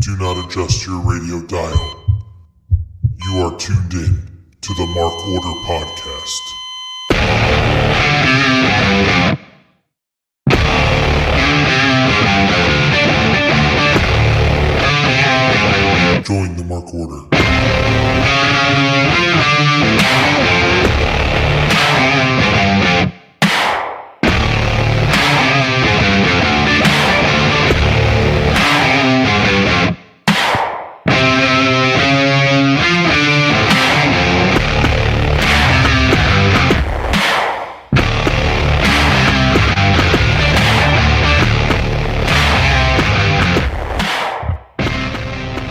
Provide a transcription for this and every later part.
Do not adjust your radio dial. You are tuned in to the Mark Order Podcast. Join the Mark Order.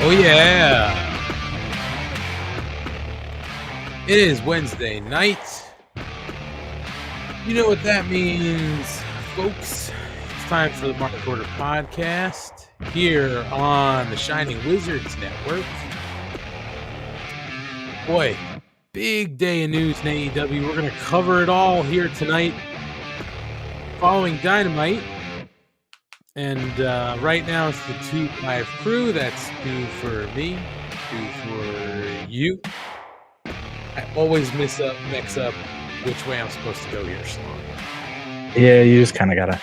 Oh yeah! It is Wednesday night. You know what that means, folks. It's time for the Mark Order Podcast here on the Shining Wizards Network. Boy, big day of news in AEW. We're going to cover it all here tonight following Dynamite. And right now it's the 2-5 crew. That's 2 for me, 2 for you. I always mix up which way I'm supposed to go here, Schlong. Yeah, you just kind of gotta.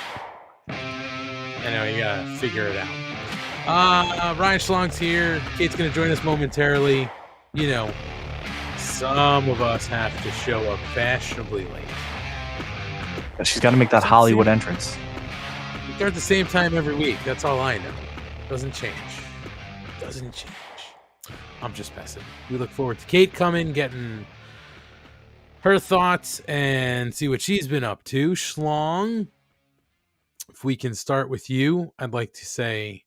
I know, you gotta figure it out. Ryan Schlong's here. Kate's gonna join us momentarily. You know, some of us have to show up fashionably late. She's got to make that Hollywood entrance. They're at the same time every week. That's all I know. Doesn't change. I'm just messing. We look forward to Kate coming, getting her thoughts, and see what she's been up to. Schlong, if we can start with you, I'd like to say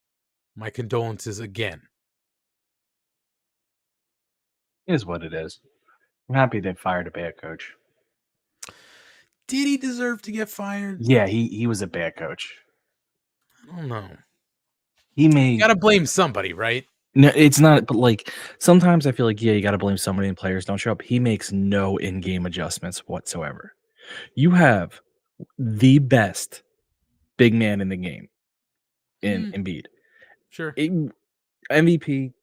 my condolences again. It is what it is. I'm happy they fired a bad coach. Did he deserve to get fired? Yeah, he was a bad coach. I don't know. You gotta blame somebody, right? No, it's not. But like sometimes I feel like you gotta blame somebody and players don't show up. He makes no in-game adjustments whatsoever. You have the best big man in the game in Embiid. Sure. MVP,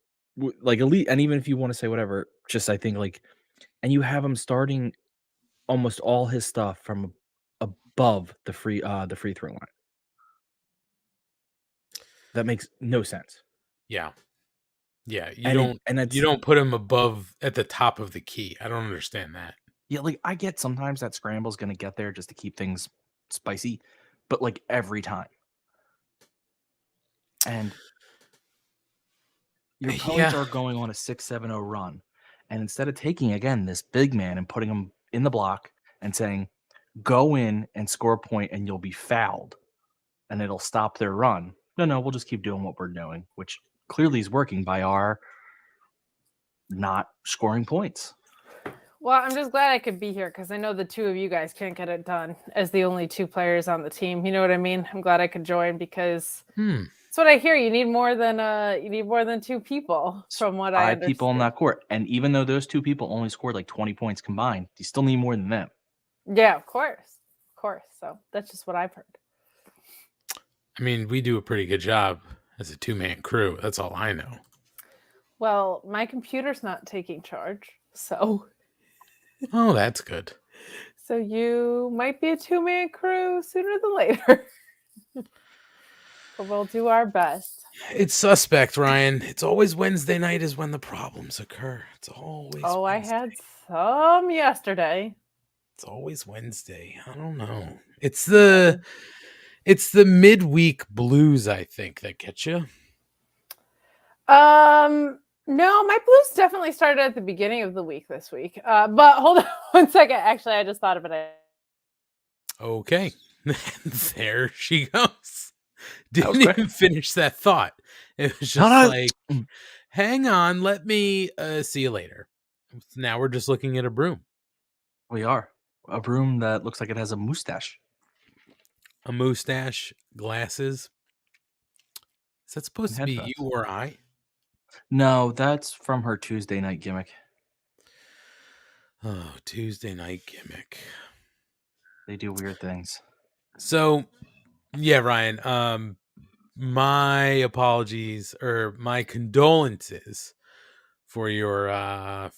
like elite, and even if you want to say whatever, just I think like, and you have him starting almost all his stuff from above the free throw line. That makes no sense. Yeah. You you don't put him above at the top of the key. I don't understand that. Yeah, like I get sometimes that scramble's going to get there just to keep things spicy, but like every time. And your opponents are going on a 6-7-0 run. And instead of taking, again, this big man and putting him in the block and saying, go in and score a point and you'll be fouled and it'll stop their run. No, we'll just keep doing what we're doing, which clearly is working by our not scoring points. Well, I'm just glad I could be here because I know the two of you guys can't get it done as the only 2 players on the team. You know what I mean? I'm glad I could join because that's what I hear. You need more than 2 people, from what I understand. 5 people on that court, and even though those 2 people only scored like 20 points combined, you still need more than them. Yeah, of course. So that's just what I've heard. I mean, we do a pretty good job as a 2-man crew. That's all I know. Well, my computer's not taking charge, so. Oh, that's good. So you might be a 2-man crew sooner than later. But we'll do our best. It's suspect, Ryan. It's always Wednesday night is when the problems occur. It's always Wednesday. I had some yesterday. It's always Wednesday. I don't know. It's the midweek blues, I think, that get you. No, my blues definitely started at the beginning of the week this week. But hold on 1 second. Actually, I just thought of it. Okay. There she goes. Didn't even finish that thought. It was just like, hang on, let me see you later. Now we're just looking at a broom. We are. A broom that looks like it has a mustache. A mustache, glasses. Is that supposed to be you or I? No, that's from her Tuesday night gimmick. Oh, Tuesday night gimmick. They do weird things. So, yeah, Ryan, my apologies or my condolences for your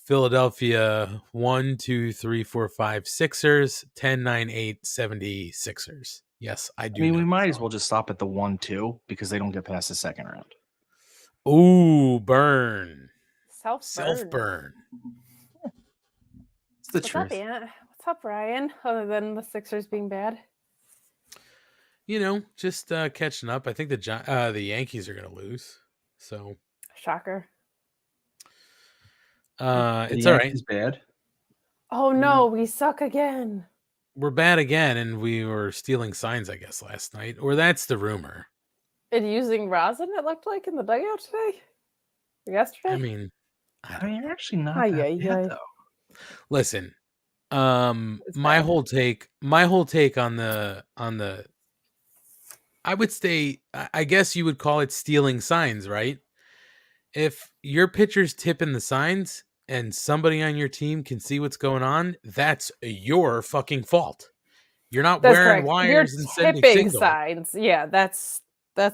Philadelphia 1, 2, 3, 4, 5, Sixers, 10, 9, 8, 76ers. Yes, I do. I mean, we know might the as song. well just stop at the 1-2 because they don't get past the second round. Ooh, burn. Self Burn. It's the What's truth. up, Aunt? What's up, Ryan? Other than the Sixers being bad. Just catching up. I think the Yankees are going to lose. So Shocker. it's all right. Yankees bad. Oh no, we suck again. We're bad again, and we were stealing signs, I guess, last night. Or that's the rumor. And using rosin, it looked like in the dugout today? Or yesterday? I mean, You're actually not Ay, that ay, bad, ay. though. listen. It's My bad. whole take on the I would say, I guess you would call it stealing signs, right? If your pitcher's tipping the signs and somebody on your team can see what's going on, that's your fucking fault. You're not That's wearing correct. You're wires and sending tipping signals. signs. Yeah, that's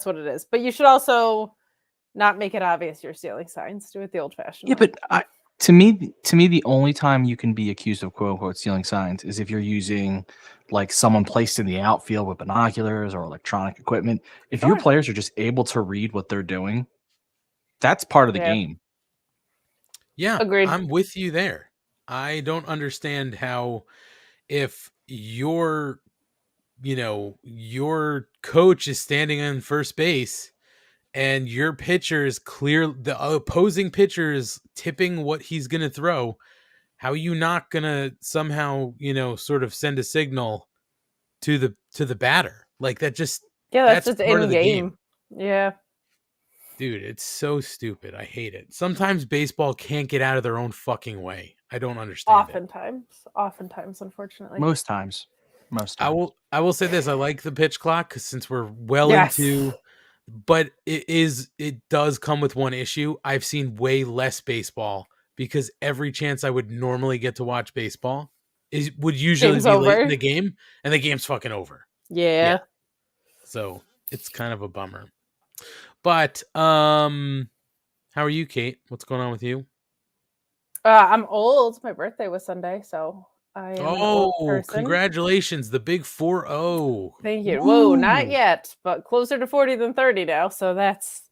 what it is. But you should also not make it obvious you're stealing signs. Do it the old-fashioned way. But to me, the only time you can be accused of quote unquote stealing signs is if you're using like someone placed in the outfield with binoculars or electronic equipment. If your Sure. players are just able to read what they're doing, that's part of the Yeah. game. Yeah, Agreed. I'm with you there. I don't understand how if your coach is standing on first base and your pitcher is the opposing pitcher is tipping what he's going to throw, how are you not going to somehow, sort of send a signal to the batter? Like that's that's just part in of the game. Yeah. Dude, it's so stupid. I hate it. Sometimes baseball can't get out of their own fucking way. I don't understand it. Oftentimes, unfortunately. Most times. I will say this. I like the pitch clock because since we're well Yes. into, but it does come with one issue. I've seen way less baseball because every chance I would normally get to watch baseball would usually Game's be late over. in the game and the game's fucking over. Yeah. So it's kind of a bummer. But how are you, Kate? What's going on with you? I'm old. My birthday was Sunday, so I am an old person. Congratulations, the big 4-0. Thank you. Whoa, not yet, but closer to 40 than 30 now, so that's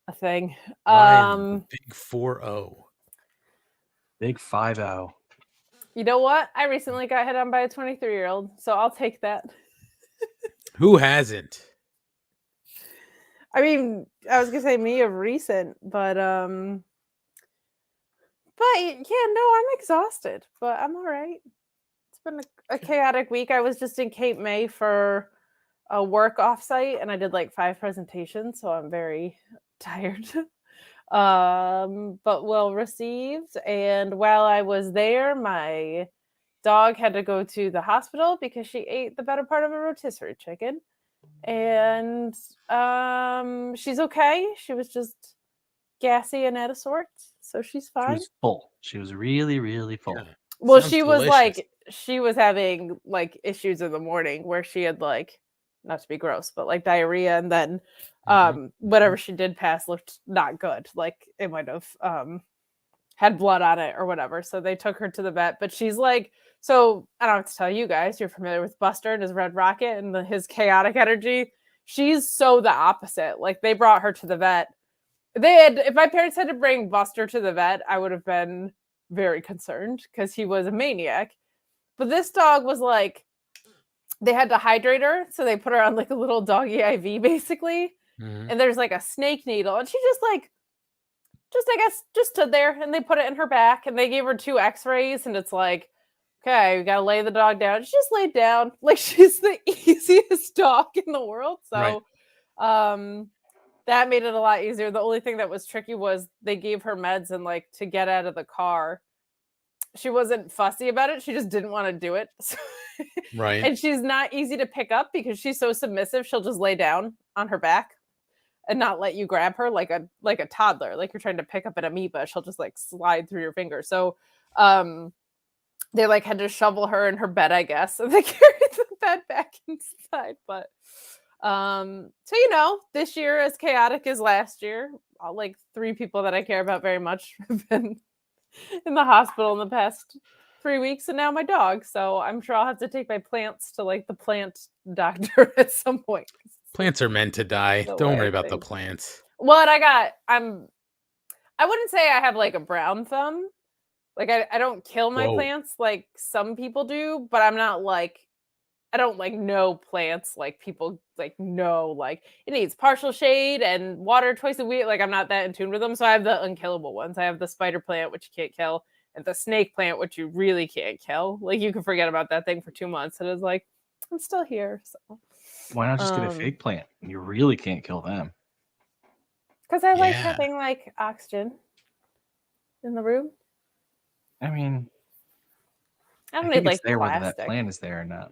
a thing. Ryan, the big 4-0. Big 5-0. You know what? I recently got hit on by a 23-year-old, so I'll take that. Who hasn't? I mean, I was gonna say me of recent, but yeah, no, I'm exhausted, but I'm all right. It's been a chaotic week. I was just in Cape May for a work offsite, and I did like 5 presentations, so I'm very tired. But well received. And while I was there, my dog had to go to the hospital because she ate the better part of a rotisserie chicken. And she's okay. She was just gassy and out of sorts, so she's fine. She was full. She was really, really full. Yeah. Well, Sounds she was delicious. she was having like issues in the morning where she had like, not to be gross, but like diarrhea, and then whatever she did pass looked not good. Like it might have had blood on it or whatever. So they took her to the vet, but she's like, so I don't have to tell you guys, you're familiar with Buster and his Red Rocket and his chaotic energy. She's so the opposite. Like they brought her to the vet. If my parents had to bring Buster to the vet, I would have been very concerned because he was a maniac. But this dog was like, they had to hydrate her, so they put her on like a little doggy IV basically. Mm-hmm. And there's like a snake needle, and she I guess stood there, and they put it in her back, and they gave her 2 x-rays, and it's like, okay, we gotta lay the dog down. She just laid down. Like she's the easiest dog in the world. So that made it a lot easier. The only thing that was tricky was they gave her meds, and like to get out of the car, she wasn't fussy about it. She just didn't want to do it. Right. And she's not easy to pick up because she's so submissive. She'll just lay down on her back and not let you grab her like a toddler. Like you're trying to pick up an amoeba, she'll just like slide through your fingers. So they like had to shovel her in her bed, I guess. And they carried the bed back inside. But So this year as chaotic as last year, like 3 people that I care about very much have been in the hospital in the past 3 weeks, and now my dog. So I'm sure I'll have to take my plants to like the plant doctor at some point. Plants are meant to die. The Don't way worry of about the things. plants. What I wouldn't say I have like a brown thumb. Like I don't kill my Whoa. plants like some people do, but I'm not like I don't like know plants like people like know like it needs partial shade and water twice a week. Like I'm not that in tune with them. So I have the unkillable ones. I have the spider plant, which you can't kill, and the snake plant, which you really can't kill. Like you can forget about that thing for 2 months, and it's like I'm still here. So Why not just get a fake plant? You really can't kill them. because I like Yeah. having like oxygen in the room. I mean, I I don't think need it's like there whether plastic. that plant is there or not.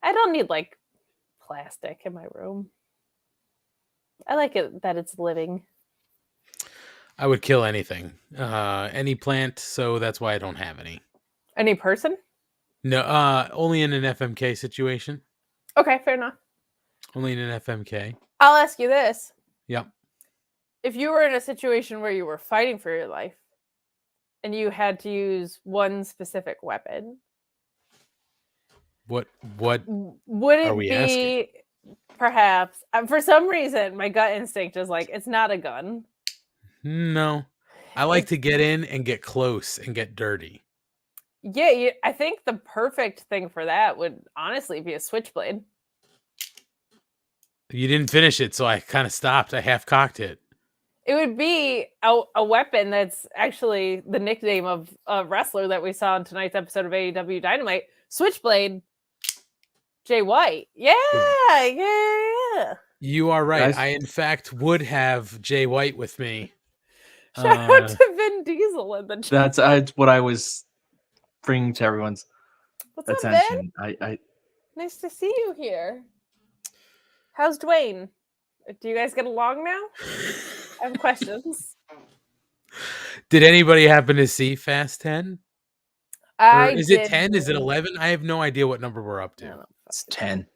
I don't need like plastic in my room. I like it that it's living. I would kill anything, any plant. So that's why I don't have any. Any person? No, only in an FMK situation. Okay, fair enough. Only in an FMK. I'll ask you this. Yep. If you were in a situation where you were fighting for your life and you had to use one specific weapon, What would are it we be asking? perhaps for some reason my gut instinct is like it's not a gun. No. I like to get in and get close and get dirty. Yeah, I think the perfect thing for that would honestly be a switchblade. You didn't finish it, so I kind of stopped. I half cocked it. It would be a weapon that's actually the nickname of a wrestler that we saw in tonight's episode of AEW Dynamite, Switchblade Jay White. Yeah. You are right. Guys? I, in fact, would have Jay White with me. Shout out to Vin Diesel in the chat. That's what I was bringing to everyone's What's up, Vin? attention. I Nice to see you here. How's Dwayne? Do you guys get along now? I have questions. Did anybody happen to see Fast 10? Is it 10? Is it 11? I have no idea what number we're up to. It's 10.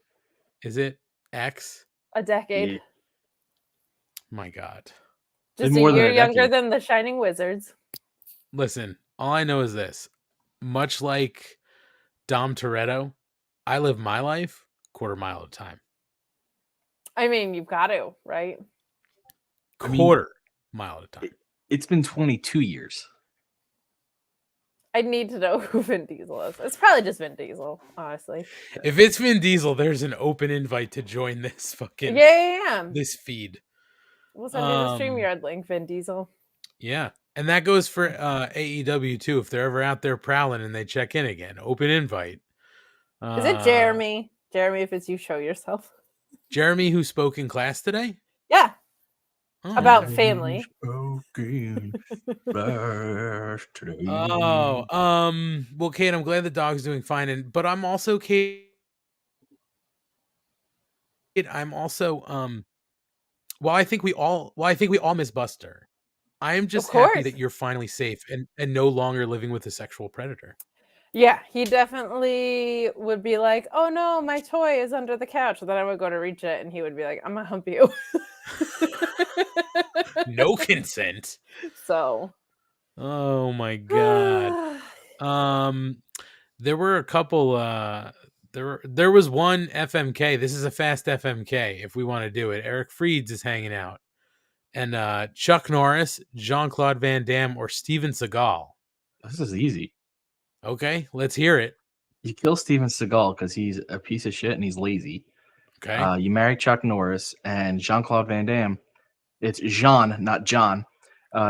Is it X? A decade. Yeah. My God. Just more a than year a younger decade. than the Shining Wizards. Listen, all I know is this. Much like Dom Toretto, I live my life quarter mile at a time. I mean, you've got to, right? Quarter mile at a time. It's been 22 years. I need to know who Vin Diesel is. It's probably just Vin Diesel, honestly. If it's Vin Diesel, there's an open invite to join this fucking Yeah. this feed. We'll send you the StreamYard link, Vin Diesel. Yeah. And that goes for AEW too. If they're ever out there prowling and they check in again, open invite. Is it Jeremy? Jeremy, if it's you, show yourself. Jeremy, who spoke in class today? Yeah. Oh, About okay. family. Oh, well, Kate, I'm glad the dog's doing fine, but I'm also Kate. I'm also well, I think we all miss Buster. I am just happy that you're finally safe and no longer living with a sexual predator. Yeah, he definitely would be like, "Oh no, my toy is under the couch." And then I would go to reach it, and he would be like, "I'm gonna hump you." No consent. So. Oh my God. There were a couple. There was one FMK. This is a fast FMK. If we want to do it, Eric Freeds is hanging out, and Chuck Norris, Jean-Claude Van Damme, or Steven Seagal. This is easy. Okay, let's hear it. You kill Steven Seagal because he's a piece of shit and he's lazy. Okay. You marry Chuck Norris and Jean-Claude Van Damme. It's Jean, not John.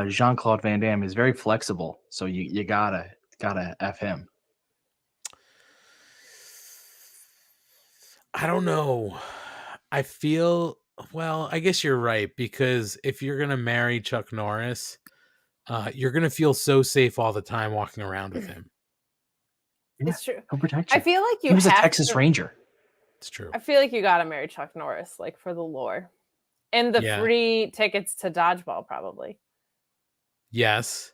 Jean-Claude Van Damme is very flexible, so you gotta F him. I don't know. I feel, well, I guess you're right, because if you're gonna marry Chuck Norris, you're gonna feel so safe all the time walking around with him. It's true. He'll protect you. I feel like he was a Texas Ranger. It's true. I feel like you gotta marry Chuck Norris, like for the lore. And the free tickets to dodgeball, probably. Yes.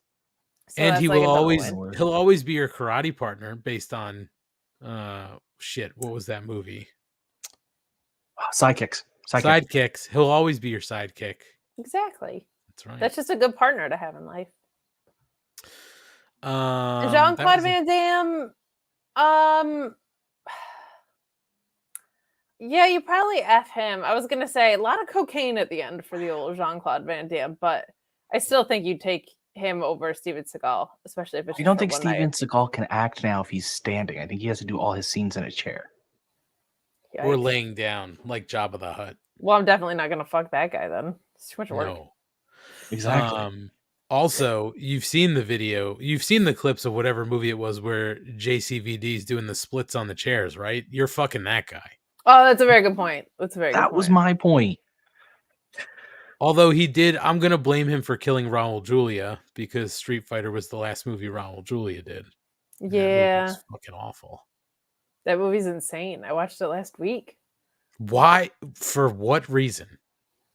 So and he'll always be your karate partner based on shit. What was that movie? Sidekicks. Sidekicks. He'll always be your sidekick. Exactly. That's right. That's just a good partner to have in life. That Jean-Claude was Van Damme. Yeah, you probably F him. I was gonna say a lot of cocaine at the end for the old Jean-Claude Van Damme, but I still think you'd take him over Steven Seagal, especially if it's. You don't think Steven Seagal can act now if he's standing? I think he has to do all his scenes in a chair. Or laying down like Jabba the Hutt. Well, I'm definitely not gonna fuck that guy then. It's too much work. No. Exactly. Also, you've seen the video. You've seen the clips of whatever movie it was where JCVD's doing the splits on the chairs, right? You're fucking that guy. Oh, that's a very good point. That was my point. Although he did, I'm going to blame him for killing Raul Julia because Street Fighter was the last movie Raul Julia did. Yeah. That fucking awful. That movie's insane. I watched it last week. Why? For what reason?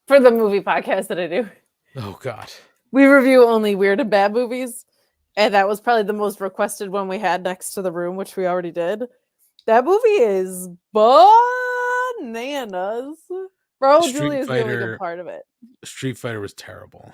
For the movie podcast that I do. Oh, God. We review only weird and bad movies. And that was probably the most requested one we had next to The Room, which we already did. That movie is bananas. Raul Julia is the only good part of it. Street Fighter was terrible.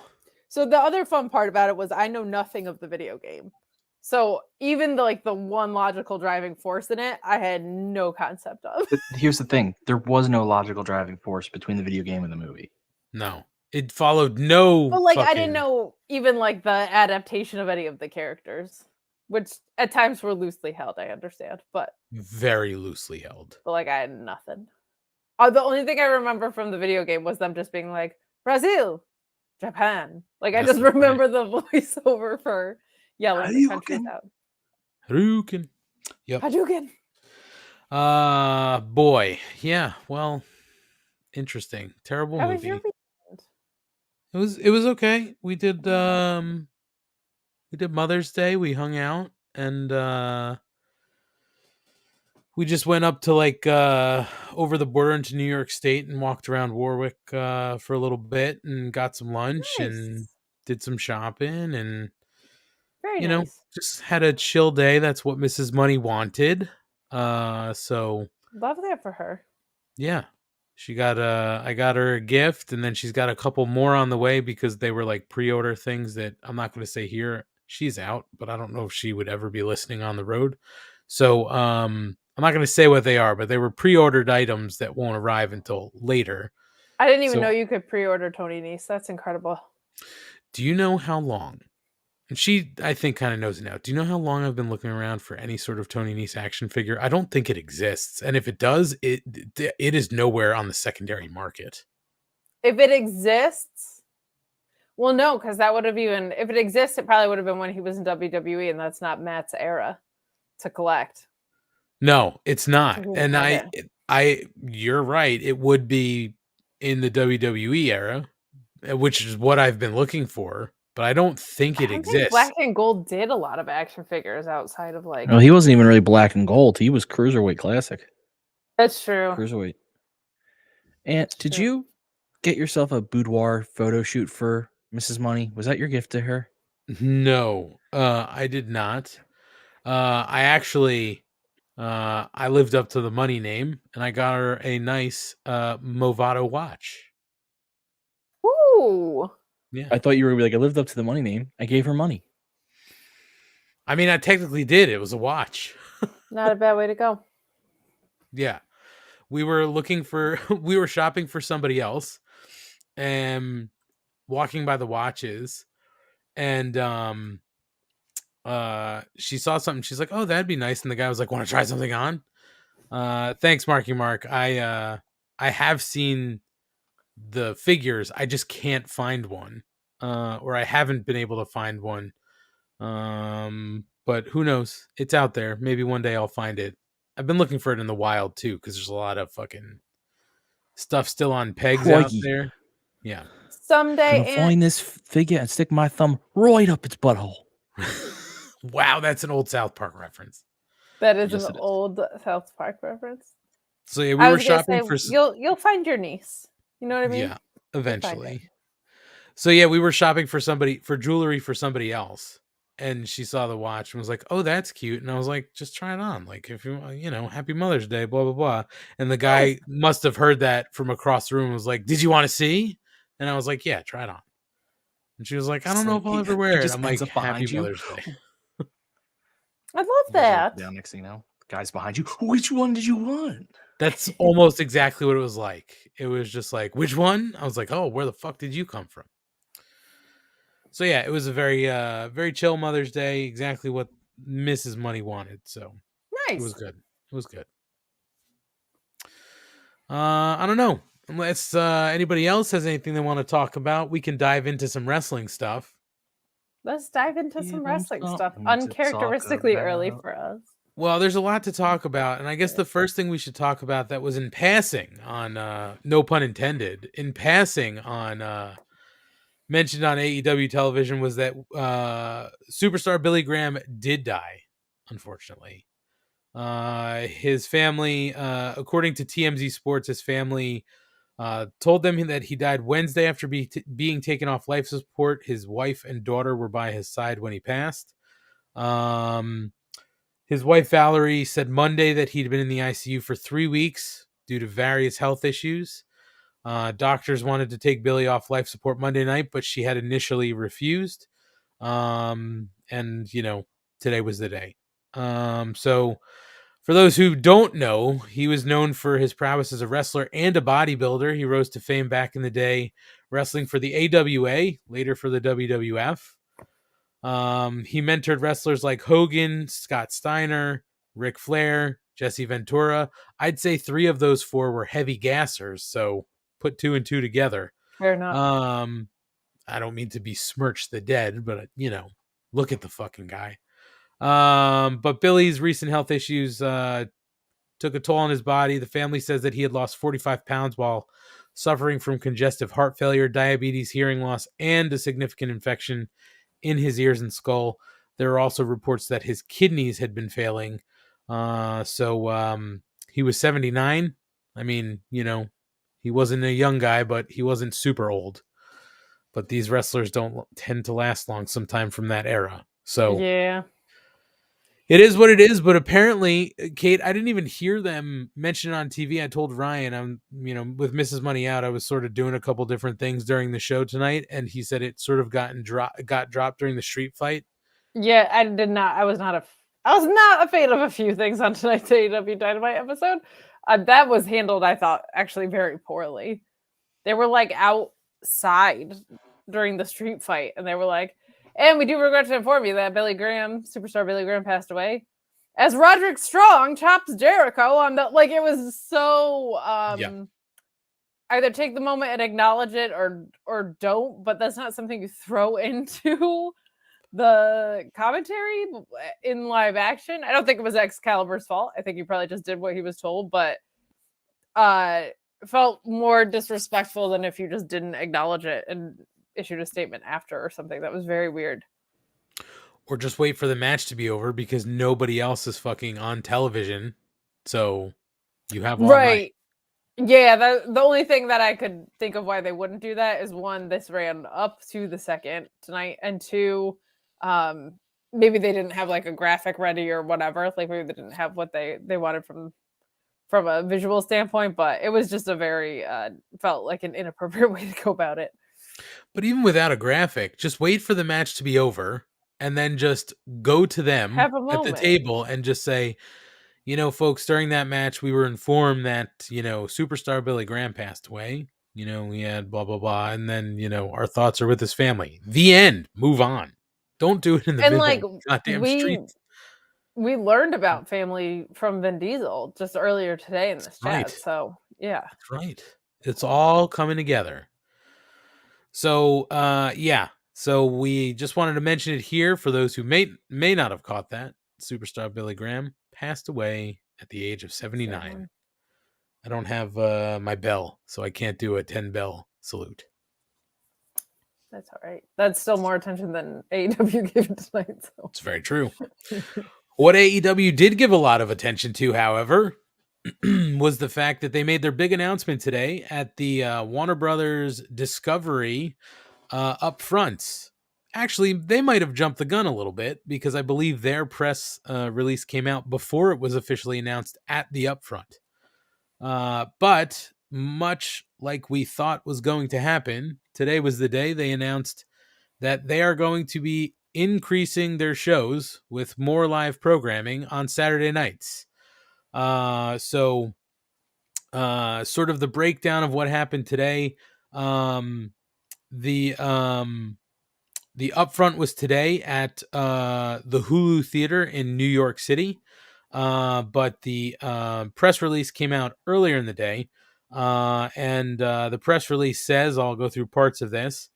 So the other fun part about it was I know nothing of the video game. So even the one logical driving force in it, I had no concept of. But here's the thing. There was no logical driving force between the video game and the movie. No. It followed no. But I didn't know even the adaptation of any of the characters, which at times were loosely held, I understand, but very loosely held. But I had nothing. The only thing I remember from the video game was them just being like, Brazil, Japan. I just remember the voiceover for yelling the countries out. Hadouken. Yep. Hadouken. Boy. Yeah, well, interesting. Terrible movie. Was your weekend? It was okay. We did Mother's Day. We hung out and we just went up to over the border into New York State and walked around Warwick for a little bit and got some lunch and did some shopping and Very nice. Just had a chill day. That's what Mrs. Money wanted. So love that for her. Yeah. She got I got her a gift and then she's got a couple more on the way because they were pre-order things that I'm not going to say here. She's out, but I don't know if she would ever be listening on the road. So, I'm not going to say what they are, but they were pre-ordered items that won't arrive until later. I didn't even know you could pre-order Tony Nese. That's incredible. Do you know how long? And she, I think, kind of knows now. Do you know how long I've been looking around for any sort of Tony Nese action figure? I don't think it exists. And if it does, it is nowhere on the secondary market. If it exists, well, no, because that would have even, if it exists, it probably would have been when he was in WWE, and that's not Matt's era to collect. No, it's not. And you're right. It would be in the WWE era, which is what I've been looking for, but I don't think it exists. Black and Gold did a lot of action figures outside of No, he wasn't even really Black and Gold. He was Cruiserweight Classic. That's true. Cruiserweight. And did you get yourself a boudoir photo shoot for Mrs. Money? Was that your gift to her? No, I did not. I actually, I lived up to the Money name and I got her a nice Movado watch. Ooh. Yeah. I thought you were I lived up to the Money name. I gave her money. I mean, I technically did. It was a watch. Not a bad way to go. Yeah. We were we were shopping for somebody else and walking by the watches and she saw something. She's like, "Oh, that'd be nice." And the guy was like, "Want to try something on?" Thanks, Marky Mark. I have seen the figures. I just can't find one, or I haven't been able to find one. But who knows? It's out there. Maybe one day I'll find it. I've been looking for it in the wild too, because there's a lot of fucking stuff still on pegs out there. Yeah. Someday, I'm gonna find this figure and stick my thumb right up its butthole. Wow, that's an old South Park reference. That is an old South Park reference. So yeah, we were shopping for. You'll find your niece. You know what I mean? Yeah, eventually. So yeah, we were shopping for jewelry for somebody else, and she saw the watch and was like, "Oh, that's cute." And I was like, "Just try it on. Like, if you Happy Mother's Day, blah blah blah." And the guy must have heard that from across the room and was like, "Did you want to see?" And I was like, "Yeah, try it on." And she was like, "I don't know if I'll ever he wear it." just I'm ends like, up "Happy behind you. Mother's Day." I love that. Down next thing you know, the guy's behind you. Which one did you want? That's almost exactly what it was like. It was just like, "Which one?" I was like, "Oh, where the fuck did you come from?" So yeah, it was a very chill Mother's Day, exactly what Mrs. Money wanted. So it was Nice. good. It was good. I don't know. Unless anybody else has anything they want to talk about, we can dive into some wrestling stuff. Let's dive into some Give 'em wrestling stuff. something to talk Uncharacteristically early about. for us. Well, there's a lot to talk about, and I guess the first thing we should talk about that was in passing on, no pun intended, in passing on, mentioned on AEW television was that superstar Billy Graham did die, unfortunately. His family, according to TMZ Sports, his family told them that he died Wednesday after being taken off life support. His wife and daughter were by his side when he passed. His wife Valerie said Monday that he'd been in the ICU for 3 weeks due to various health issues. Doctors wanted to take Billy off life support Monday night, but she had initially refused. And today was the day. So for those who don't know, he was known for his prowess as a wrestler and a bodybuilder. He rose to fame back in the day, wrestling for the AWA, later for the WWF. He mentored wrestlers like Hogan, Scott Steiner, Ric Flair, Jesse Ventura. I'd say 3 of those 4 were heavy gassers, so put 2 and 2 together. Fair enough. I don't mean to besmirch the dead, but look at the fucking guy. But Billy's recent health issues took a toll on his body. The family says that he had lost 45 pounds while suffering from congestive heart failure, diabetes, hearing loss, and a significant infection in his ears and skull. There are also reports that his kidneys had been failing. So he was 79. I mean, he wasn't a young guy, but he wasn't super old. But these wrestlers don't tend to last long sometime from that era. So yeah. It is what it is, but apparently, Kate, I didn't even hear them mention it on TV. I told Ryan, with Mrs. Money Out, I was sort of doing a couple different things during the show tonight, and he said it sort of got dropped during the street fight. Yeah, I did not. I was not a fan of a few things on tonight's AEW Dynamite episode. That was handled, I thought, actually very poorly. They were like outside during the street fight, and they were like, "And we do regret to inform you that superstar Billy Graham, passed away as Roderick Strong chops Jericho on the." Like, it was so either take the moment and acknowledge it or don't, but that's not something you throw into the commentary in live action. I don't think it was Excalibur's fault. I think he probably just did what he was told, but felt more disrespectful than if you just didn't acknowledge it and issued a statement after or something. That was very weird. Or just wait for the match to be over because nobody else is fucking on television. So you have all night. Yeah, the only thing that I could think of why they wouldn't do that is, 1, this ran up to the second tonight, and 2, maybe they didn't have like a graphic ready or whatever. Like, maybe they didn't have what they wanted from a visual standpoint, but it was just a very felt like an inappropriate way to go about it. But even without a graphic, just wait for the match to be over and then just go to them at the table and just say, folks, during that match, we were informed that, superstar Billy Graham passed away. We had blah, blah, blah. And then, our thoughts are with his family. The end. Move on. Don't do it in the middle of the goddamn street. We learned about family from Vin Diesel just earlier today in this chat. Right. So, yeah. That's right. It's all coming together. So, So we just wanted to mention it here for those who may not have caught that. Superstar Billy Graham passed away at the age of 79. I don't have my bell, so I can't do a 10 bell salute. That's all right. That's still more attention than AEW gave it tonight. So. It's very true. What AEW did give a lot of attention to, however, was the fact that they made their big announcement today at the Warner Brothers Discovery up front. actually, they might have jumped the gun a little bit because I believe their press release came out before it was officially announced at the upfront. But much like we thought was going to happen, today was the day they announced that they are going to be increasing their shows with more live programming on Saturday nights. So sort of the breakdown of what happened today. The upfront was today at the Hulu Theater in New York City, but the press release came out earlier in the day, and the press release says, I'll go through parts of this,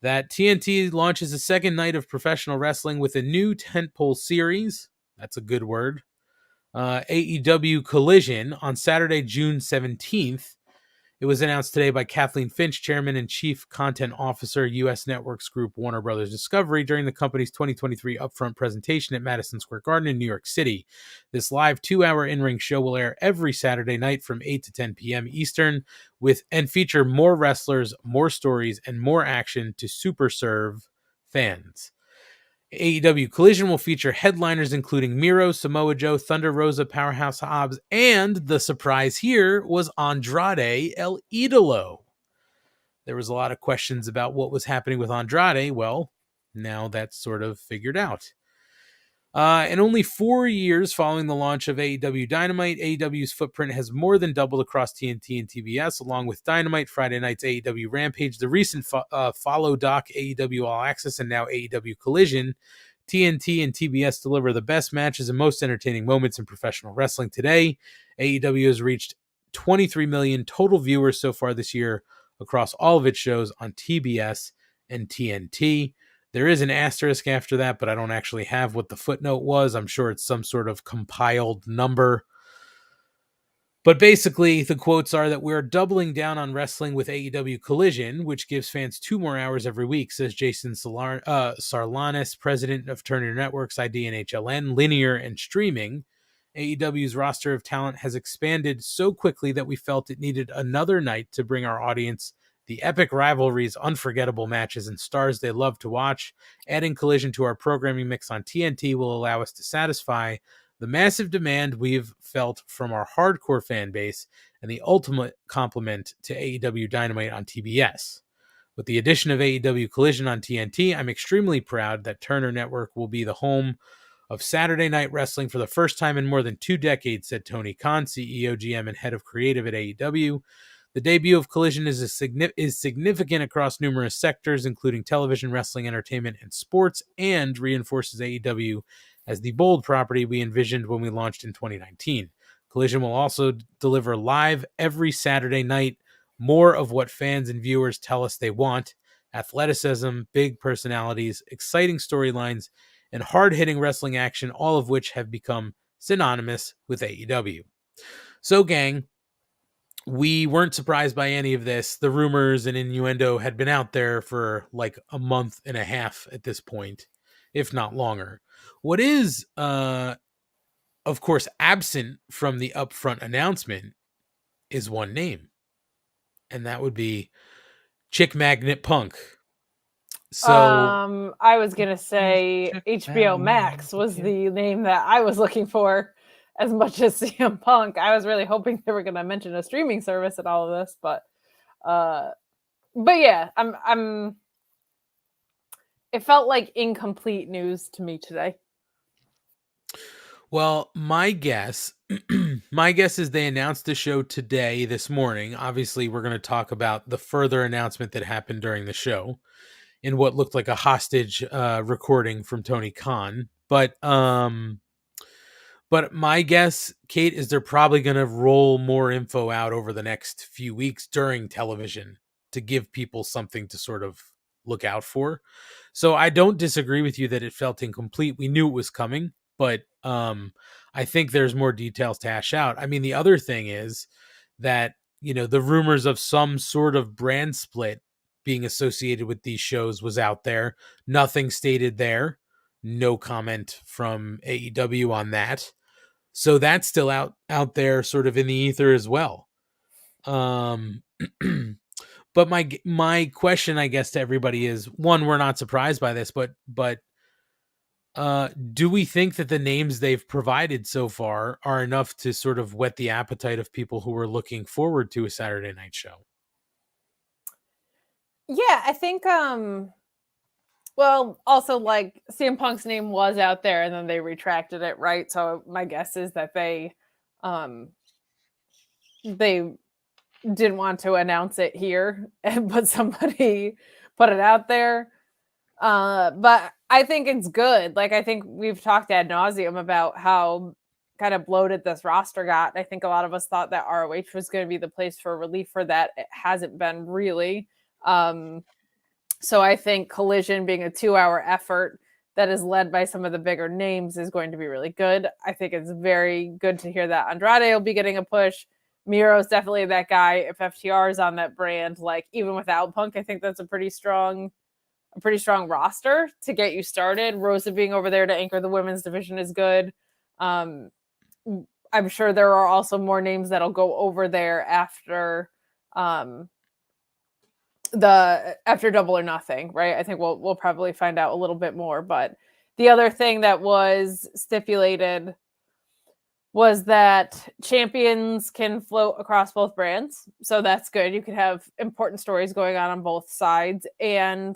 that TNT launches a second night of professional wrestling with a new tentpole series. That's a good word. AEW Collision on Saturday, June 17th. It was announced today by Kathleen Finch, Chairman and Chief Content Officer, U.S. Networks Group, Warner Brothers Discovery, during the company's 2023 upfront presentation at Madison Square Garden in New York City. This live 2-hour in-ring show will air every Saturday night from 8 to 10 p.m. Eastern and feature more wrestlers, more stories, and more action to super serve fans. AEW Collision will feature headliners including Miro, Samoa Joe, Thunder Rosa, Powerhouse Hobbs, and the surprise here was Andrade El Idolo. There was a lot of questions about what was happening with Andrade. Well, now that's sort of figured out. And only 4 years following the launch of AEW Dynamite, AEW's footprint has more than doubled across TNT and TBS, along with Dynamite, Friday night's AEW Rampage, the recent follow doc AEW All Access, and now AEW Collision. TNT and TBS deliver the best matches and most entertaining moments in professional wrestling today. AEW has reached 23 million total viewers so far this year across all of its shows on TBS and TNT. There is an asterisk after that, but I don't actually have what the footnote was. I'm sure it's some sort of compiled number. But basically, the quotes are that we're doubling down on wrestling with AEW Collision, which gives fans 2 more hours every week, says Jason Sarlanis, president of Turner Networks, ID and HLN, Linear, and Streaming. AEW's roster of talent has expanded so quickly that we felt it needed another night to bring our audience the epic rivalries, unforgettable matches, and stars they love to watch. Adding Collision to our programming mix on TNT will allow us to satisfy the massive demand we've felt from our hardcore fan base and the ultimate complement to AEW Dynamite on TBS. With the addition of AEW Collision on TNT, I'm extremely proud that Turner Network will be the home of Saturday Night Wrestling for the first time in more than 2 decades, said Tony Khan, CEO, GM, and head of creative at AEW. The debut of Collision is significant across numerous sectors, including television, wrestling, entertainment, and sports, and reinforces AEW as the bold property we envisioned when we launched in 2019. Collision will also deliver live every Saturday night, more of what fans and viewers tell us they want: athleticism, big personalities, exciting storylines, and hard-hitting wrestling action, all of which have become synonymous with AEW. So, gang, we weren't surprised by any of this. The rumors and innuendo had been out there for like a month and a half at this point, if not longer. What is, of course, absent from the upfront announcement is one name, and that would be Chick Magnet Punk. So, I was gonna say HBO Max was the name that I was looking for. As much as CM Punk, I was really hoping they were going to mention a streaming service in all of this, but yeah, it felt like incomplete news to me today. Well, my guess is they announced the show today, this morning. Obviously, we're going to talk about the further announcement that happened during the show in what looked like a hostage recording from Tony Khan, But my guess, Kate, is they're probably going to roll more info out over the next few weeks during television to give people something to sort of look out for. So I don't disagree with you that it felt incomplete. We knew it was coming, but I think there's more details to hash out. I mean, the other thing is that, you know, the rumors of some sort of brand split being associated with these shows was out there. Nothing stated there. No comment from AEW on that. So that's still out there sort of in the ether as well. But my question, I guess, to everybody is, one, we're not surprised by this, but do we think that the names they've provided so far are enough to sort of whet the appetite of people who are looking forward to a Saturday night show? Yeah, I think well, also like CM Punk's name was out there and then they retracted it, right? So my guess is that they didn't want to announce it here, but somebody put it out there. But I think it's good. Like, I think we've talked ad nauseum about how kind of bloated this roster got. I think a lot of us thought that ROH was going to be the place for relief for that. It hasn't been really. So I think Collision being a 2-hour effort that is led by some of the bigger names is going to be really good. I think it's very good to hear that Andrade will be getting a push. Miro's definitely that guy. If FTR is on that brand, like even without Punk, I think that's a pretty strong roster to get you started. Rosa being over there to anchor the women's division is good. I'm sure there are also more names that'll go over there after Double or Nothing, right? I think we'll probably find out a little bit more. But the other thing that was stipulated was that champions can float across both brands. So that's good. You can have important stories going on both sides. And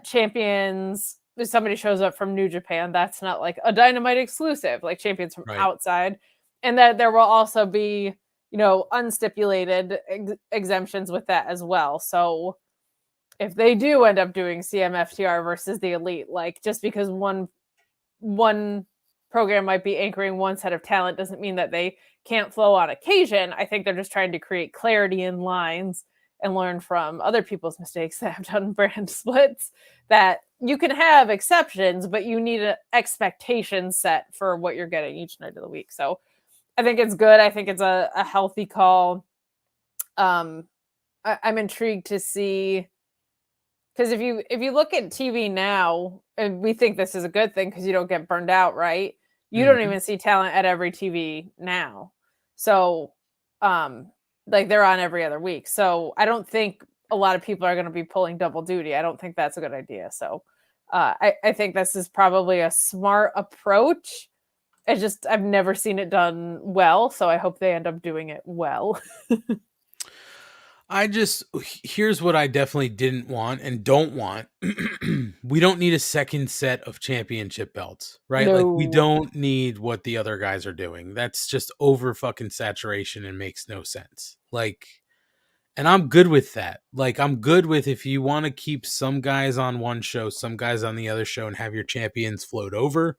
champions, if somebody shows up from New Japan, that's not like a Dynamite exclusive, like champions from outside. And that there will also be, unstipulated exemptions with that as well. So if they do end up doing CMFTR versus the Elite, like just because one program might be anchoring one set of talent doesn't mean that they can't flow on occasion. I think they're just trying to create clarity in lines and learn from other people's mistakes that have done brand splits, that you can have exceptions, but you need an expectation set for what you're getting each night of the week. So I think it's good. I think it's a healthy call. I'm intrigued to see, because if you look at TV now, and we think this is a good thing because you don't get burned out, right? You don't even see talent at every TV now. So, like they're on every other week. So I don't think a lot of people are going to be pulling double duty. I don't think that's a good idea. So I think this is probably a smart approach. I've never seen it done well. So I hope they end up doing it well. Here's what I definitely didn't want and don't want. We don't need a second set of championship belts, right? No. Like we don't need what the other guys are doing. That's just over fucking saturation and makes no sense. Like, and I'm good with that. Like, I'm good with if you want to keep some guys on one show, some guys on the other show, and have your champions float over,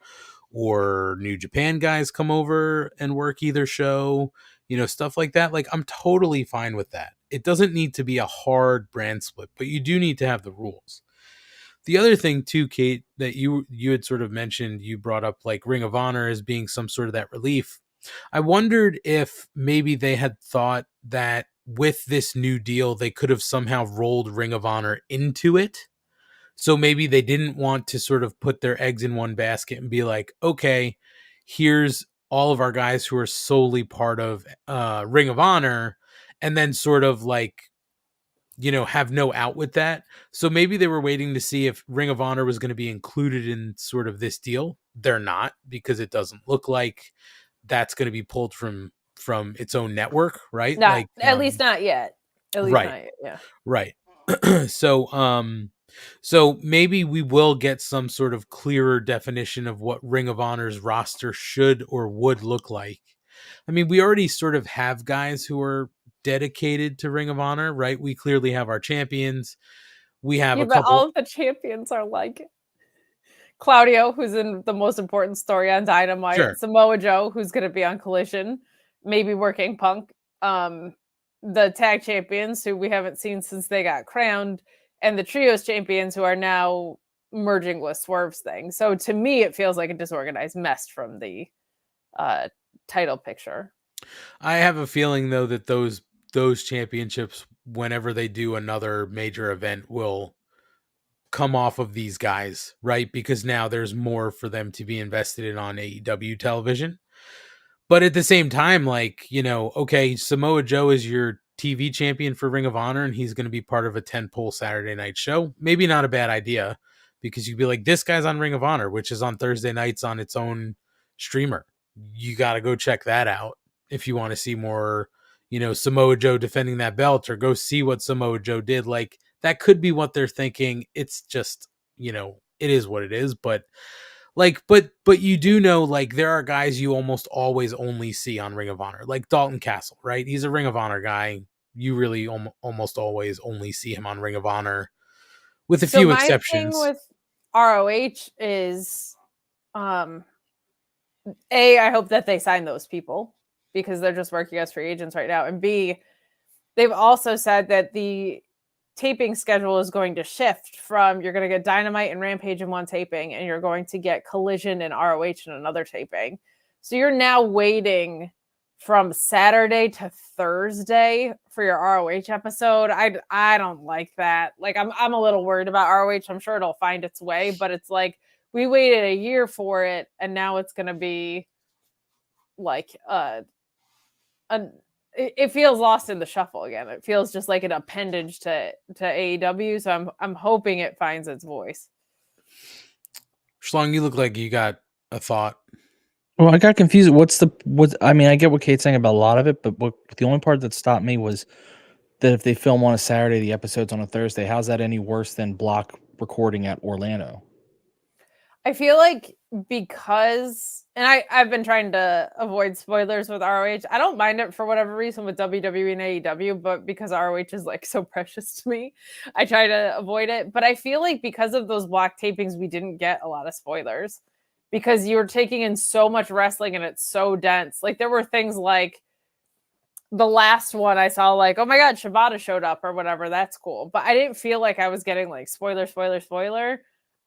or New Japan guys come over and work either show, stuff like that. Like, I'm totally fine with that. It doesn't need to be a hard brand split, but you do need to have the rules. The other thing too, Kate, that you had sort of mentioned, you brought up like Ring of Honor as being some sort of that relief. I wondered if maybe they had thought that with this new deal, they could have somehow rolled Ring of Honor into it. So maybe they didn't want to sort of put their eggs in one basket and be like, okay, here's all of our guys who are solely part of Ring of Honor, and then sort of like, have no out with that. So maybe they were waiting to see if Ring of Honor was going to be included in sort of this deal. They're not, because it doesn't look like that's going to be pulled from its own network, right? At least not yet. At least not yet. Yeah. Right. So maybe we will get some sort of clearer definition of what Ring of Honor's roster should or would look like. I mean, we already sort of have guys who are dedicated to Ring of Honor, right? We clearly have our champions. We have a couple. But all of the champions are like Claudio, who's in the most important story on Dynamite. Sure. Samoa Joe, who's going to be on Collision, maybe working Punk. The tag champions, who we haven't seen since they got crowned, and the trios champions, who are now merging with Swerve's thing. So to me, it feels like a disorganized mess from the title picture. I have a feeling, though, that those championships, whenever they do another major event, will come off of these guys, right? Because now there's more for them to be invested in on AEW television. But at the same time, like, okay, Samoa Joe is your TV champion for Ring of Honor, and he's going to be part of a 10-pole Saturday night show. Maybe not a bad idea, because you'd be like, this guy's on Ring of Honor, which is on Thursday nights on its own streamer. You got to go check that out if you want to see more, Samoa Joe defending that belt, or go see what Samoa Joe did. Like, that could be what they're thinking. It's just, it is what it is. But but you do know, like, there are guys you almost always only see on Ring of Honor, like Dalton Castle, right? He's a Ring of Honor guy. You really almost always only see him on Ring of Honor, with a few exceptions. My thing with ROH is, A, I hope that they sign those people, because they're just working as free agents right now. And B, they've also said that the taping schedule is going to shift from, you're going to get Dynamite and Rampage in one taping, and you're going to get Collision and ROH in another taping. So you're now waiting from Saturday to Thursday for your ROH episode. I don't like that. Like, I'm a little worried about ROH. I'm sure it'll find its way, but it's like, we waited a year for it, and now it's going to be like it feels lost in the shuffle again. It feels just like an appendage to AEW. So I'm hoping it finds its voice. Schlong, you look like you got a thought. Well, I got confused. I mean, I get what Kate's saying about a lot of it, but the only part that stopped me was that if they film on a Saturday, the episode's on a Thursday. How's that any worse than block recording at Orlando? I feel like, because, and I've been trying to avoid spoilers with ROH. I don't mind it for whatever reason with WWE and AEW, but because ROH is like so precious to me, I try to avoid it. But I feel like because of those block tapings, we didn't get a lot of spoilers, because you were taking in so much wrestling and it's so dense. Like, there were things like the last one I saw, like, oh my God, Shibata showed up or whatever. That's cool. But I didn't feel like I was getting like spoiler.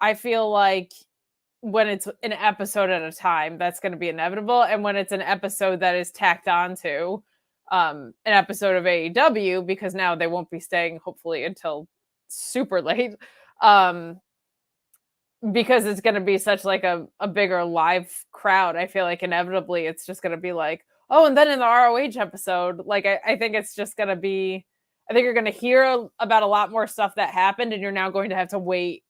I feel like when it's an episode at a time, that's going to be inevitable. And when it's an episode that is tacked on to an episode of AEW, because now they won't be staying, hopefully, until super late, because it's going to be such like a bigger live crowd. I feel like inevitably it's just going to be like, oh, and then in the ROH episode, like, I think it's just going to be, I think you're going to hear about a lot more stuff that happened, and you're now going to have to wait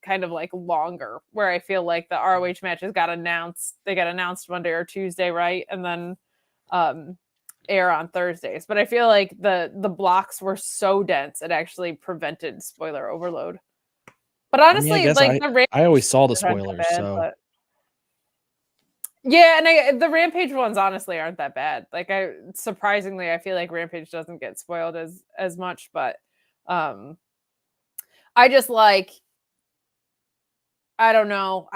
kind of like longer, where I feel like the ROH matches got announced Monday or Tuesday, right? And then air on Thursdays. But I feel like the blocks were so dense, it actually prevented spoiler overload. But honestly, I always saw the spoilers, so yeah, and the Rampage ones honestly aren't that bad. Like, surprisingly, I feel like Rampage doesn't get spoiled as much, but I just like, I don't know.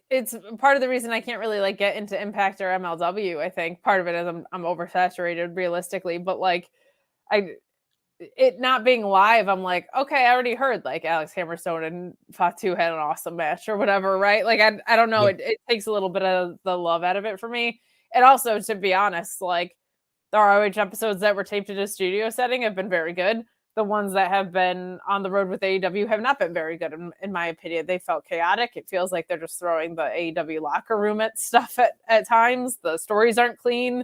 It's part of the reason I can't really like get into Impact or MLW. I think part of it is I'm oversaturated realistically, but like, it not being live, I'm like, okay, I already heard like Alex Hammerstone and Fatu had an awesome match or whatever, right? Like, I don't know. It takes a little bit of the love out of it for me. And also, to be honest, like, the ROH episodes that were taped in a studio setting have been very good. The ones that have been on the road with AEW have not been very good, in my opinion. They felt chaotic. It feels like they're just throwing the AEW locker room at stuff at times. The stories aren't clean.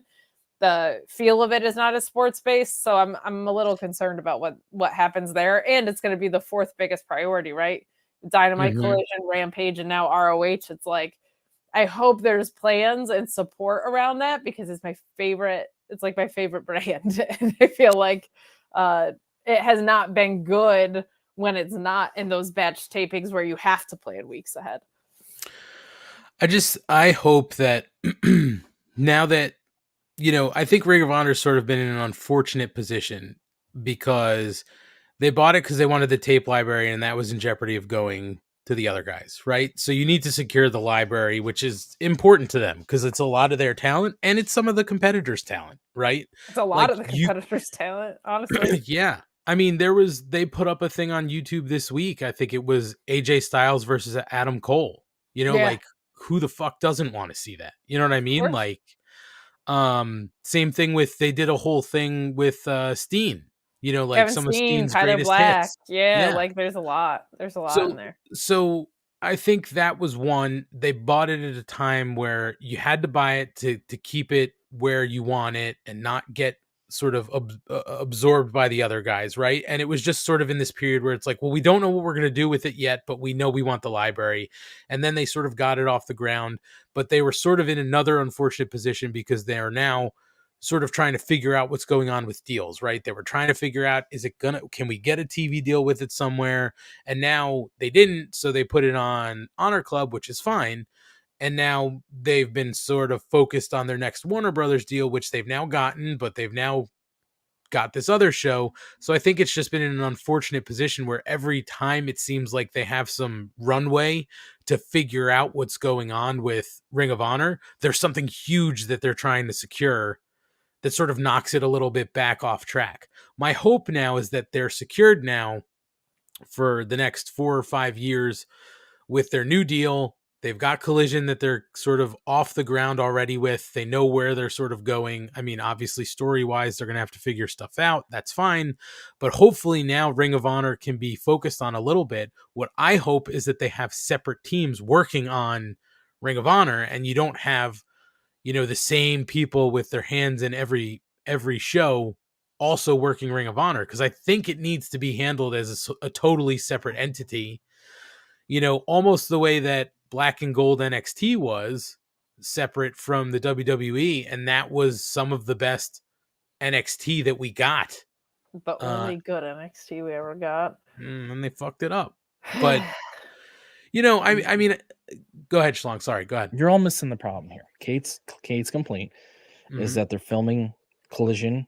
The feel of it is not as sports based. So I'm a little concerned about what happens there. And it's going to be the fourth biggest priority, right? Dynamite, Collision, Rampage, and now ROH. It's like, I hope there's plans and support around that, because it's my favorite. It's like my favorite brand. And I feel like it has not been good when it's not in those batch tapings where you have to plan weeks ahead. I hope that now that, I think Ring of Honor's sort of been in an unfortunate position, because they bought it because they wanted the tape library, and that was in jeopardy of going to the other guys, right? So you need to secure the library, which is important to them because it's a lot of their talent and it's some of the competitors' talent, right? It's a lot of the competitors' talent, honestly. Yeah. I mean, they put up a thing on YouTube this week. I think it was AJ Styles versus Adam Cole. Like, who the fuck doesn't want to see that? You know what I mean? Like, same thing with, they did a whole thing with Steen. Like Kevin some Steen, of Steen's Tyler greatest Black. hits. Yeah, like there's a lot. There's a lot in there. So I think that was one. They bought it at a time where you had to buy it to keep it where you want it and not get sort of absorbed by the other guys, right? And it was just sort of in this period where it's like, well, we don't know what we're going to do with it yet, but we know we want the library. And then they sort of got it off the ground, but they were sort of in another unfortunate position because they are now sort of trying to figure out what's going on with deals, right? They were trying to figure out, can we get a TV deal with it somewhere? And now they didn't, so they put it on Honor Club, which is fine. And now they've been sort of focused on their next Warner Brothers deal, which they've now gotten, but they've now got this other show. So I think it's just been in an unfortunate position where every time it seems like they have some runway to figure out what's going on with Ring of Honor, there's something huge that they're trying to secure that sort of knocks it a little bit back off track. My hope now is that they're secured now for the next 4 or 5 years with their new deal. They've got Collision that they're sort of off the ground already with. They know where they're sort of going. I mean, obviously, story-wise, they're going to have to figure stuff out. That's fine. But hopefully now Ring of Honor can be focused on a little bit. What I hope is that they have separate teams working on Ring of Honor, and you don't have, the same people with their hands in every show also working Ring of Honor, because I think it needs to be handled as a totally separate entity, almost the way that Black and Gold NXT was separate from the WWE, and that was some of the best NXT that we got. The only good NXT we ever got. And they fucked it up. But, I mean, go ahead, Schlong. Sorry, go ahead. You're all missing the problem here. Kate's complaint is that they're filming Collision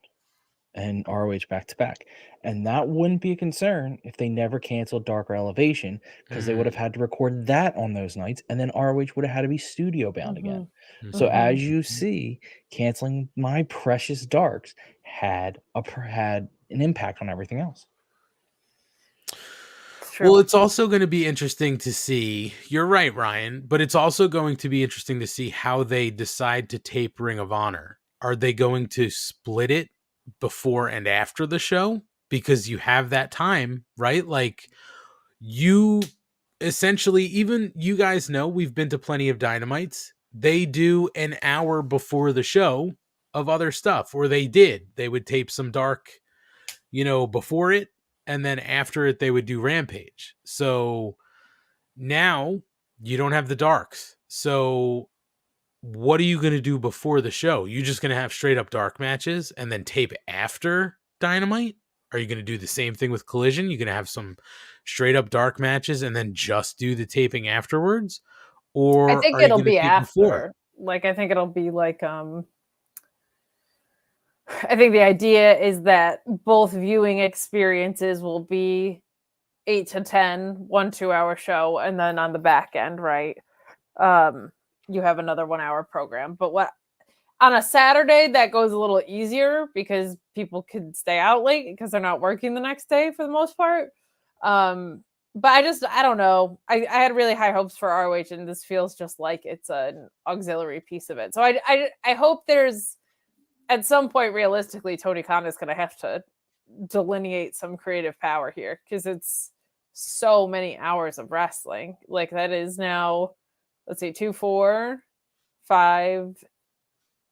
and ROH back to back. And that wouldn't be a concern if they never canceled Darker Elevation, because they would have had to record that on those nights, and then ROH would have had to be studio bound again. So as you see, canceling My Precious Darks had an impact on everything else. Well, it's also going to be interesting to see. You're right, Ryan, but it's also going to be interesting to see how they decide to tape Ring of Honor. Are they going to split it before and after the show? Because you have that time, right? Like, you essentially, even you guys know, we've been to plenty of Dynamites. They do an hour before the show of other stuff, or they would tape some Dark, before it. And then after it, they would do Rampage. So now you don't have the Darks. So what are you going to do before the show? You just going to have straight up Dark matches and then tape after Dynamite? Are you going to do the same thing with Collision? You're going to have some straight up Dark matches and then just do the taping afterwards? Or I think it'll be after. Before? Like, I think it'll be like, I think the idea is that both viewing experiences will be 8 to 10, 1 2-hour show. And then on the back end, right, you have another 1 hour program. But on a Saturday, that goes a little easier because people could stay out late because they're not working the next day for the most part. But I don't know. I had really high hopes for ROH, and this feels just like it's an auxiliary piece of it. So I hope there's, at some point, realistically, Tony Khan is going to have to delineate some creative power here, because it's so many hours of wrestling. Like, that is now, let's see, 2, 4, 5,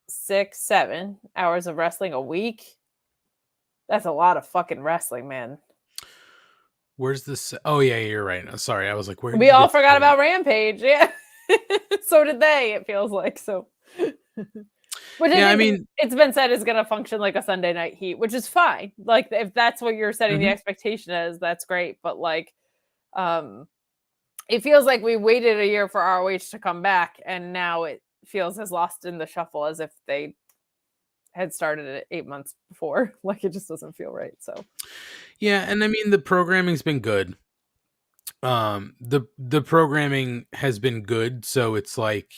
6, 7 hours of wrestling a week. That's a lot of fucking wrestling, man. Where's this? Oh, yeah, you're right. Sorry, I was like, where? We all forgot about Rampage. Yeah. So did they, it feels like. So. Which yeah, I mean, it's been said is going to function like a Sunday Night Heat, which is fine. Like, if that's what you're setting the expectation as, that's great. But like, it feels like we waited a year for ROH to come back, and now it feels as lost in the shuffle as if they had started it 8 months before. Like, it just doesn't feel right. So, yeah, and I mean, the programming's been good. The programming has been good, so it's like,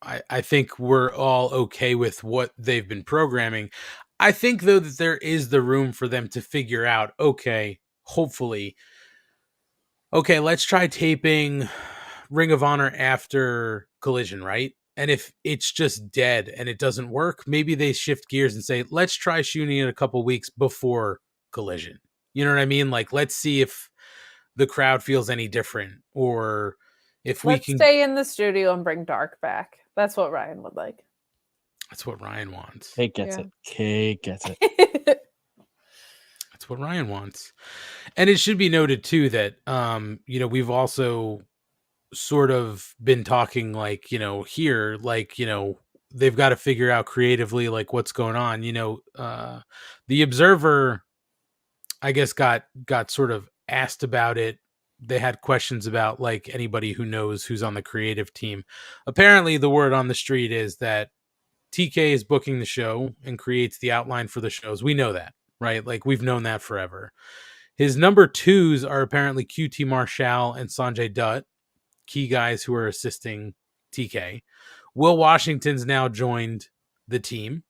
I think we're all okay with what they've been programming. I think, though, that there is the room for them to figure out, hopefully, let's try taping Ring of Honor after Collision, right? And if it's just dead and it doesn't work, maybe they shift gears and say, let's try shooting it a couple weeks before Collision. You know what I mean? Like, let's see if the crowd feels any different, or if let's stay in the studio and bring Dark back. That's what Ryan would like. That's what Ryan wants. Kate gets Yeah. it. Kate gets it. That's what Ryan wants. And it should be noted too that we've also sort of been talking like, here, like, they've got to figure out creatively like what's going on. The Observer, I guess, got sort of asked about it. They had questions about like anybody who knows who's on the creative team. Apparently the word on the street is that TK is booking the show and creates the outline for the shows. We know that, right? Like we've known that forever. His number twos are apparently QT Marshall and Sanjay Dutt, key guys who are assisting TK. Will Washington's now joined the team.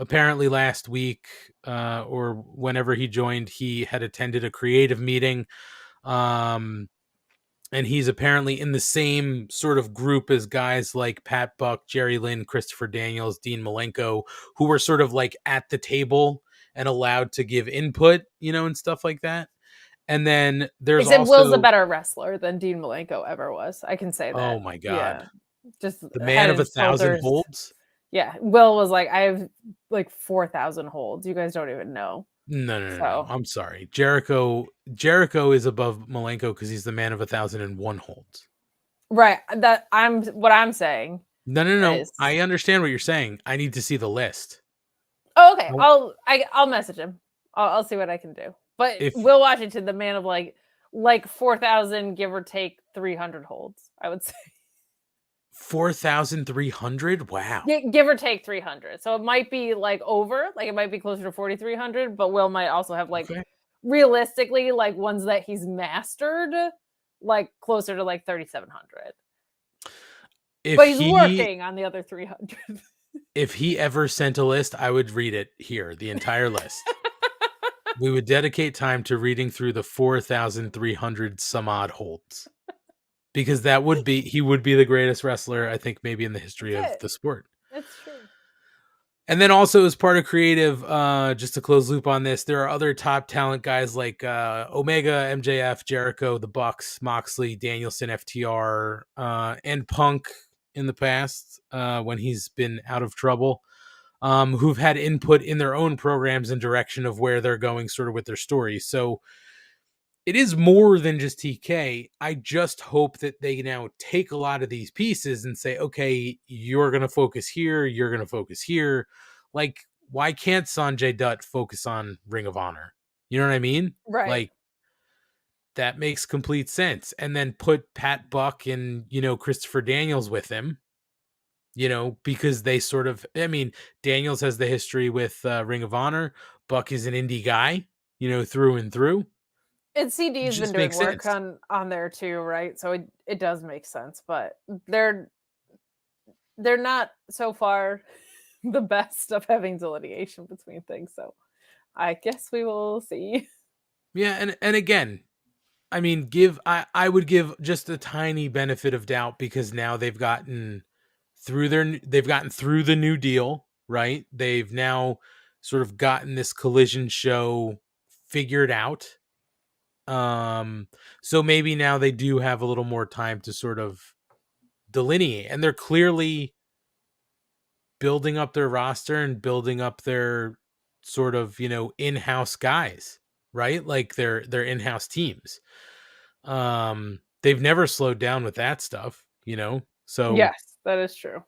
Apparently last week or whenever he joined, he had attended a creative meeting. And he's apparently in the same sort of group as guys like Pat Buck, Jerry Lynn, Christopher Daniels, Dean Malenko, who were sort of like at the table and allowed to give input, and stuff like that. And then there's Except also Will's a better wrestler than Dean Malenko ever was. I can say that. Oh my God. Yeah. Just the man of head and 1,000 shoulders. holds. Yeah. Will was like, I have like 4,000 holds. You guys don't even know. No. I'm sorry. Jericho is above Malenko because he's the man of 1,001 holds. Right. What I'm saying. No. Is... I understand what you're saying. I need to see the list. Oh, okay. I'll message him. I'll see what I can do. But Will Washington, the man of like 4,000, give or take 300 holds, I would say. 4,300? Wow. Give or take 300. So it might be like over, like it might be closer to 4,300, but Will might also have like realistically like ones that he's mastered, like closer to like 3,700. But he's working on the other 300. If he ever sent a list, I would read it here, the entire list. We would dedicate time to reading through the 4,300 some odd holds. Because he would be the greatest wrestler, I think, maybe in the history of the sport. That's true. And then also as part of creative, just to close loop on this, there are other top talent guys like Omega, MJF, Jericho, the Bucks, Moxley, Danielson, FTR, and Punk in the past when he's been out of trouble, who've had input in their own programs and direction of where they're going sort of with their stories. So it is more than just TK. I just hope that they now take a lot of these pieces and say, okay, you're going to focus here. You're going to focus here. Like, why can't Sanjay Dutt focus on Ring of Honor? You know what I mean? Right. Like, that makes complete sense. And then put Pat Buck and, Christopher Daniels with him, because they sort of, Daniels has the history with Ring of Honor. Buck is an indie guy, through and through. And CD's been doing work on there too, right? So it does make sense, but they're not so far the best of having delineation between things. So I guess we will see. Yeah, and again, I would give just a tiny benefit of doubt because now they've gotten through the new deal, right? They've now sort of gotten this Collision show figured out. So maybe now they do have a little more time to sort of delineate, and they're clearly building up their roster and building up their sort of, in-house guys, right? Like their in-house teams. They've never slowed down with that stuff, so yes, that is true.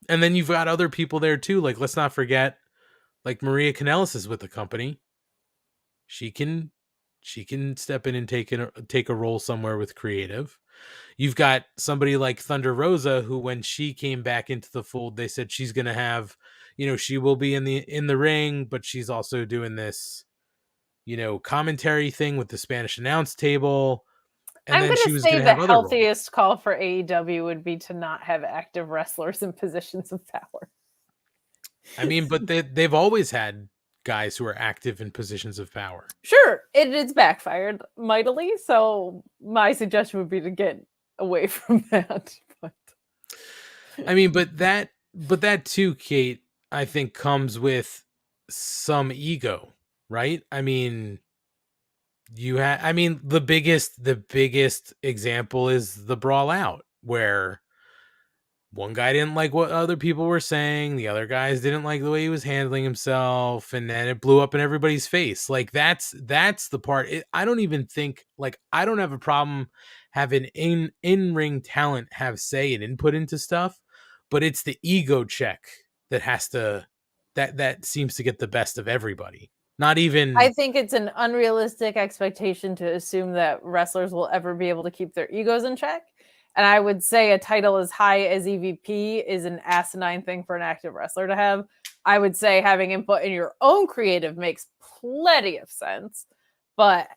And then you've got other people there too. Like, let's not forget, like Maria Kanellis is with the company. She can step in and take a role somewhere with creative. You've got somebody like Thunder Rosa, who when she came back into the fold, they said she's going to have, she will be in the ring, but she's also doing this, commentary thing with the Spanish announce table. And I'm then she was going to have say other the healthiest roles. call for AEW would be to not have active wrestlers in positions of power. But they've always had guys who are active in positions of power. Sure, it's backfired mightily. So my suggestion would be to get away from that. But that too, Kate, I think comes with some ego, right? The biggest example is the Brawl Out, where one guy didn't like what other people were saying. The other guys didn't like the way he was handling himself. And then it blew up in everybody's face. Like that's the part. I don't even think like, I don't have a problem having in-ring talent have say and input into stuff, but it's the ego check that has to, that seems to get the best of everybody. Not even. I think it's an unrealistic expectation to assume that wrestlers will ever be able to keep their egos in check. And I would say a title as high as EVP is an asinine thing for an active wrestler to have. I would say having input in your own creative makes plenty of sense. But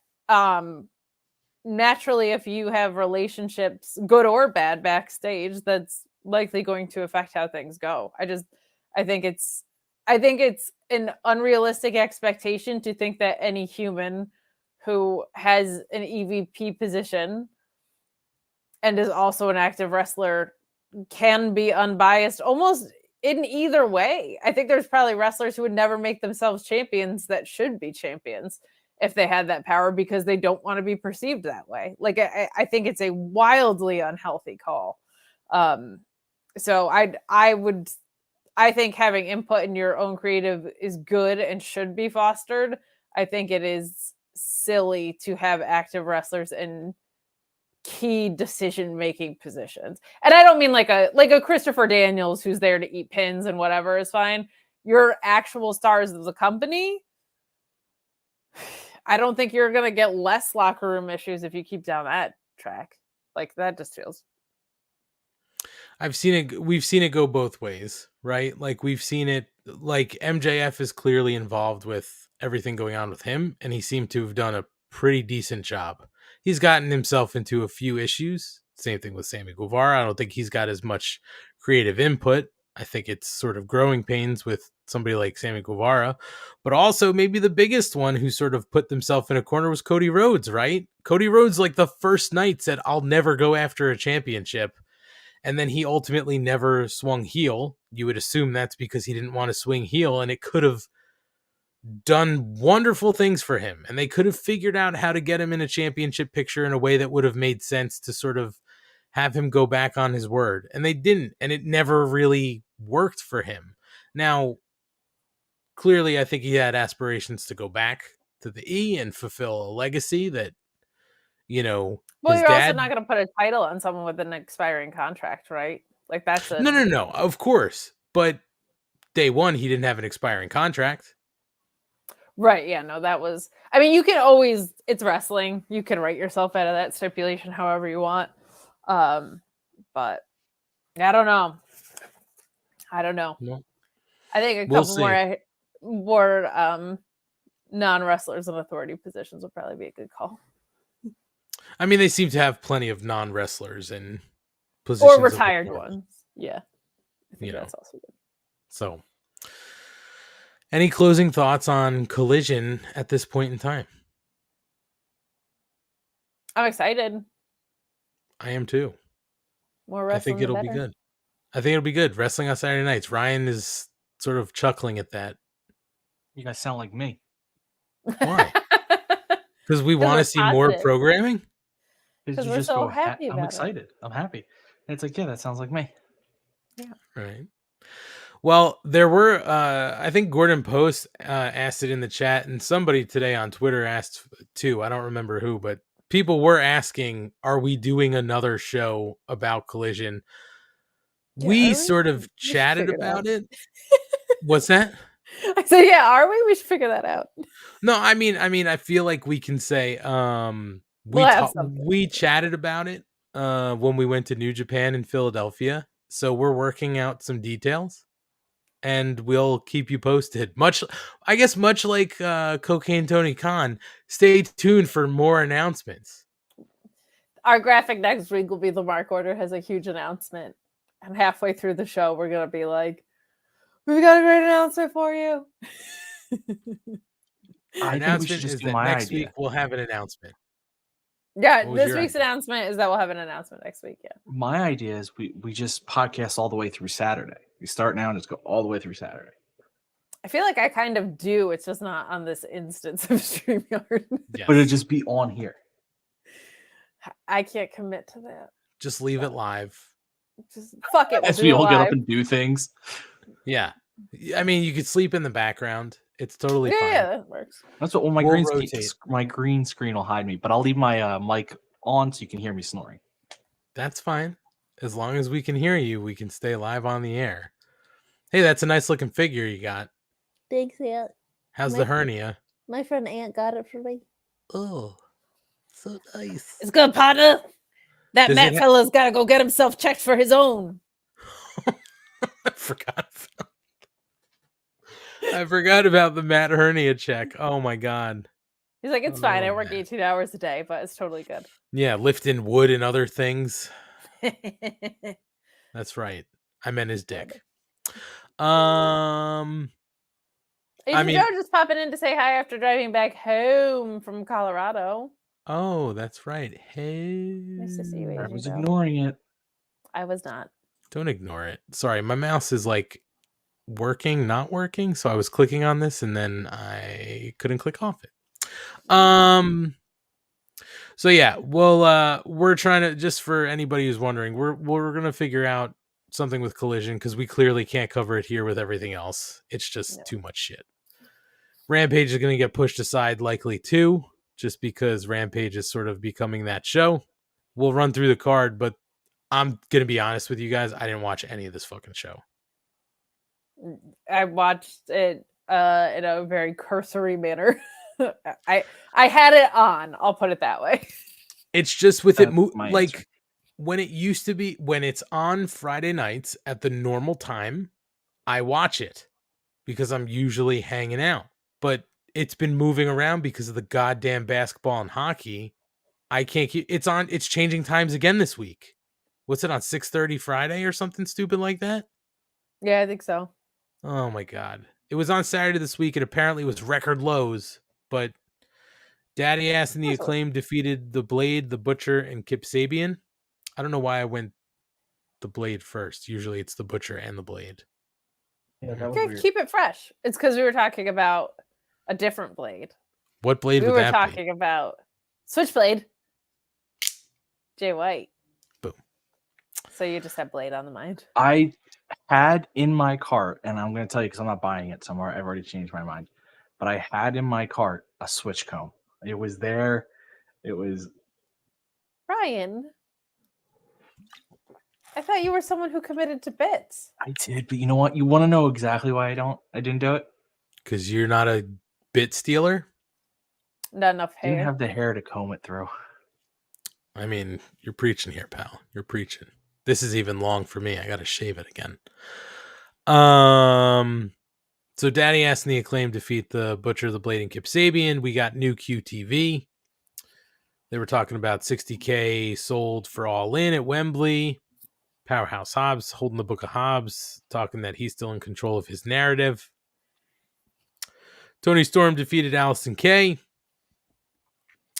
naturally, if you have relationships, good or bad, backstage, that's likely going to affect how things go. I think it's an unrealistic expectation to think that any human who has an EVP position and is also an active wrestler can be unbiased almost in either way. I think there's probably wrestlers who would never make themselves champions that should be champions if they had that power because they don't want to be perceived that way. Like, I think it's a wildly unhealthy call. So I think having input in your own creative is good and should be fostered. I think it is silly to have active wrestlers in key decision-making positions. And I don't mean like a Christopher Daniels who's there to eat pins and whatever is fine. Your actual stars of the company, I don't think you're going to get less locker room issues if you keep down that track. Like, that just feels... We've seen it go both ways, right? Like we've seen it, like MJF is clearly involved with everything going on with him, and he seemed to have done a pretty decent job. He's gotten himself into a few issues. Same thing with Sammy Guevara. I don't think he's got as much creative input. I think it's sort of growing pains with somebody like Sammy Guevara, but also maybe the biggest one who sort of put themselves in a corner was Cody Rhodes, right? Cody Rhodes, like the first night said, I'll never go after a championship. And then he ultimately never swung heel. You would assume that's because he didn't want to swing heel, and it could have done wonderful things for him. And they could have figured out how to get him in a championship picture in a way that would have made sense to sort of have him go back on his word. And they didn't, and it never really worked for him. Now, clearly, I think he had aspirations to go back to the E and fulfill a legacy that, you know, well, you're also not going to put a title on someone with an expiring contract, right? Like that's no, of course. But day one, he didn't have an expiring contract. Right. Yeah, no, that was, I mean, you can always, it's wrestling. You can write yourself out of that stipulation however you want. But I don't know. No. I think a couple more non-wrestlers in authority positions would probably be a good call. I mean, they seem to have plenty of non-wrestlers in positions. Or retired ones. Yeah. I think that's also good. So, any closing thoughts on Collision at this point in time? I'm excited. I am too. More wrestling. I think it'll be good. I think it'll be good. Wrestling on Saturday nights. Ryan is sort of chuckling at that. You guys sound like me. Why? Because we want to see more programming? Because we're so happy about I'm excited. I'm happy. And it's like, yeah, that sounds like me. Yeah. Right. Well, there were, I think Gordon Post asked it in the chat, and somebody today on Twitter asked too. I don't remember who, but people were asking, are we doing another show about Collision? Yeah, we sort of chatted about it. What's that? I said, yeah, are we? We should figure that out. No, I mean, I feel like we can say, we chatted about it when we went to New Japan in Philadelphia. So we're working out some details, and we'll keep you posted. Much like Cocaine Tony Khan, stay tuned for more announcements. Our graphic next week will be the Mark Order has a huge announcement. And halfway through the show, we're going to be like, we've got a great announcement for you. Announcement is that next week we'll have an announcement. Yeah, this week's announcement is that we'll have an announcement next week. Yeah. My idea is we just podcast all the way through Saturday. We start now and just go all the way through Saturday. I feel like I kind of do. It's just not on this instance of StreamYard. Yes. But it'll just be on here. I can't commit to that. Just leave it live. Just fuck it. We'll As do we it all get up live. and do things. Yeah. I mean, you could sleep in the background. It's totally fine. Yeah, that works. That's what. Well, my We'll green rotate. my green screen will hide me, but I'll leave my mic on so you can hear me snoring. That's fine. As long as we can hear you, we can stay live on the air. Hey, that's a nice looking figure you got. Thanks, Aunt. How's the hernia? My friend Aunt got it for me. Oh, so nice. It's good, partner. That Does Matt it ha- fella's got to go get himself checked for his own. I forgot about the Matt hernia check. Oh my god. He's like, it's fine. I Oh, work man. 18 hours a day, but it's totally good. Yeah, lifting wood and other things. That's right. I meant his dick. Agent Joe just popping in to say hi after driving back home from Colorado. Oh, that's right. Hey. Nice to see you, I Agent was Joe. ignoring it. I was not. Don't ignore it. Sorry, my mouse is like not working, so I was clicking on this and then I couldn't click off it. So yeah, well, we're trying to, just for anybody who's wondering, we're gonna figure out something with Collision because we clearly can't cover it here with everything else. It's just too much shit. Rampage is gonna get pushed aside likely too, just because Rampage is sort of becoming that show. We'll run through the card, but I'm gonna be honest with you guys, I didn't watch any of this fucking show. I watched it in a very cursory manner. I had it on. I'll put it that way. It's just with it That's like when it used to be, when it's on Friday nights at the normal time, I watch it because I'm usually hanging out. But it's been moving around because of the goddamn basketball and hockey. I can't keep it's changing times again this week. What's it on 6:30 Friday or something stupid like that? Yeah, I think so. Oh my god. It was on Saturday this week and apparently it was record lows, but Daddy Ass and the Acclaim defeated the Blade, the Butcher, and Kip Sabian. I don't know why I went the Blade first. Usually it's the Butcher and the Blade. Yeah, that was Okay, weird. keep it fresh. It's because we were talking about a different blade. What blade We would were that talking be? about Switchblade. Jay White. Boom. So you just had Blade on the mind. I had in my cart, and I'm going to tell you because I'm not buying it somewhere. I've already changed my mind. But I had in my cart a switch comb. It was there. It was. Ryan, I thought you were someone who committed to bits. I did, but you know what? You want to know exactly why I didn't do it? Because you're not a bit stealer? Not enough I didn't hair. have the hair to comb it through. I mean, you're preaching here, pal. You're preaching. This is even long for me. I got to shave it again. So Daddy Ass and the Acclaim defeat the Butcher, the Blade, and Kip Sabian. We got new QTV. They were talking about 60K sold for All In at Wembley. Powerhouse Hobbs holding the Book of Hobbs, talking that he's still in control of his narrative. Tony Storm defeated Allison Kay.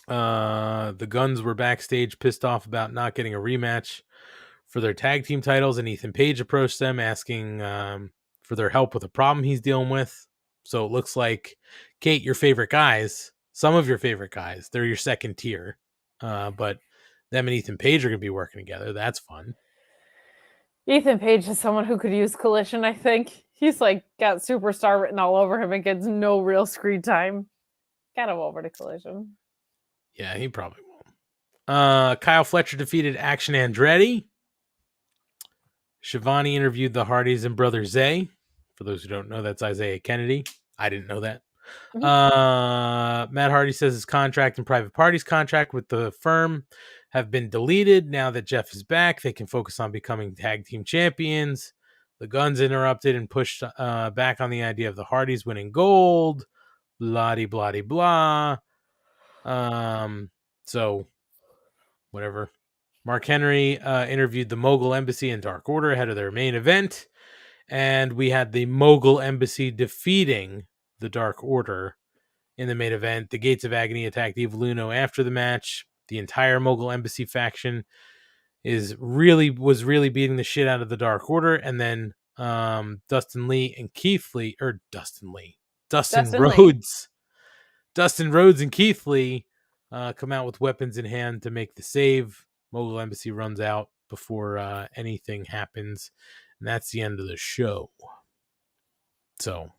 The Guns were backstage pissed off about not getting a rematch for their tag team titles, and Ethan Page approached them asking for their help with a problem he's dealing with. So it looks like, Kate, your favorite guys, some of your favorite guys, they're your second tier, but them and Ethan Page are going to be working together. That's fun. Ethan Page is someone who could use Collision, I think. He's like got superstar written all over him and gets no real screen time. Got him over to Collision. Yeah, he probably won't. Kyle Fletcher defeated Action Andretti. Shivani interviewed the Hardys and Brother Zay. For those who don't know, that's Isaiah Kennedy. I didn't know that. Matt Hardy says his contract and Private Party's contract with the firm have been deleted. Now that Jeff is back, they can focus on becoming tag team champions. The Guns interrupted and pushed back on the idea of the Hardys winning gold. Blah-de-blah-de-blah. So, whatever. Mark Henry interviewed the Mogul Embassy and Dark Order ahead of their main event. And we had the Mogul Embassy defeating the Dark Order in the main event. The Gates of Agony attacked Evil Uno after the match. The entire Mogul Embassy faction was really beating the shit out of the Dark Order. And then Dustin Rhodes and Keith Lee come out with weapons in hand to make the save. Mogul Embassy runs out. before anything happens, and that's the end of the show. So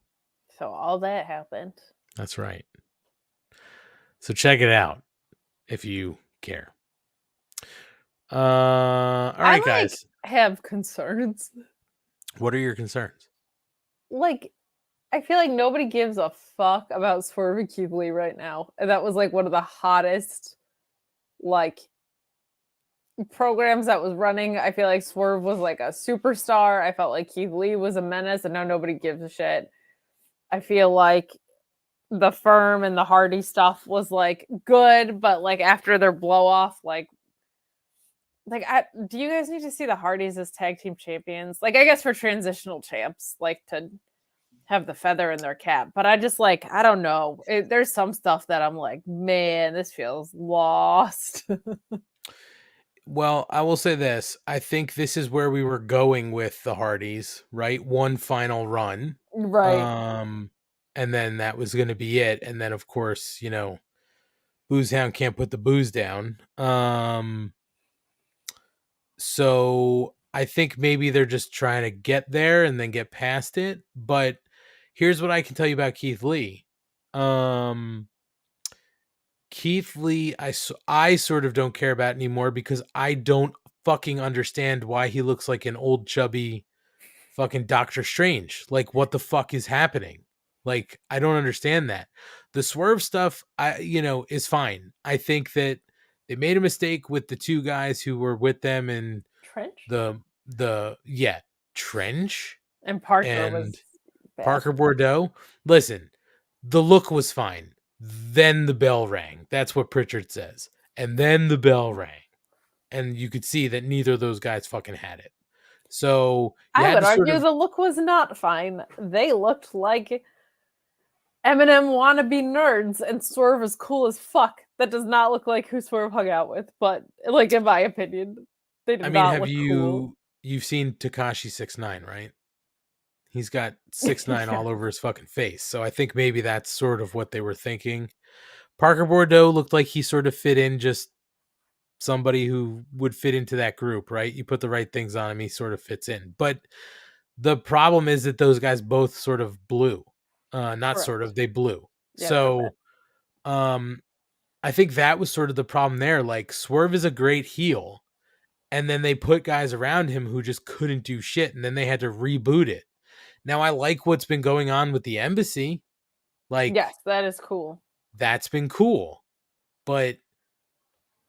all that happened. that's right. So check it out if you care. All right, guys. Have concerns. What are your concerns? Like, I feel like nobody gives a fuck about Swerve and Keith Lee right now. And that was like one of the hottest like programs that was running. I feel like Swerve was like a superstar. I felt like Keith Lee was a menace, and now nobody gives a shit. I feel like the Firm and the Hardy stuff was like good, but like after their blow off, do you guys need to see the Hardys as tag team champions? Like, I guess for transitional champs, like to have the feather in their cap. But I just like, I don't know. There's some stuff that I'm like, man, this feels lost. Well, I will say this. I think this is where we were going with the Hardys, right? One final run. Right. And then that was going to be it. And then, of course, you know, Boozehound can't put the booze down. So I think maybe they're just trying to get there and then get past it. But here's what I can tell you about Keith Lee. Keith Lee, I sort of don't care about anymore because I don't fucking understand why he looks like an old chubby fucking Doctor Strange. Like, what the fuck is happening? Like, I don't understand that. The Swerve stuff, is fine. I think that they made a mistake with the two guys who were with them in Trench? Trench. And Parker and was bad. Parker Bordeaux. Listen, the look was fine. Then the bell rang. That's what Pritchard says. And then the bell rang. And you could see that neither of those guys fucking had it. So I would argue the look was not fine. They looked like Eminem wannabe nerds, and Swerve is cool as fuck. That does not look like who Swerve hung out with, but like in my opinion, they did not look cool. You've seen Tekashi 6ix9ine, right? He's got 6ix9ine all over his fucking face. So I think maybe that's sort of what they were thinking. Parker Bordeaux looked like he sort of fit in, just somebody who would fit into that group, right? You put the right things on him, he sort of fits in. But the problem is that those guys both sort of blew. They blew. Yeah, so I think that was sort of the problem there. Like, Swerve is a great heel, and then they put guys around him who just couldn't do shit, and then they had to reboot it. Now, I like what's been going on with the embassy. Like, yes, that is cool. That's been cool. But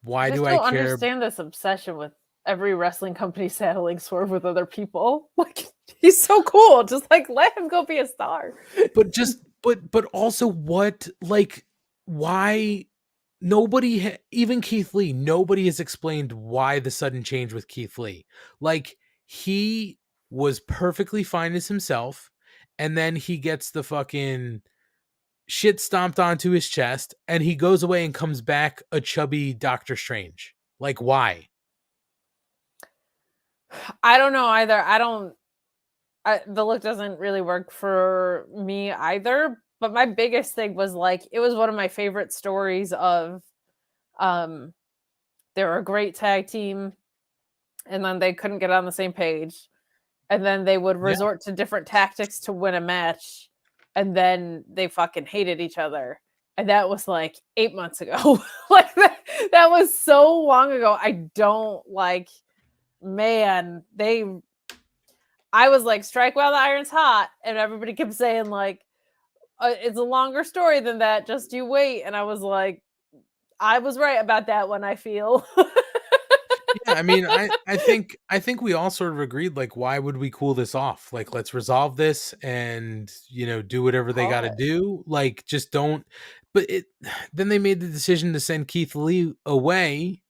why do I care? Understand this obsession with every wrestling company saddling Swerve with other people. Like, he's so cool. Just like let him go be a star. But also what, like, why nobody, even Keith Lee, nobody has explained why the sudden change with Keith Lee. Like, he was perfectly fine as himself, and then he gets the fucking shit stomped onto his chest, and he goes away and comes back a chubby Doctor Strange. Like, why? I don't know either. The look doesn't really work for me either. But my biggest thing was like, it was one of my favorite stories of, they were a great tag team, and then they couldn't get on the same page, and then they would resort to different tactics to win a match, and then they fucking hated each other. And that was like 8 months ago. Like that was so long ago. I don't like, man, I was like, strike while the iron's hot. And everybody kept saying like, it's a longer story than that. Just you wait. And I was like, I was right about that one, I feel. Yeah, I mean, I think we all sort of agreed, like, why would we cool this off? Like, let's resolve this and, do whatever they got to do. Like, just don't. But then they made the decision to send Keith Lee away.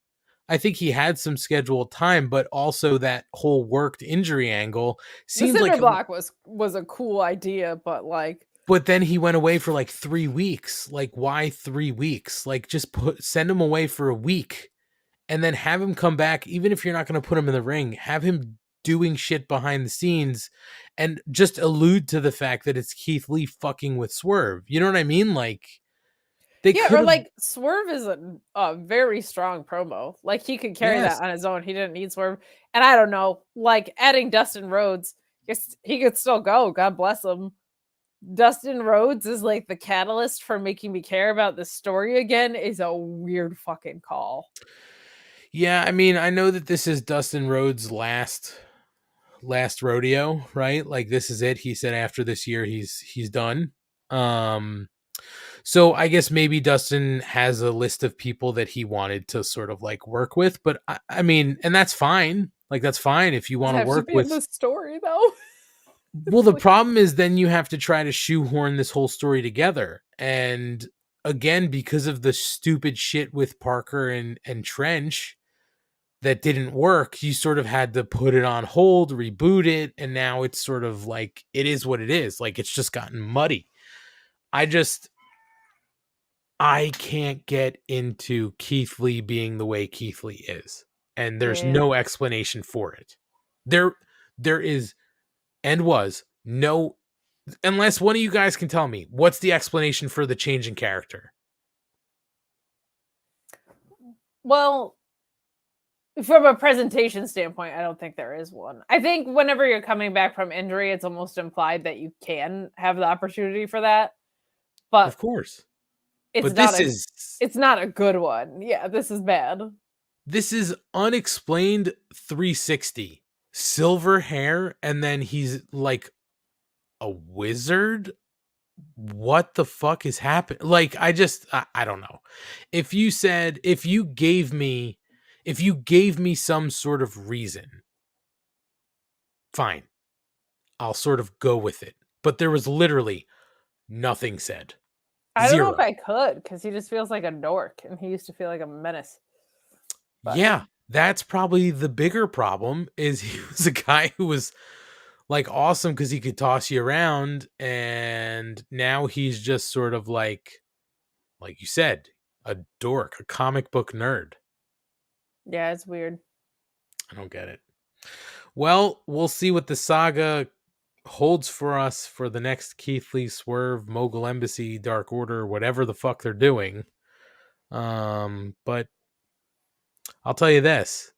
I think he had some scheduled time, but also that whole worked injury angle seems the like block was a cool idea, but like. But then he went away for like 3 weeks. Like, why 3 weeks? Like, just send him away for a week. And then have him come back, even if you're not going to put him in the ring, have him doing shit behind the scenes and just allude to the fact that it's Keith Lee fucking with Swerve. You know what I mean? Like, They Yeah, or could've- like Swerve is a very strong promo. Like he could carry Yes. that on his own. He didn't need Swerve. And I don't know, like adding Dustin Rhodes, he could still go. God bless him. Dustin Rhodes is like the catalyst for making me care about this story again is a weird fucking call. Yeah, I mean, I know that this is Dustin Rhodes' last rodeo, right? Like this is it. He said after this year he's done. So I guess maybe Dustin has a list of people that he wanted to sort of like work with, but I mean, and that's fine. Like that's fine if you want to work with the story though. Well, the problem is then you have to try to shoehorn this whole story together. And again, because of the stupid shit with Parker and Trench that didn't work, you sort of had to put it on hold, reboot it, and now it's sort of like it is what it is. Like it's just gotten muddy. I can't get into Keith Lee being the way Keith Lee is. And there's no explanation for it. There is and was no, unless one of you guys can tell me what's the explanation for the change in character. Well, from a presentation standpoint, I don't think there is one. I think whenever you're coming back from injury, it's almost implied that you can have the opportunity for that. But Of course. it's not a good one. Yeah, this is bad. This is unexplained 360. Silver hair, and then he's like a wizard. What the fuck is happening? Like, I don't know. If you gave me some sort of reason, fine, I'll sort of go with it. But there was literally nothing said. I don't know Zero. if I could, because he just feels like a dork, and he used to feel like a menace. But Yeah, that's probably the bigger problem. Is he was a guy who was like awesome because he could toss you around, and now he's just sort of like you said, a dork, a comic book nerd. yeah, it's weird. I don't get it. Well, we'll see what the saga holds for us for the next Keith Lee Swerve, Mogul Embassy, Dark Order, whatever the fuck they're doing. But I'll tell you this.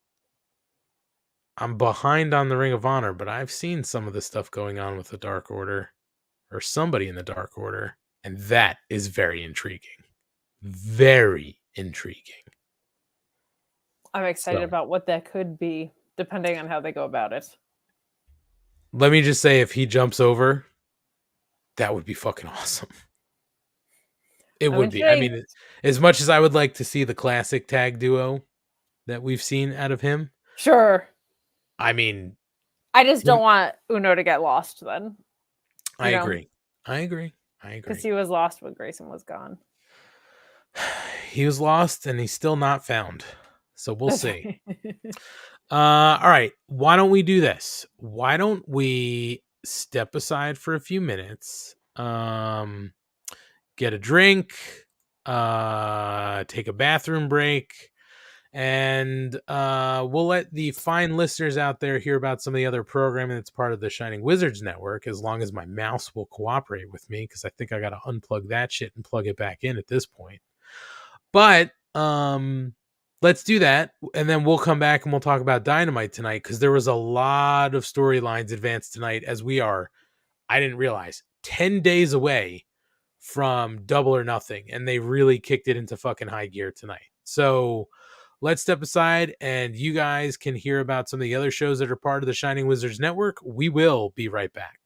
I'm behind on the Ring of Honor, but I've seen some of the stuff going on with the Dark Order or somebody in the Dark Order, and that is very intriguing. Very intriguing. I'm excited So. about what that could be, depending on how they go about it. Let me just say, if he jumps over, that would be fucking awesome. It would be. I mean, as much as I would like to see the classic tag duo that we've seen out of him. Sure. I mean, I just don't want Uno to get lost then. I agree. Because he was lost when Grayson was gone. He was lost and he's still not found. So we'll see. All right. Why don't we do this? Why don't we step aside for a few minutes, get a drink, take a bathroom break, and we'll let the fine listeners out there hear about some of the other programming that's part of the Shining Wizards Network, as long as my mouse will cooperate with me, because I think I got to unplug that shit and plug it back in at this point. But let's do that, and then we'll come back and we'll talk about Dynamite tonight, because there was a lot of storylines advanced tonight, as we are, I didn't realize, 10 days away from Double or Nothing, and they really kicked it into fucking high gear tonight. So let's step aside, and you guys can hear about some of the other shows that are part of the Shining Wizards Network. We will be right back.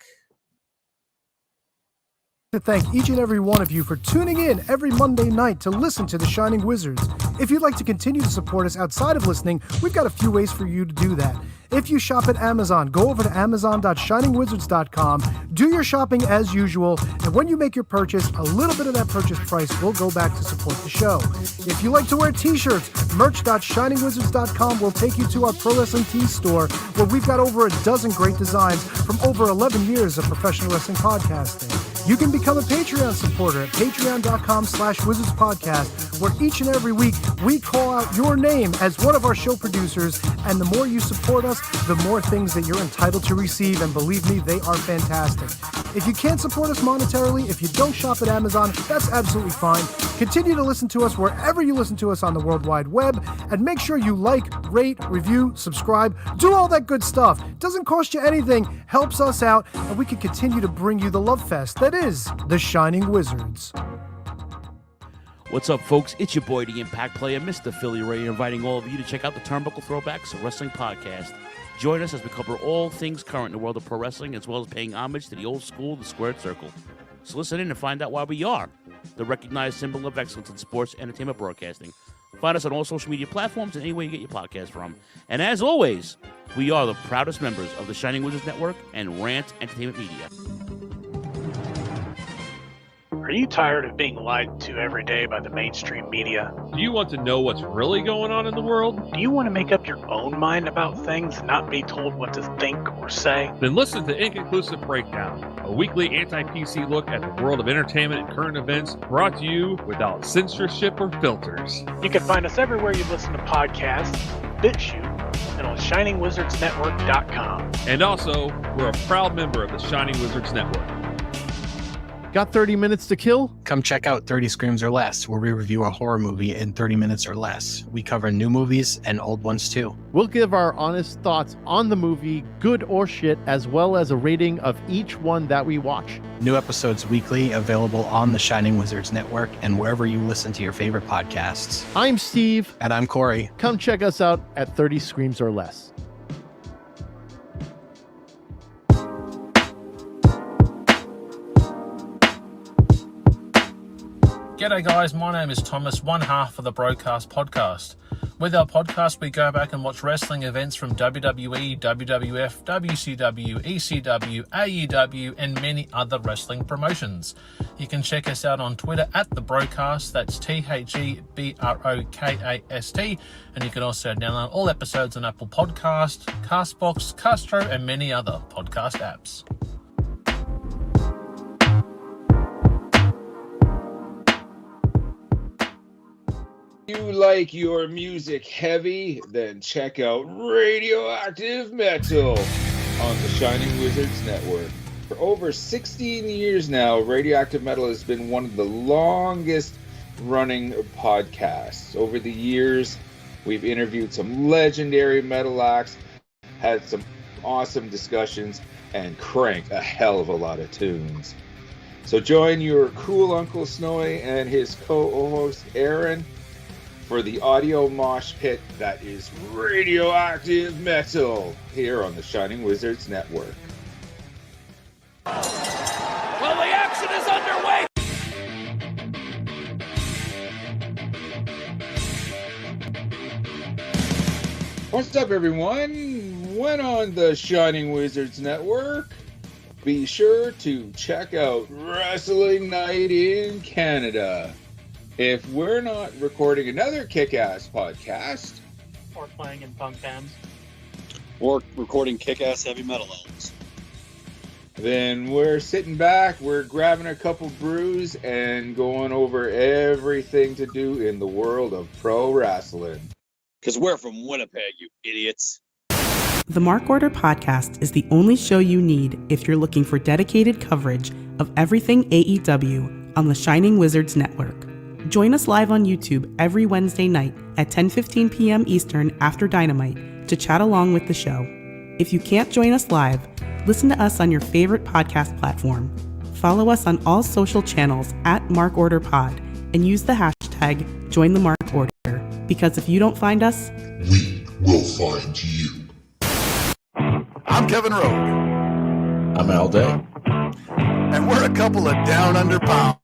To thank each and every one of you for tuning in every Monday night to listen to The Shining Wizards. If you'd like to continue to support us outside of listening, we've got a few ways for you to do that. If you shop at Amazon, go over to amazon.shiningwizards.com, do your shopping as usual, and when you make your purchase, a little bit of that purchase price will go back to support the show. If you like to wear t-shirts, merch.shiningwizards.com will take you to our Pro Wrestling Tees store, where we've got over a dozen great designs from over 11 years of professional wrestling podcasting. You can become a Patreon supporter at patreon.com/wizardspodcast, where each and every week we call out your name as one of our show producers, and the more you support us, the more things that you're entitled to receive, and believe me, they are fantastic. If you can't support us monetarily, if you don't shop at Amazon, that's absolutely fine. Continue to listen to us wherever you listen to us on the World Wide Web, and make sure you like, rate, review, subscribe, do all that good stuff. Doesn't cost you anything, helps us out, and we can continue to bring you the love fest that is the Shining Wizards. What's up, folks? It's your boy, the Impact Player, Mr. Philly Ray, inviting all of you to check out the Turnbuckle Throwbacks Wrestling Podcast. Join us as we cover all things current in the world of pro wrestling, as well as paying homage to the old school, the squared circle. So listen in and find out why we are the recognized symbol of excellence in sports entertainment broadcasting. Find us on all social media platforms and anywhere you get your podcast from. And as always, we are the proudest members of the Shining Wizards Network and Rant Entertainment Media. Are you tired of being lied to every day by the mainstream media? Do you want to know what's really going on in the world? Do you want to make up your own mind about things and not be told what to think or say? Then listen to Inconclusive Breakdown, a weekly anti-PC look at the world of entertainment and current events, brought to you without censorship or filters. You can find us everywhere you listen to podcasts, BitChute, and on ShiningWizardsNetwork.com. And also, we're a proud member of the Shining Wizards Network. Got 30 minutes to kill? Come check out 30 Screams or Less, where we review a horror movie in 30 minutes or less. We cover new movies and old ones too. We'll give our honest thoughts on the movie, good or shit, as well as a rating of each one that we watch. New episodes weekly, available on the Shining Wizards Network and wherever you listen to your favorite podcasts. I'm Steve. And I'm Corey. Come check us out at 30 Screams or Less. G'day guys, my name is Thomas, one half of the Broadcast Podcast. With our podcast, we go back and watch wrestling events from WWE, WWF, WCW, ECW, AEW, and many other wrestling promotions. You can check us out on Twitter at The Broadcast, that's TheBrokast, and you can also download all episodes on Apple Podcasts, Castbox, Castro, and many other podcast apps. You like your music heavy? Then check out Radioactive Metal on the Shining Wizards Network. For over 16 years now, Radioactive Metal has been one of the longest running podcasts. Over the years, we've interviewed some legendary metal acts, had some awesome discussions, and cranked a hell of a lot of tunes. So join your cool Uncle Snowy and his co-host Aaron for the audio mosh pit that is Radioactive Metal here on the Shining Wizards Network. Well, the action is underway! What's up, everyone? When on the Shining Wizards Network, be sure to check out Wrestling Night in Canada. If we're not recording another kick-ass podcast, Or playing in punk bands, or recording kick-ass heavy metal albums, then we're sitting back, we're grabbing a couple brews, and going over everything to do in the world of pro wrestling. Because we're from Winnipeg, you idiots. The Mark Order Podcast is the only show you need if you're looking for dedicated coverage of everything AEW on the Shining Wizards Network. Join us live on YouTube every Wednesday night at 10:15 p.m. Eastern after Dynamite to chat along with the show. If you can't join us live, listen to us on your favorite podcast platform. Follow us on all social channels at MarkOrderPod and use the hashtag #JoinTheMarkOrder, because if you don't find us, we will find you. I'm Kevin Rowe. I'm Al Day. And we're a couple of down under pounders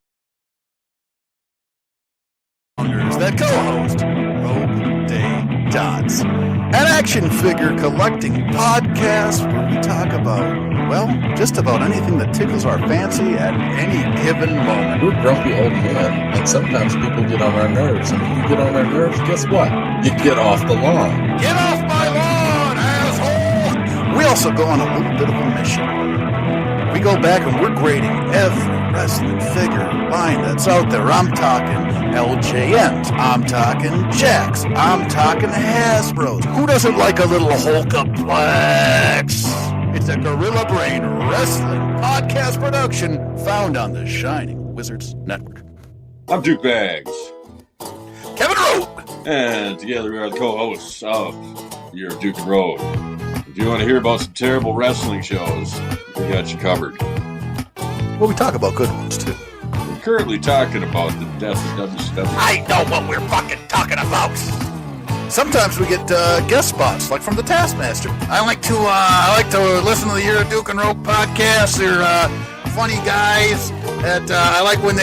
that co-host Rogue Day Dots, an action figure collecting podcast where we talk about, well, just about anything that tickles our fancy at any given moment. We're grumpy old men, and sometimes people get on our nerves. And when you get on our nerves, guess what? You get off the lawn. Get off my lawn, asshole! We also go on a little bit of a mission. We go back and we're grading every wrestling figure line that's out there. I'm talking LJNs. I'm talking Jacks. I'm talking Hasbros. Who doesn't like a little Hulkaplex? It's a Gorilla Brain Wrestling podcast production found on the Shining Wizards Network. I'm Duke Bags. Kevin Rowe. And together we are the co-hosts of Your Duke and Road. If you want to hear about some terrible wrestling shows, we got you covered. Well, we talk about good ones, too. We're currently talking about the death of WCW. I know what we're fucking talking about. Sometimes we get guest spots, like from the Taskmaster. I like to listen to the Your Duke and Rowe podcast. They're funny guys. That I like when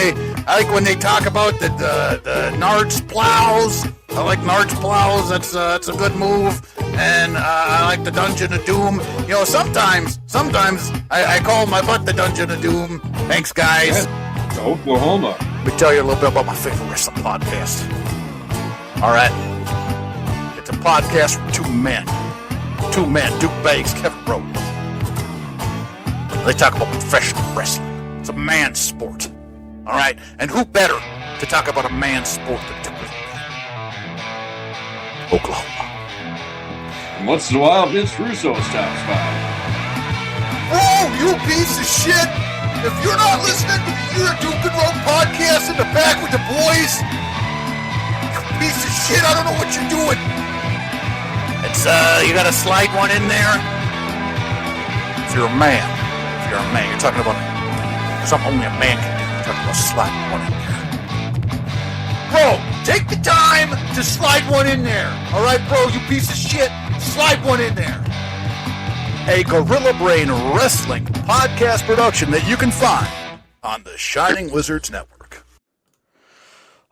they talk about the Nards plows. I like Nards plows. That's a good move. And I like the Dungeon of Doom. You know, sometimes I call my butt the Dungeon of Doom. Thanks, guys. Yeah. Oklahoma. Let me tell you a little bit about my favorite wrestling podcast. All right. It's a podcast from two men, Duke Bags, Kevin Rowe. They talk about professional wrestling. It's a man's sport. All right? And who better to talk about a man's sport than Duke Bags? Oklahoma. And once in a while, Vince Russo stops by. Whoa, you piece of shit! If you're not listening to the Your Duke and Rowe podcast in the back with the boys, you piece of shit, I don't know what you're doing. It's, you gotta slide one in there. If you're a man, you're talking about something only a man can do. You're talking about sliding one in there. Bro, take the time to slide one in there. All right, bro, you piece of shit. Slide one in there. A Gorilla Brain Wrestling podcast production that you can find on the Shining Wizards Network.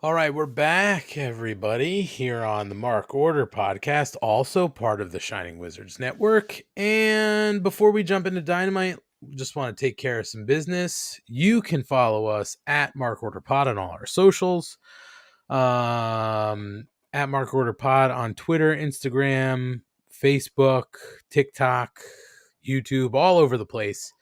All right, we're back, everybody, here on the Mark Order podcast, also part of the Shining Wizards Network. And before we jump into Dynamite, we just want to take care of some business. You can follow us at Mark Order Pod on all our socials. At Mark Order Pod on Twitter, Instagram, Facebook, TikTok, YouTube, all over the place.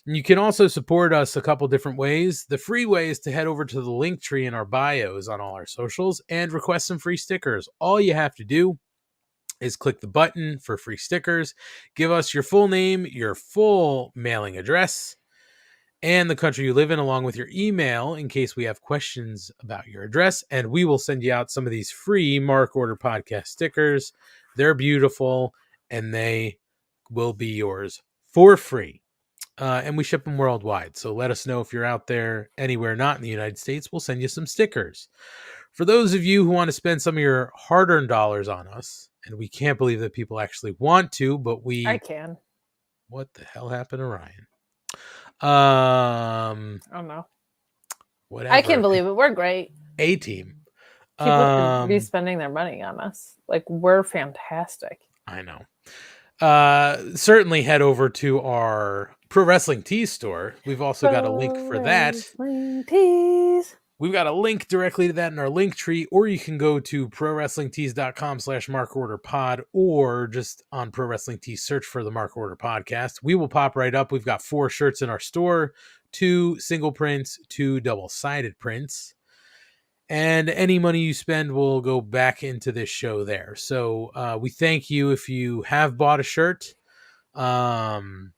And you can also support us a couple different ways. The free way is to head over to the link tree in our bios on all our socials and request some free stickers. All you have to do is click the button for free stickers, give us your full name, your full mailing address, and the country you live in, along with your email in case we have questions about your address, and we will send you out some of these free Mark Order podcast stickers. They're beautiful, and they will be yours for free. And we ship them worldwide. So let us know if you're out there anywhere not in the United States. We'll send you some stickers. For those of you who want to spend some of your hard-earned dollars on us, and we can't believe that people actually want to, but I can. What the hell happened to Ryan? Oh no. Whatever. I can't believe it. We're great. A-team. People should be spending their money on us. Like, we're fantastic. I know. Certainly head over to our Pro Wrestling Tees store. We've also got a link for that. Tees. We've got a link directly to that in our link tree, or you can go to prowrestlingtees.com/markorderpod, or just on Pro Wrestling Tees, search for the Mark Order podcast. We will pop right up. We've got 4 shirts in our store, 2 single prints, 2 double-sided prints. And any money you spend will go back into this show there. So we thank you if you have bought a shirt. And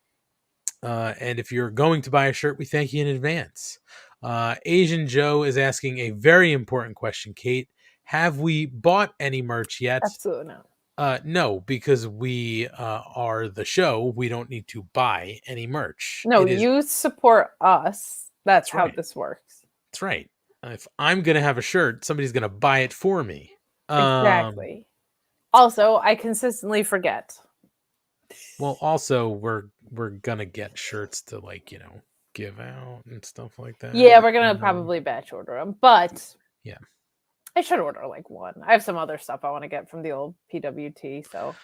if you're going to buy a shirt, we thank you in advance. Asian Joe is asking a very important question, Kate. Have we bought any merch yet? Absolutely not. No, because we are the show. We don't need to buy any merch. No, you support us. That's how this works. That's right. If I'm going to have a shirt, somebody's going to buy it for me. Exactly. Also, I consistently forget. Well, also, we're going to get shirts to, like, you know, give out and stuff like that. Yeah, we're going to probably batch order them. But yeah, I should order like one. I have some other stuff I want to get from the old PWT. So,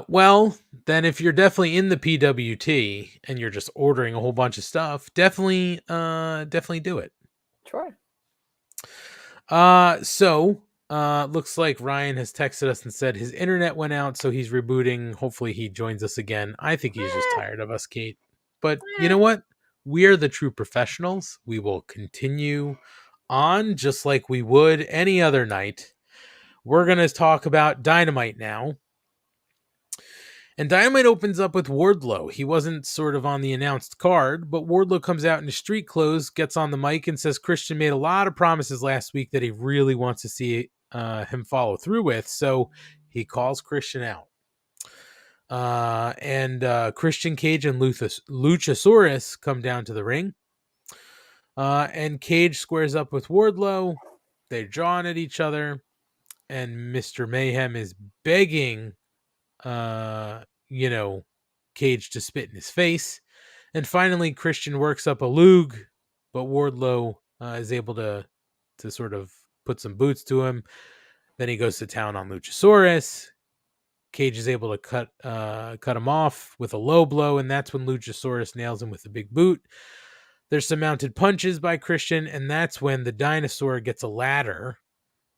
well, then if you're definitely in the PWT and you're just ordering a whole bunch of stuff, definitely do it. Sure. So looks like Ryan has texted us and said his internet went out, so he's rebooting. Hopefully he joins us again. I think he's just tired of us, Kate. But you know what? We are the true professionals. We will continue on just like we would any other night. We're going to talk about Dynamite now. And Dynamite opens up with Wardlow. He wasn't sort of on the announced card, but Wardlow comes out in his street clothes, gets on the mic, and says Christian made a lot of promises last week that he really wants to see him follow through with. So he calls Christian out. And Christian Cage and Luchasaurus come down to the ring. And Cage squares up with Wardlow. They're jawing at each other. And Mr. Mayhem is begging Cage to spit in his face. And finally, Christian works up a lug, but Wardlow is able to sort of put some boots to him. Then he goes to town on Luchasaurus. Cage is able to cut him off with a low blow, and that's when Luchasaurus nails him with a big boot. There's some mounted punches by Christian, and that's when the dinosaur gets a ladder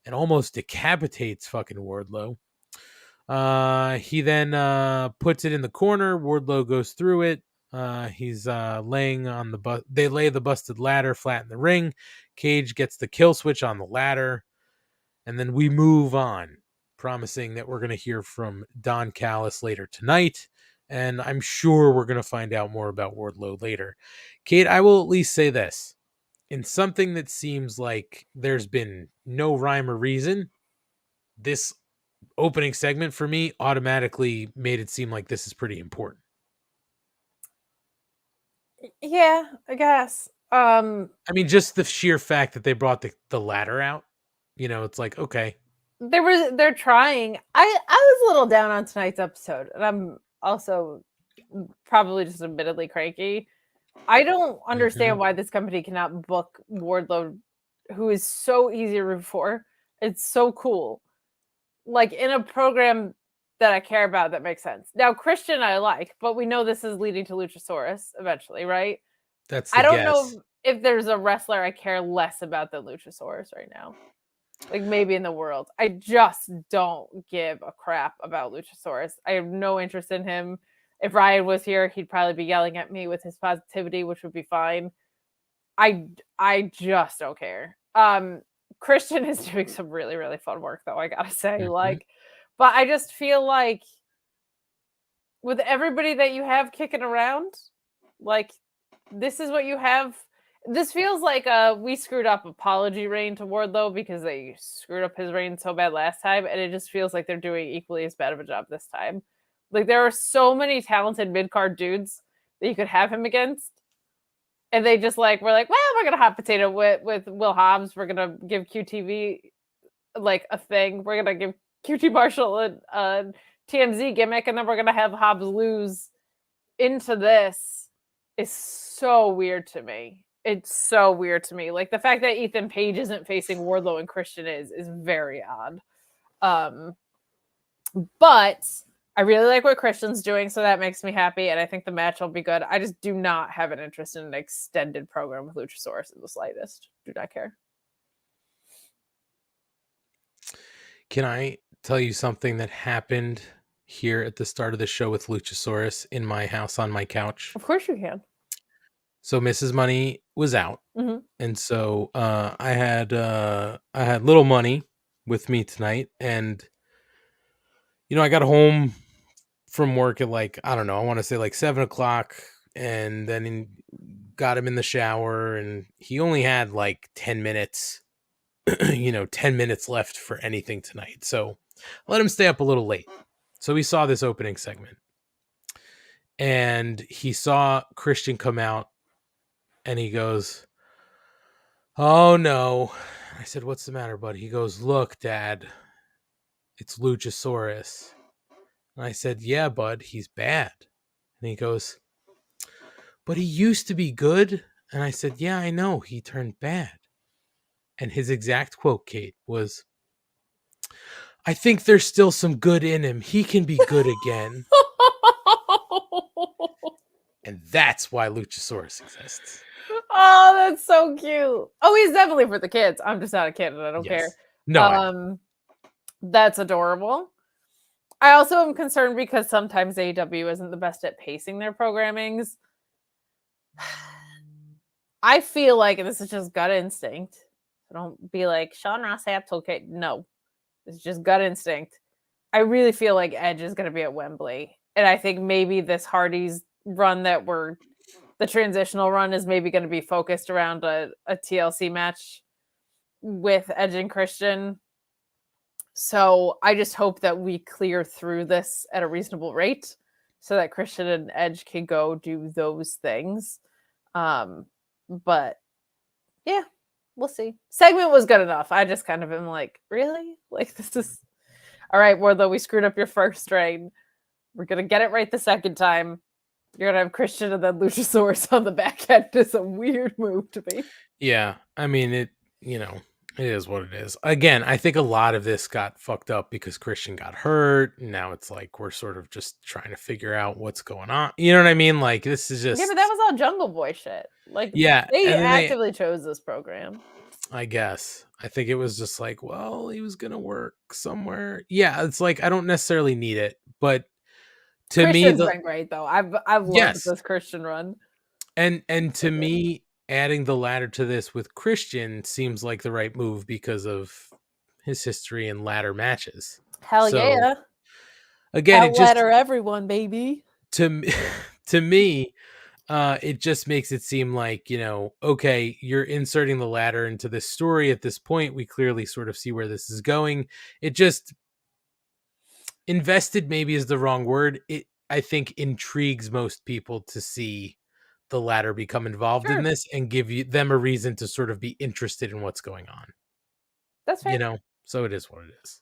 and almost decapitates fucking Wardlow. He then puts it in the corner. Wardlow goes through it. He's laying on the they lay the busted ladder flat in the ring. Cage gets the kill switch on the ladder, and then we move on, promising that we're going to hear from Don Callis later tonight, and I'm sure we're going to find out more about Wardlow later. Kate, I will at least say this. In something that seems like there's been no rhyme or reason, this opening segment for me automatically made it seem like this is pretty important. Yeah, I guess. I mean, just the sheer fact that they brought the ladder out, it's like, okay. They're trying. I was a little down on tonight's episode, and I'm also probably just admittedly cranky. I don't understand why this company cannot book Wardlow, who is so easy to root for. It's so cool. Like in a program that I care about that makes sense. Now, Christian I like, but we know this is leading to Luchasaurus eventually, right? I don't know if there's a wrestler I care less about than Luchasaurus right now. Like maybe in the world. I just don't give a crap about Luchasaurus. I have no interest in him. If Ryan was here, he'd probably be yelling at me with his positivity, which would be fine. I just don't care. Christian is doing some really, really fun work, though, I gotta say. But I just feel like with everybody that you have kicking around, like this is what you have. This feels like a we screwed up apology reign to Wardlow because they screwed up his reign so bad last time, and it just feels like they're doing equally as bad of a job this time. Like there are so many talented mid-card dudes that you could have him against, and they just we're like, well, we're gonna hot potato with Will Hobbs. We're gonna give QTV like a thing. We're gonna give QT Marshall a TMZ gimmick, and then we're gonna have Hobbs lose into this. Is so weird to me. It's so weird to me. Like the fact that Ethan Page isn't facing Wardlow and Christian is very odd. But I really like what Christian's doing, so that makes me happy, and I think the match will be good. I just do not have an interest in an extended program with Luchasaurus in the slightest. Do not care. Can I tell you something that happened here at the start of the show with Luchasaurus in my house on my couch? Of course you can. So Mrs. Money was out, Mhm. and so I had little money with me tonight, and I got home from work at I don't know, I want to say 7:00, and then got him in the shower, and he only had 10 minutes, 10 minutes left for anything tonight. So I let him stay up a little late. So he saw this opening segment, and he saw Christian come out, and he goes, "Oh no." I said, "What's the matter, bud?" He goes, "Look, Dad, it's Luchasaurus." And I said, "Yeah, bud, he's bad." And he goes, "But he used to be good." And I said, "Yeah, I know, he turned bad." And his exact quote, Kate, was, "I think there's still some good in him. He can be good again." And that's why Luchasaurus exists. Oh, that's so cute. Oh, he's definitely for the kids. I'm just not a kid and I don't care. No. That's adorable. I also am concerned because sometimes AEW isn't the best at pacing their programmings. I feel like, and this is just gut instinct, so don't be like, Sean Ross Sapp told Kate. No, it's just gut instinct. I really feel like Edge is going to be at Wembley. And I think maybe this Hardy's run the transitional run is maybe going to be focused around a TLC match with Edge and Christian. So I just hope that we clear through this at a reasonable rate so that Christian and Edge can go do those things. But yeah, we'll see. Segment was good enough. I just kind of am like, really? Like, this is all right, Wardlow, we screwed up your first reign. We're going to get it right the second time. You're going to have Christian and then Luchasaurus on the back end. It's a weird move to me. Yeah. I mean, it is what it is. Again, I think a lot of this got fucked up because Christian got hurt. And now it's like we're sort of just trying to figure out what's going on. You know what I mean? Like, this is just... Yeah, but that was all Jungle Boy shit. Like, yeah, they actively chose this program. I guess. I think it was just like, well, he was going to work somewhere. Yeah, it's like, I don't necessarily need it. But to Christian's me... been great, though. I've loved this Christian run. And to me... adding the ladder to this with Christian seems like the right move because of his history in ladder matches. Hell yeah. Again, it just ladder everyone, baby. To me, it just makes it seem like, okay, you're inserting the ladder into this story at this point. We clearly sort of see where this is going. It just invested maybe is the wrong word. It, I think, intrigues most people to see the ladder become involved in this and give them a reason to sort of be interested in what's going on. That's right. So it is what it is.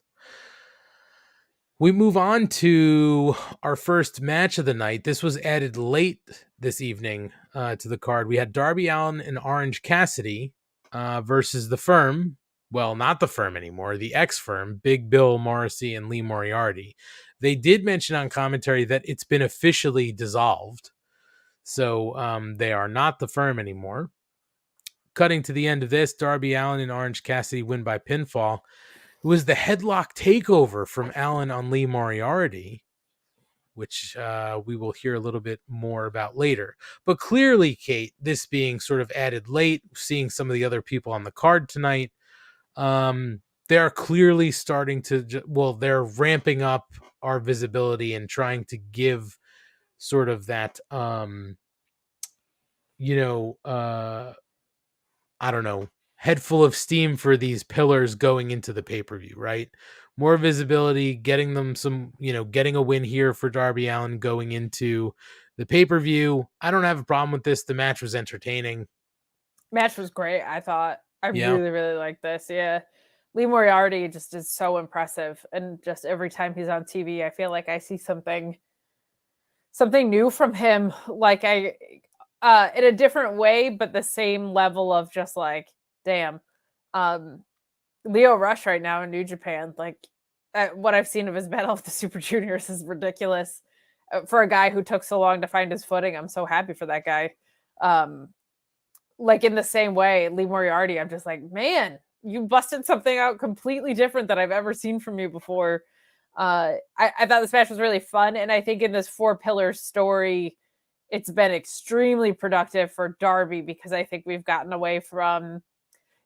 We move on to our first match of the night. This was added late this evening to the card. We had Darby Allin and Orange Cassidy versus the Firm. Well, not the Firm anymore. The ex-Firm, Big Bill Morrissey and Lee Moriarty. They did mention on commentary that it's been officially dissolved. So they are not the Firm anymore. Cutting to the end of this, Darby Allin and Orange Cassidy win by pinfall. It was the headlock takeover from Allin on Lee Moriarty, which we will hear a little bit more about later. But clearly, Kate, this being sort of added late, seeing some of the other people on the card tonight, they are clearly starting to, they're ramping up our visibility and trying to give sort of that, I don't know, head full of steam for these pillars going into the pay-per-view, right? More visibility, getting them some, getting a win here for Darby Allin going into the pay-per-view. I don't have a problem with this. The match was entertaining. Match was great, I thought. I really, really liked this. Yeah. Lee Moriarty just is so impressive. And just every time he's on TV, I feel like I see something new from him, like in a different way, but the same level of just like, damn. Leo Rush right now in New Japan, like what I've seen of his battle with the Super Juniors is ridiculous. For a guy who took so long to find his footing, I'm so happy for that guy. Like in the same way, Lee Moriarty, I'm just like, man, you busted something out completely different that I've ever seen from you before. I thought this match was really fun, and I think in this 4-pillar story, it's been extremely productive for Darby because I think we've gotten away from,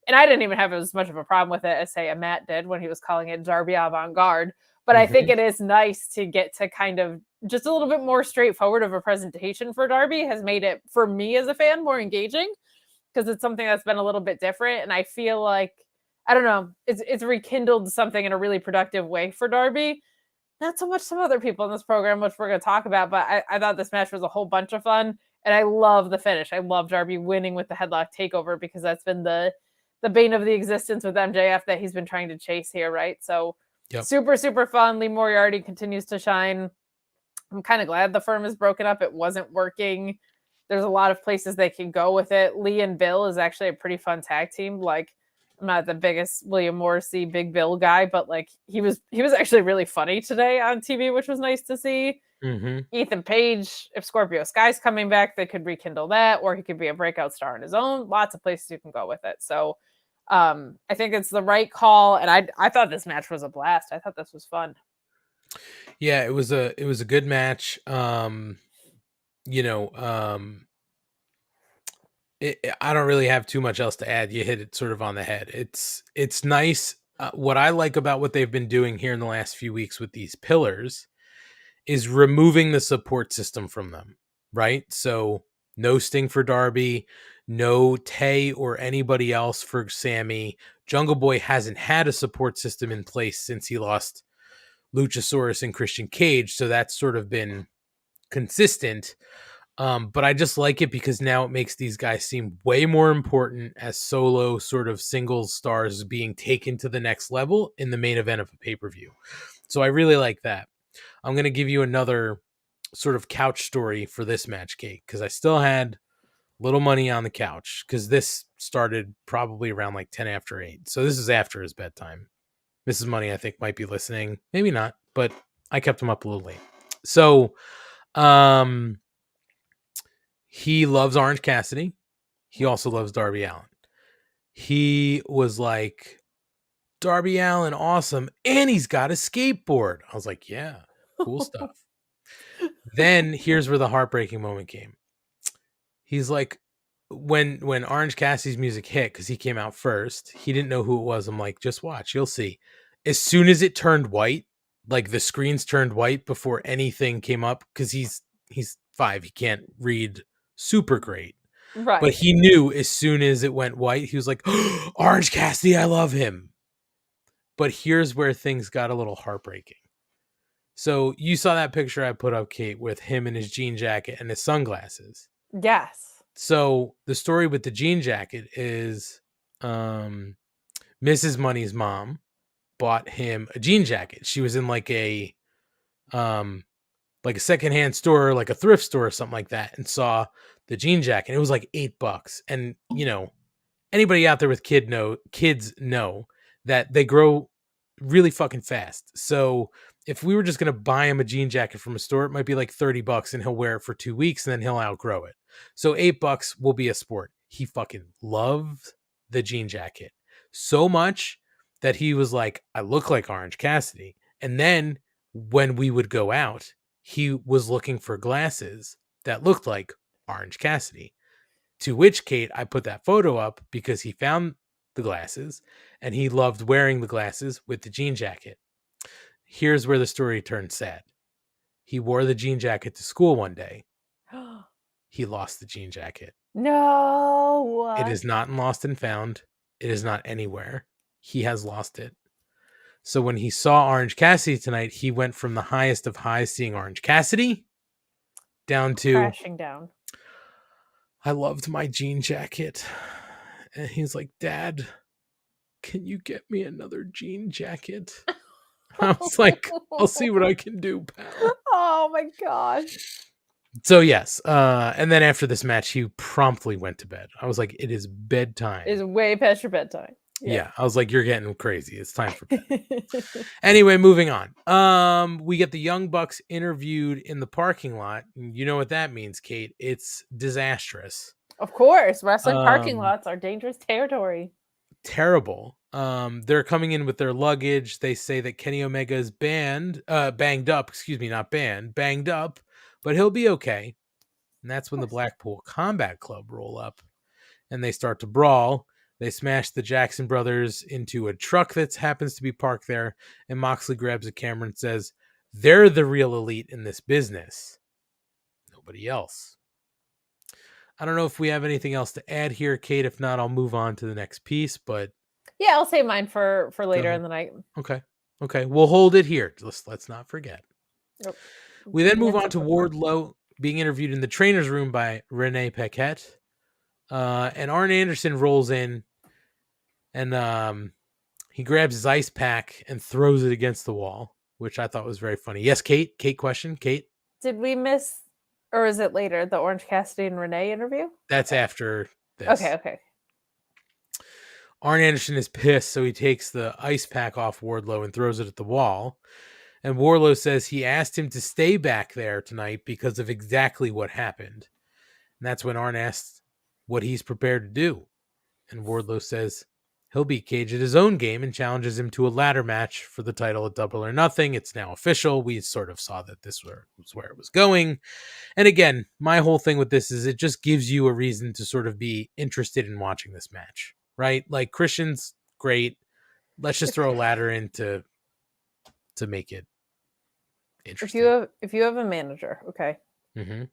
and I didn't even have as much of a problem with it as say a Matt did when he was calling it Darby Avant-Garde, but I think it is nice to get to kind of just a little bit more straightforward of a presentation for Darby has made it, for me as a fan, more engaging because it's something that's been a little bit different, and I feel like, I don't know, it's rekindled something in a really productive way for Darby. Not so much some other people in this program, which we're going to talk about, but I thought this match was a whole bunch of fun, and I love the finish. I love Darby winning with the headlock takeover because that's been the bane of the existence with MJF that he's been trying to chase here, right? So super, super fun. Lee Moriarty continues to shine. I'm kind of glad the Firm is broken up. It wasn't working. There's a lot of places they can go with it. Lee and Bill is actually a pretty fun tag team. Like, I'm not the biggest William Morrissey Big Bill guy, but like he was actually really funny today on TV, which was nice to see. Ethan Page, if Scorpio Sky's coming back, they could rekindle that, or he could be a breakout star on his own. Lots of places you can go with it. So I think it's the right call, and I thought this match was a blast. I thought this was fun. Yeah, it was a good match. I don't really have too much else to add. You hit it sort of on the head. It's nice. What I like about what they've been doing here in the last few weeks with these pillars is removing the support system from them, right? So no Sting for Darby, no Tay or anybody else for Sammy. Jungle Boy hasn't had a support system in place since he lost Luchasaurus and Christian Cage, so that's sort of been consistent. But I just like it because now it makes these guys seem way more important as solo sort of singles stars being taken to the next level in the main event of a pay-per-view. So I really like that. I'm going to give you another sort of couch story for this match, Kate, because I still had little money on the couch because this started probably around like 10 after 8. So this is after his bedtime. Mrs. Money, I think, might be listening. Maybe not, but I kept him up a little late. So, he loves Orange Cassidy. He also loves Darby Allin. He was like, Darby Allin, awesome. And he's got a skateboard. I was like, yeah, cool stuff. Then here's where the heartbreaking moment came. He's like, when Orange Cassidy's music hit, because he came out first, he didn't know who it was. I'm like, just watch, you'll see. As soon as it turned white, like the screens turned white before anything came up, because he's 5, he can't read super great. Right. But he knew as soon as it went white, he was like, oh, Orange Cassidy, I love him. But here's where things got a little heartbreaking. So you saw that picture I put up, Kate, with him in his jean jacket and his sunglasses. Yes. So the story with the jean jacket is Mrs. Money's mom bought him a jean jacket. She was in like a secondhand store, like a thrift store or something like that, and saw the jean jacket. It was like $8. And you know, anybody out there with kids know that they grow really fucking fast. So if we were just going to buy him a jean jacket from a store, it might be like $30 and he'll wear it for 2 weeks and then he'll outgrow it. So $8 will be a sport. He fucking loved the jean jacket so much that he was like, I look like Orange Cassidy. And then when we would go out, he was looking for glasses that looked like Orange Cassidy. To which, Kate, I put that photo up because he found the glasses and he loved wearing the glasses with the jean jacket. Here's where the story turned sad. He wore the jean jacket to school one day. He lost the jean jacket. No. It is not in Lost and Found. It is not anywhere. He has lost it. So when he saw Orange Cassidy tonight, he went from the highest of highs, seeing Orange Cassidy, down to crashing down. I loved my jean jacket. And he's like, Dad, can you get me another jean jacket? I was like, I'll see what I can do, pal. Oh my gosh. So yes, and then after this match, he promptly went to bed. I was like, it is bedtime. It's way past your bedtime. Yeah, I was like, you're getting crazy. It's time for bed. Anyway, moving on. We get the Young Bucks interviewed in the parking lot. You know what that means, Kate? It's disastrous. Of course, wrestling parking lots are dangerous territory. Terrible. They're coming in with their luggage. They say that Kenny Omega is banged up, but he'll be okay. And that's when the Blackpool Combat Club roll up and they start to brawl. They smash the Jackson brothers into a truck that happens to be parked there. And Moxley grabs a camera and says, they're the real elite in this business. Nobody else. I don't know if we have anything else to add here, Kate. If not, I'll move on to the next piece, but yeah, I'll save mine for later in the night. Okay. We'll hold it here. Let's not forget. Nope. We then move on to Wardlow being interviewed in the trainer's room by Renee Paquette. And Arn Anderson rolls in and he grabs his ice pack and throws it against the wall, which I thought was very funny. Yes, Kate? Question? Kate? Did we miss, or is it later, the Orange Cassidy and Renee interview? That's after this. Okay. Arn Anderson is pissed, so he takes the ice pack off Wardlow and throws it at the wall. And Wardlow says he asked him to stay back there tonight because of exactly what happened. And that's when Arn asks what he's prepared to do. And Wardlow says he'll beat Cage at his own game and challenges him to a ladder match for the title at Double or Nothing. It's now official. We sort of saw that this was where it was going. And again, my whole thing with this is it just gives you a reason to sort of be interested in watching this match, right? Like Christian's great. Let's just throw a ladder in to make it Interesting. If you have a manager, okay. Mm-hmm.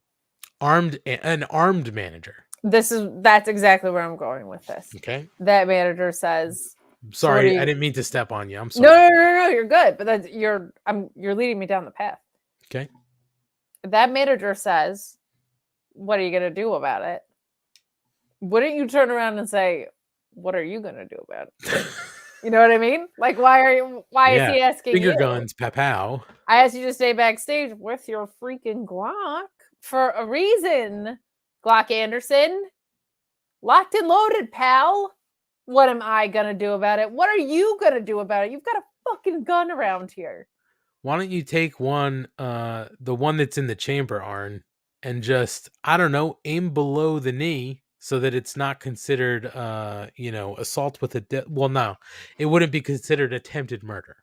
An armed manager. That's exactly where I'm going with this. Okay. That manager says, Sorry, I didn't mean to step on you. I'm sorry. No, you're good. But you're leading me down the path. Okay. That manager says, what are you gonna do about it? Wouldn't you turn around and say, what are you gonna do about it? You know what I mean? Like, why is he asking finger you? guns, pow. I asked you to stay backstage with your freaking Glock for a reason. Glock Anderson. Locked and loaded, pal. What am I gonna do about it? What are you gonna do about it? You've got a fucking gun around here. Why don't you take one, the one that's in the chamber, Arn, and just, I don't know, aim below the knee so that it's not considered, assault with well, no, it wouldn't be considered attempted murder.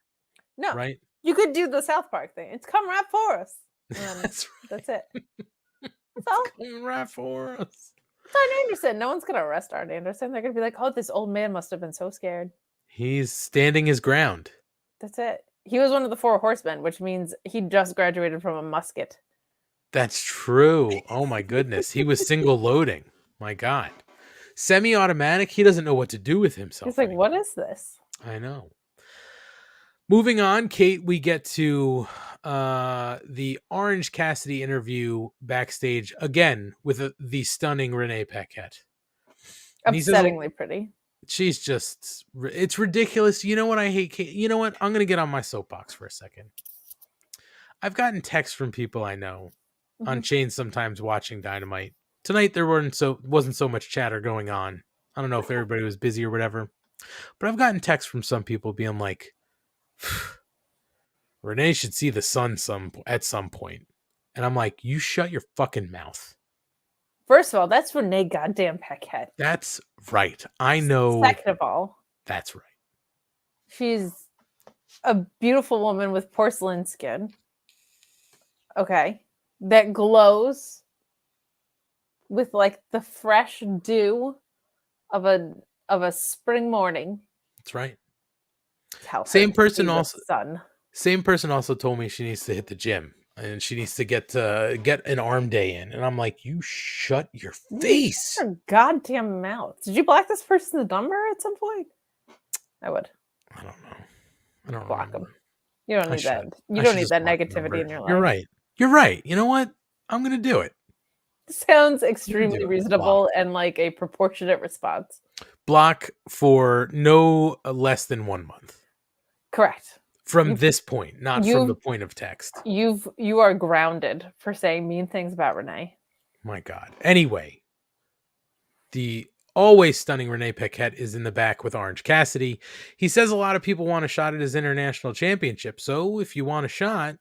No, right? You could do the South Park thing. It's come right for us. That's it. That's all. Coming right for us. It's Arn Anderson. No one's gonna arrest Arn Anderson. They're gonna be like, "Oh, this old man must have been so scared." He's standing his ground. That's it. He was one of the 4 horsemen, which means he just graduated from a musket. That's true. Oh my goodness. He was single loading. My God. Semi-automatic. He doesn't know what to do with himself. He's like, anymore. What is this? I know. Moving on, Kate, we get to the Orange Cassidy interview backstage again with the stunning Renee Paquette. Upsettingly pretty. She's just, it's ridiculous. You know what I hate, Kate? You know what? I'm going to get on my soapbox for a second. I've gotten texts from people I know on chains sometimes watching Dynamite. Tonight there wasn't so much chatter going on. I don't know if everybody was busy or whatever. But I've gotten texts from some people being like, Renee should see the sun at some point. And I'm like, you shut your fucking mouth. First of all, that's Renee goddamn Paquette. That's right. I know. Second of all, that's right. She's a beautiful woman with porcelain skin. Okay. That glows with like the fresh dew of a spring morning. That's right. Same person also told me she needs to hit the gym and she needs to get an arm day in. And I'm like, you shut your face. Shut your goddamn mouth. Did you block this person's number at some point? I would. I don't know. I don't block them. You don't need that. You don't need that negativity in your life. You're right. You're right. You know what? I'm going to do it. Sounds extremely reasonable and like a proportionate response. Block for no less than 1 month. Correct. From this point, not from the point of text. You are grounded for saying mean things about Renee. My God. Anyway, the always stunning Renee Paquette is in the back with Orange Cassidy. He says a lot of people want a shot at his international championship. So if you want a shot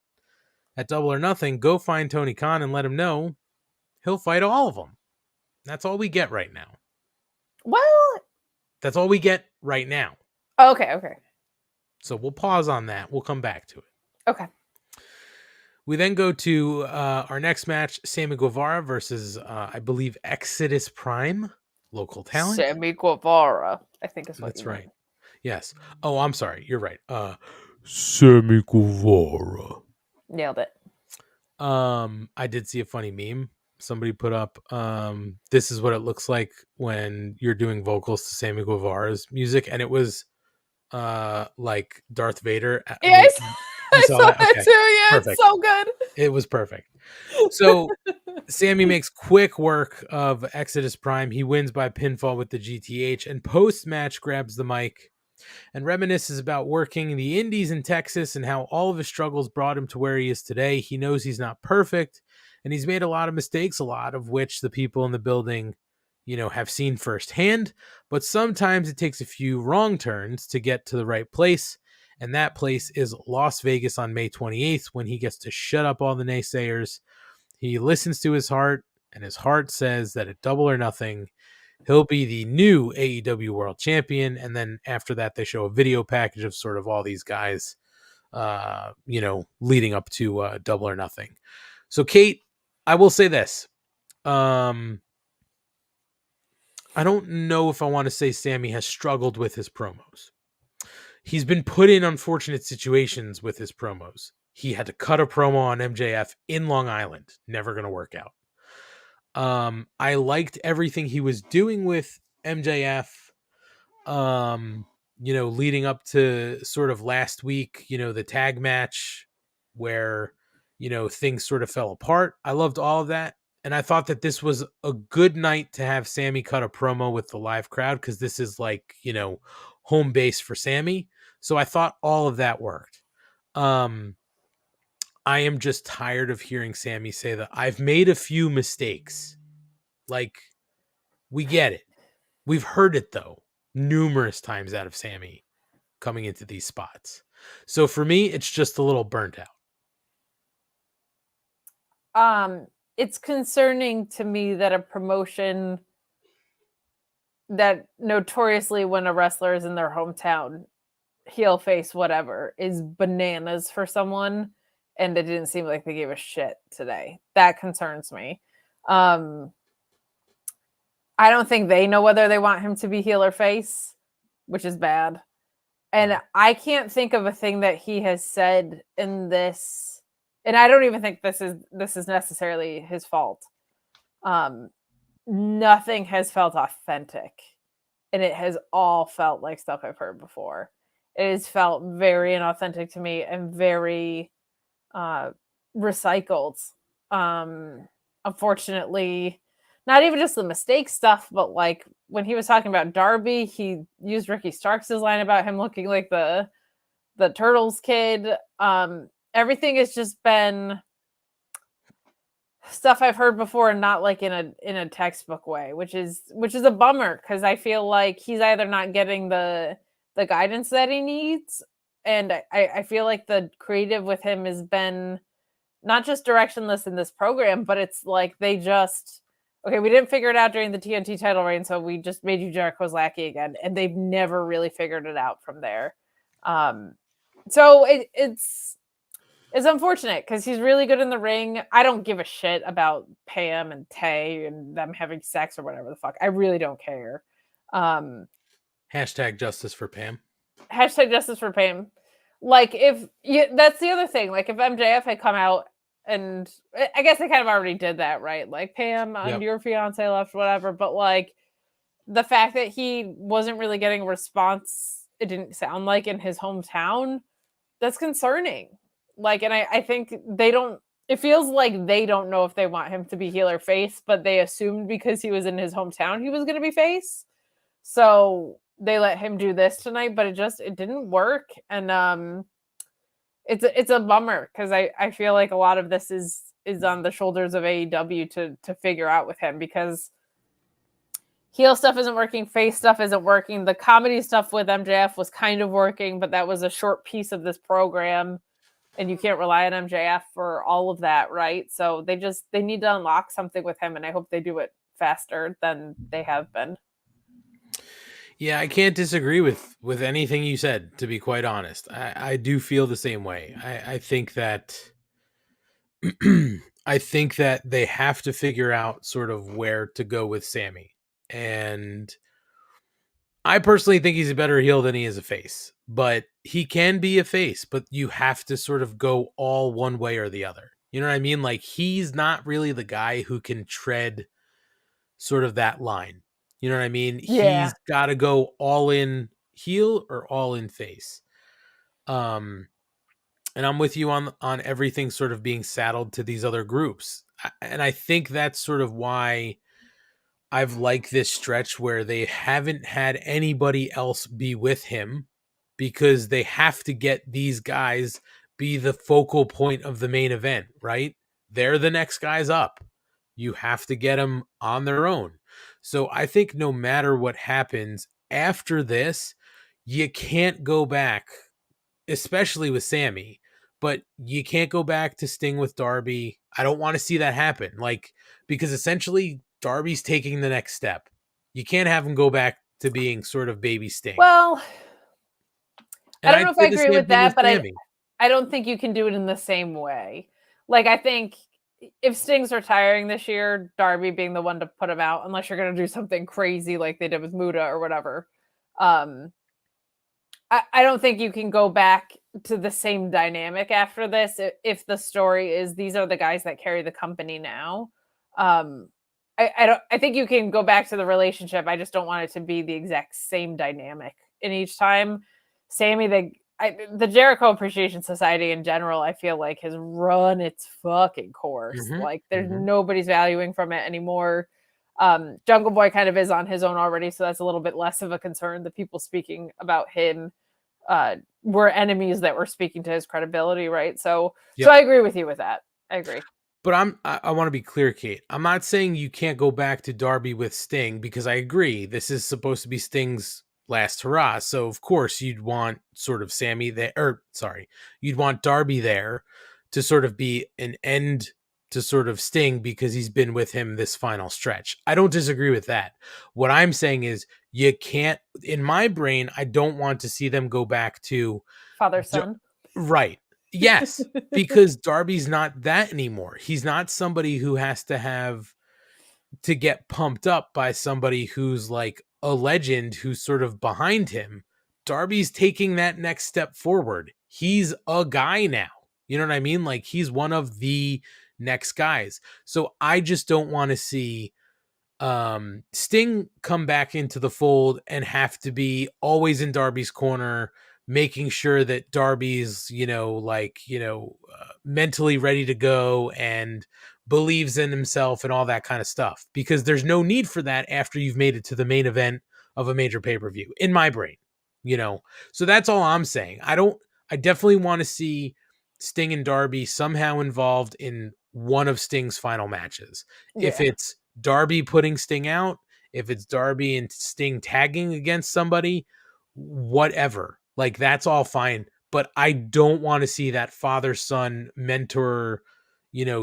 at Double or Nothing, go find Tony Khan and let him know he'll fight all of them. That's all we get right now. Well, that's all we get right now. Okay. So we'll pause on that. We'll come back to it. Okay. We then go to our next match, Sammy Guevara versus, I believe, Exodus Prime, local talent. Sammy Guevara, I think is what that's you right. mean. Yes. Oh, I'm sorry. You're right. Sammy Guevara. Nailed it. I did see a funny meme. Somebody put up, this is what it looks like when you're doing vocals to Sammy Guevara's music. And it was like Darth Vader. Yes, I saw that too. Yeah, perfect. It's so good. It was perfect. So Sammy makes quick work of Exodus Prime. He wins by pinfall with the GTH and post-match grabs the mic and reminisces about working in the indies in Texas and how all of his struggles brought him to where he is today. He knows he's not perfect and he's made a lot of mistakes, a lot of which the people in the building have seen firsthand, but sometimes it takes a few wrong turns to get to the right place. And that place is Las Vegas on May 28th when he gets to shut up all the naysayers. He listens to his heart and his heart says that at Double or Nothing, he'll be the new AEW World Champion. And then after that, they show a video package of sort of all these guys, leading up to Double or Nothing. So Kate, I will say this, I don't know if I want to say Sammy has struggled with his promos. He's been put in unfortunate situations with his promos. He had to cut a promo on MJF in Long Island. Never going to work out. I liked everything he was doing with MJF. Leading up to sort of last week, the tag match where, things sort of fell apart. I loved all of that. And I thought that this was a good night to have Sammy cut a promo with the live crowd, because this is like, home base for Sammy. So I thought all of that worked. I am just tired of hearing Sammy say that I've made a few mistakes. Like, we get it. We've heard it, though, numerous times out of Sammy coming into these spots. So for me, it's just a little burnt out. It's concerning to me that a promotion that notoriously, when a wrestler is in their hometown, heel, face, whatever, is bananas for someone, and it didn't seem like they gave a shit today. That concerns me. I don't think they know whether they want him to be heel or face, which is bad. And I can't think of a thing that he has said in this, and I don't even think this is necessarily his fault. Nothing has felt authentic, and it has all felt like stuff I've heard before. It has felt very inauthentic to me and very recycled. Unfortunately, not even just the mistake stuff, but like when he was talking about Darby, he used Ricky Starks' line about him looking like the Turtles kid. Everything has just been stuff I've heard before, and not like in a textbook way, which is a bummer, because I feel like he's either not getting the guidance that he needs, and I feel like the creative with him has been not just directionless in this program, but it's like they just, okay, we didn't figure it out during the TNT title reign, so we just made you Jericho's lackey again, and they've never really figured it out from there. So it's unfortunate, because he's really good in the ring. I don't give a shit about Pam and Tay and them having sex or whatever the fuck. I really don't care. Hashtag justice for Pam. Hashtag justice for Pam. Like, that's the other thing. Like, if MJF had come out, and I guess they kind of already did that, right? Like, Pam, your fiance left, whatever. But like, the fact that he wasn't really getting a response, it didn't sound like, in his hometown, that's concerning. Like, and I think it feels like they don't know if they want him to be heel or face, but they assumed because he was in his hometown, he was going to be face. So they let him do this tonight, but it didn't work. And it's a bummer, because I feel like a lot of this is on the shoulders of AEW to figure out with him, because heel stuff isn't working, face stuff isn't working. The comedy stuff with MJF was kind of working, but that was a short piece of this program, and you can't rely on MJF for all of that, right? So they need to unlock something with him, and I hope they do it faster than they have been. Yeah, I can't disagree with anything you said, to be quite honest. I do feel the same way. I think that I think that they have to figure out sort of where to go with Sammy. And I personally think he's a better heel than he is a face. But he can be a face, but you have to sort of go all one way or the other. You know what I mean? Like, he's not really the guy who can tread sort of that line. You know what I mean? Yeah. He's got to go all in heel or all in face. And I'm with you on everything sort of being saddled to these other groups. And I think that's sort of why I've liked this stretch where they haven't had anybody else be with him, because they have to get these guys be the focal point of the main event, right? They're the next guys up. You have to get them on their own. So I think no matter what happens after this, you can't go back, especially with Sammy, but you can't go back to Sting with Darby. I don't want to see that happen. Like, because essentially Darby's taking the next step. You can't have him go back to being sort of baby Sting. Well, and I don't know if I agree with that, but I don't think you can do it in the same way. Like, I think if Sting's retiring this year, Darby being the one to put him out, unless you're going to do something crazy like they did with Muda or whatever. I I don't think you can go back to the same dynamic after this if the story is these are the guys that carry the company now. I think you can go back to the relationship. I just don't want it to be the exact same dynamic. And each time, Sammy, the Jericho Appreciation Society in general, I feel like has run its fucking course. Like there's nobody's valuing from it anymore. Jungle Boy kind of is on his own already, so that's a little bit less of a concern. The people speaking about him were enemies that were speaking to his credibility, right? So I agree with you with that. I agree. But I want to be clear, Kate. I'm not saying you can't go back to Darby with Sting, because I agree this is supposed to be Sting's last hurrah. So of course you'd want sort of Sammy there, you'd want Darby there to sort of be an end to sort of Sting because he's been with him this final stretch. I don't disagree with that. What I'm saying is you can't, in my brain, I don't want to see them go back to father son. Right. Yes, because Darby's not that anymore. He's not somebody who has to get pumped up by somebody who's like a legend who's sort of behind him. Darby's taking that next step forward. He's a guy now. You know what I mean? Like he's one of the next guys. So I just don't want to see Sting come back into the fold and have to be always in Darby's corner, making sure that Darby's, mentally ready to go and believes in himself and all that kind of stuff, because there's no need for that after you've made it to the main event of a major pay-per-view in my brain, so that's all I'm saying. I definitely want to see Sting and Darby somehow involved in one of Sting's final matches. Yeah. If it's Darby putting Sting out, if it's Darby and Sting tagging against somebody, whatever. Like, that's all fine. But I don't want to see that father-son, mentor,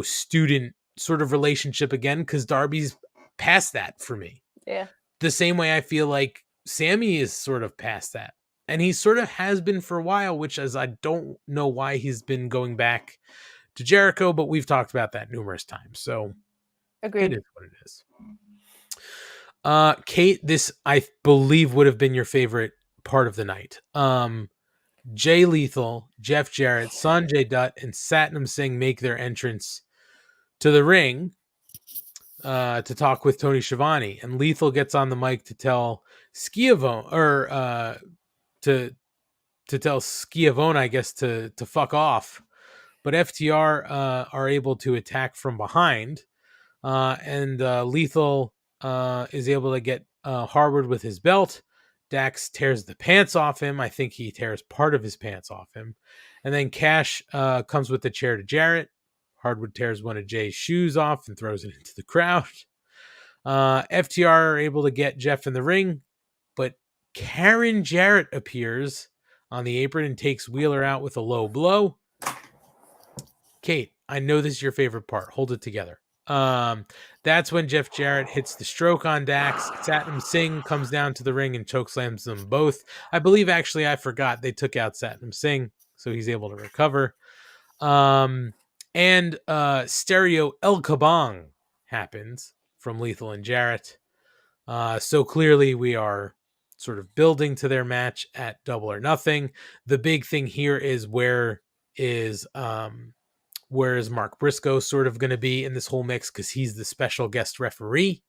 student sort of relationship again, because Darby's past that for me. Yeah. The same way I feel like Sammy is sort of past that. And he sort of has been for a while, which is I don't know why he's been going back to Jericho, but we've talked about that numerous times. So agreed. It is what it is. Kate, this I believe would have been your favorite part of the night. Jay Lethal, Jeff Jarrett, Sanjay Dutt, and Satnam Singh make their entrance to the ring to talk with Tony Schiavone, and Lethal gets on the mic to tell Schiavone, or to tell Schiavone, I guess, to fuck off. But FTR are able to attack from behind, and Lethal is able to get Harwood with his belt. Dax tears the pants off him. I think he tears part of his pants off him. And then Cash comes with the chair to Jarrett. Harwood tears one of Jay's shoes off and throws it into the crowd. FTR are able to get Jeff in the ring, but Karen Jarrett appears on the apron and takes Wheeler out with a low blow. Kate, I know this is your favorite part. Hold it together. That's when Jeff Jarrett hits the stroke on Dax. Satnam Singh comes down to the ring and chokeslams them both. I believe, actually, I forgot they took out Satnam Singh, so he's able to recover. And Stereo El Kabong happens from Lethal and Jarrett. So clearly we are sort of building to their match at Double or Nothing. The big thing here is where is Mark Briscoe sort of going to be in this whole mix, because he's the special guest referee.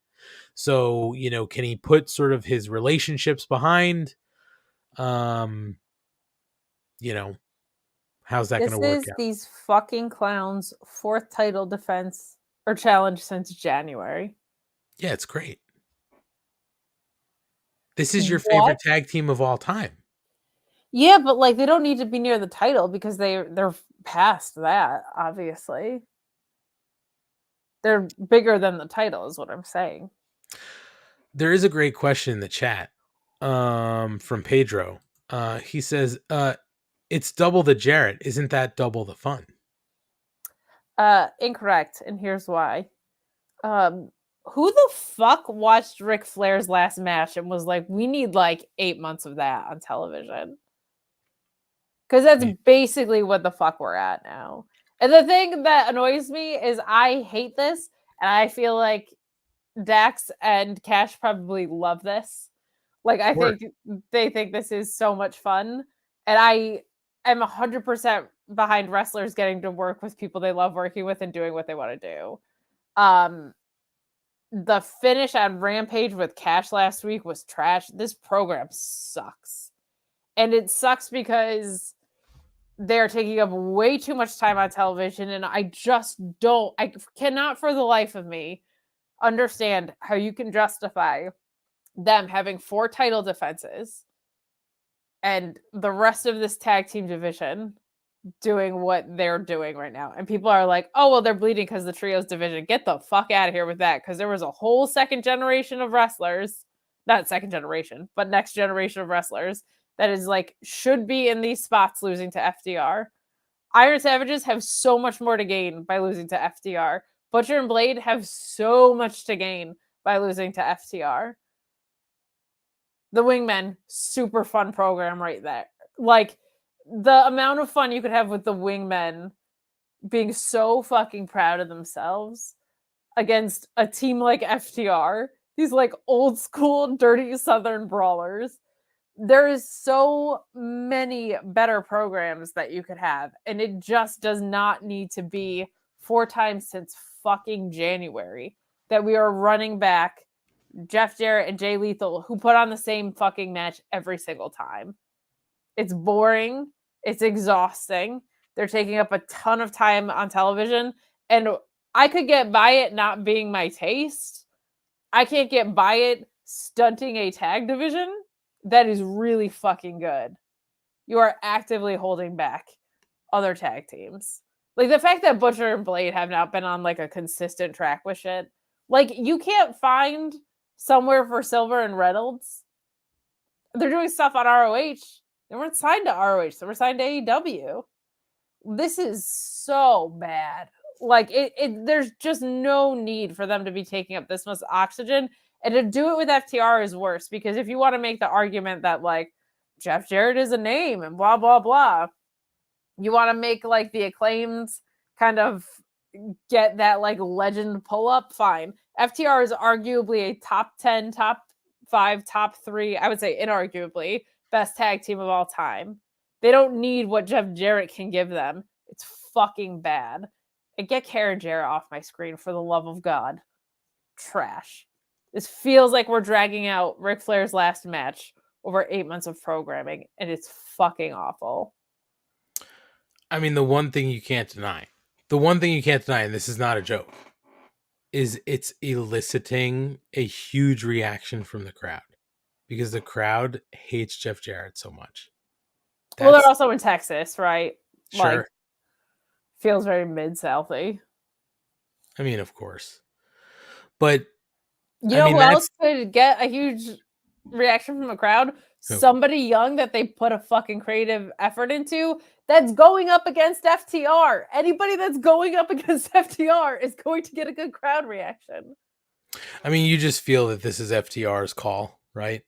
So, can he put sort of his relationships behind? How's that going to work out? This is these fucking clowns' fourth title defense or challenge since January. Yeah, it's great. This is your favorite tag team of all time. Yeah, but like they don't need to be near the title because they're past that, obviously. They're bigger than the title is what I'm saying. There is a great question in the chat from Pedro. He says, it's double the Jarrett. Isn't that double the fun? Incorrect, and here's why. Who the fuck watched Ric Flair's last match and was like, we need like 8 months of that on television? Because that's basically what the fuck we're at now. And the thing that annoys me is I hate this, and I feel like Dax and Cash probably love this. Like, I Sure. think they think this is so much fun, and I am 100% behind wrestlers getting to work with people they love working with and doing what they want to do. The finish on Rampage with Cash last week was trash. This program sucks. And it sucks because they're taking up way too much time on television, and I cannot for the life of me understand how you can justify them having 4 title defenses and the rest of this tag team division doing what they're doing right now. And people are like, oh, well, they're bleeding because the trios division. Get the fuck out of here with that. Because there was a whole second generation of wrestlers, not second generation, but next generation of wrestlers that is like, should be in these spots losing to FDR. Iron Savages have so much more to gain by losing to FDR. Butcher and Blade have so much to gain by losing to FTR. The Wingmen, super fun program right there. Like, the amount of fun you could have with the Wingmen being so fucking proud of themselves against a team like FTR, these like old school dirty Southern brawlers. There is so many better programs that you could have, and it just does not need to be 4 times since fucking January that we are running back Jeff Jarrett and Jay Lethal, who put on the same fucking match every single time. It's boring. It's exhausting. They're taking up a ton of time on television, and I could get by it not being my taste. I can't get by it stunting a tag division that is really fucking good. You are actively holding back other tag teams. Like, the fact that Butcher and Blade have not been on like a consistent track with shit. Like, you can't find somewhere for Silver and Reynolds. They're doing stuff on ROH. They weren't signed to ROH. They were signed to AEW. This is so bad. Like, there's just no need for them to be taking up this much oxygen. And to do it with FTR is worse, because if you want to make the argument that, like, Jeff Jarrett is a name and blah, blah, blah, you want to make, like, the Acclaimed kind of get that, like, legend pull-up, fine. FTR is arguably a top 10, top 5, top 3, I would say inarguably, best tag team of all time. They don't need what Jeff Jarrett can give them. It's fucking bad. And get Karen Jarrett off my screen, for the love of God. Trash. This feels like we're dragging out Ric Flair's last match over 8 months of programming, and it's fucking awful. I mean, the one thing you can't deny, and this is not a joke, is it's eliciting a huge reaction from the crowd, because the crowd hates Jeff Jarrett so much. Well, they're also in Texas, right? Sure. Like, feels very mid-Southy. I mean, of course. But you know who else could get a huge reaction from a crowd? Who? Somebody young that they put a fucking creative effort into that's going up against FTR. Anybody that's going up against FTR is going to get a good crowd reaction. I mean, you just feel that this is FTR's call, right?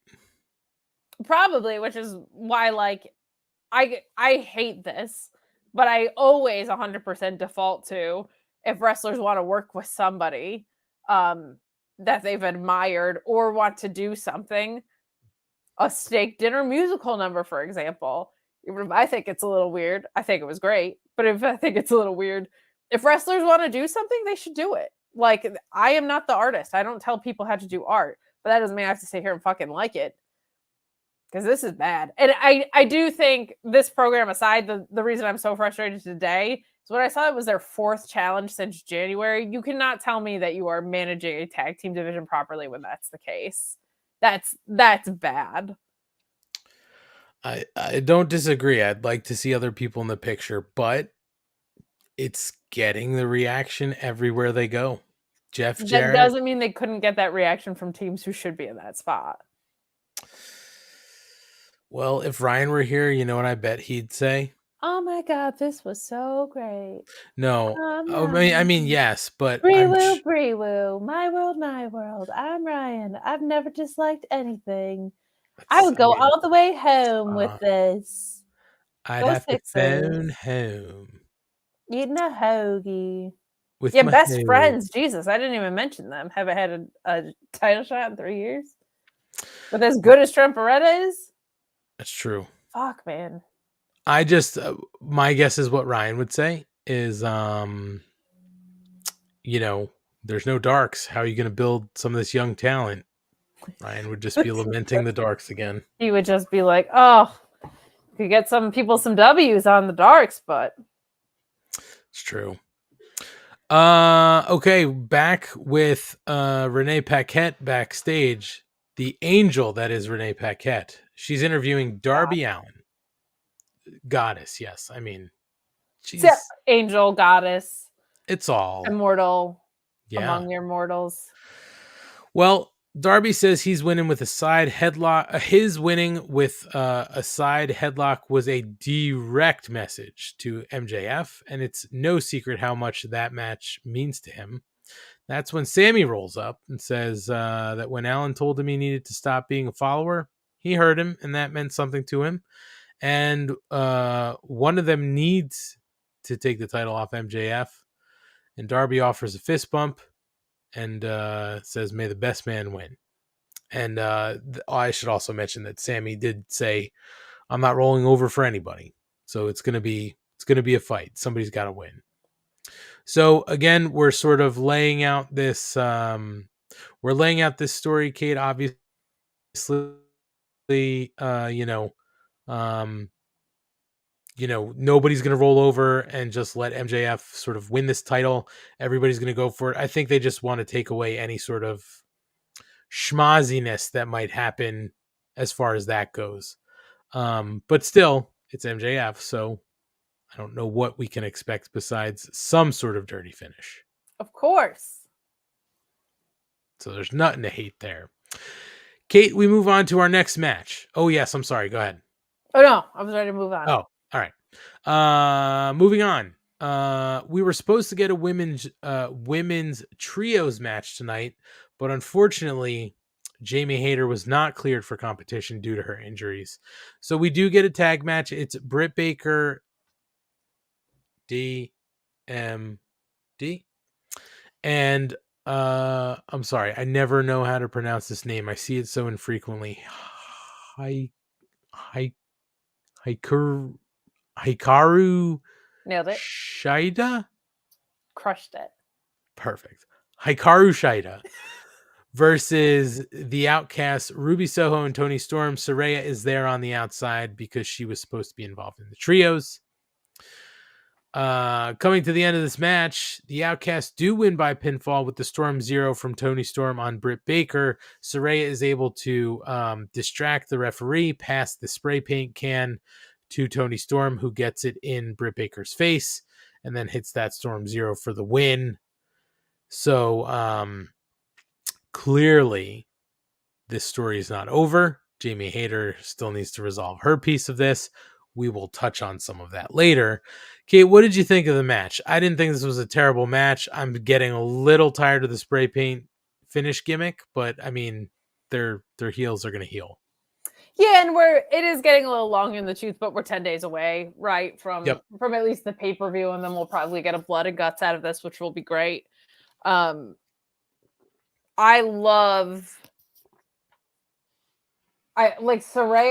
Probably, which is why, like, I hate this, but I always 100% default to, if wrestlers want to work with somebody that they've admired or want to do something, a steak dinner musical number, for example. Even if I think it's a little weird, I think it was great, but if I think it's a little weird, if wrestlers want to do something, they should do it. Like, I am not the artist. I don't tell people how to do art, but that doesn't mean I have to sit here and fucking like it. Because this is bad. And I do think, this program aside, the reason I'm so frustrated today is when I saw it was their 4th challenge since January. You cannot tell me that you are managing a tag team division properly when that's the case. That's bad. I don't disagree. I'd like to see other people in the picture, but it's getting the reaction everywhere they go. Jeff Jarrett. That doesn't mean they couldn't get that reaction from teams who should be in that spot. Well, if Ryan were here, you know what I bet he'd say? Oh my God, this was so great. No. I mean, yes, but Bree-woo, Bree-woo. My world, my world. I'm Ryan. I've never disliked anything. I would go all the way home with this. I'd have to phone home. Eating a hoagie. With best friends. Jesus, I didn't even mention them. Haven't had a title shot in 3 years. But as good as Trent Beretta is, That's true. fuck, man. I just my guess is what Ryan would say is there's no darks. How are you going to build some of this young talent? Ryan would just be lamenting the darks again. He would just be like, "Oh, could get some people some W's on the darks, but it's true." Okay, back with Renee Paquette backstage. The angel that is Renee Paquette. She's interviewing Darby Allin. Goddess, yes. I mean, she's angel, goddess. It's all immortal among your mortals. Well, Darby says he's winning with a side headlock. His winning with a side headlock was a direct message to MJF, and it's no secret how much that match means to him. That's when Sammy rolls up and says that when Allin told him he needed to stop being a follower, he heard him, and that meant something to him. And one of them needs to take the title off MJF, and Darby offers a fist bump and says, "May the best man win." And I should also mention that Sammy did say, "I'm not rolling over for anybody." So it's gonna be a fight. Somebody's got to win. So again, we're sort of laying out this story, Kate. Obviously, nobody's going to roll over and just let MJF sort of win this title. Everybody's going to go for it. I think they just want to take away any sort of schmozziness that might happen as far as that goes. But still, it's MJF, so I don't know what we can expect besides some sort of dirty finish. Of course. So there's nothing to hate there. Kate, we move on to our next match. Oh, yes, I'm sorry. Go ahead. Oh, no. I was ready to move on. Oh, all right. Moving on. We were supposed to get a women's trios match tonight, but unfortunately, Jamie Hayter was not cleared for competition due to her injuries. So we do get a tag match. It's Britt Baker, DMD, and I'm sorry, I never know how to pronounce this name. I see it so infrequently. Hikaru Nailed it. Shida? Crushed it. Perfect. Hikaru Shida versus the Outcasts, Ruby Soho and Toni Storm. Saraya is there on the outside because she was supposed to be involved in the trios. Coming to the end of this match, the Outcasts do win by pinfall with the Storm Zero from Toni Storm on Britt Baker. Saraya is able to distract the referee, pass the spray paint can to Toni Storm, who gets it in Britt Baker's face and then hits that Storm Zero for the win. So clearly this story is not over. Jamie Hayter still needs to resolve her piece of this. We will touch on some of that later. Kate, what did you think of the match? I didn't think this was a terrible match. I'm getting a little tired of the spray paint finish gimmick, but I mean, their heels are going to heal. Yeah, and it is getting a little long in the tooth, but we're 10 days away, right, from at least the pay-per-view, and then we'll probably get a blood and guts out of this, which will be great. Saraya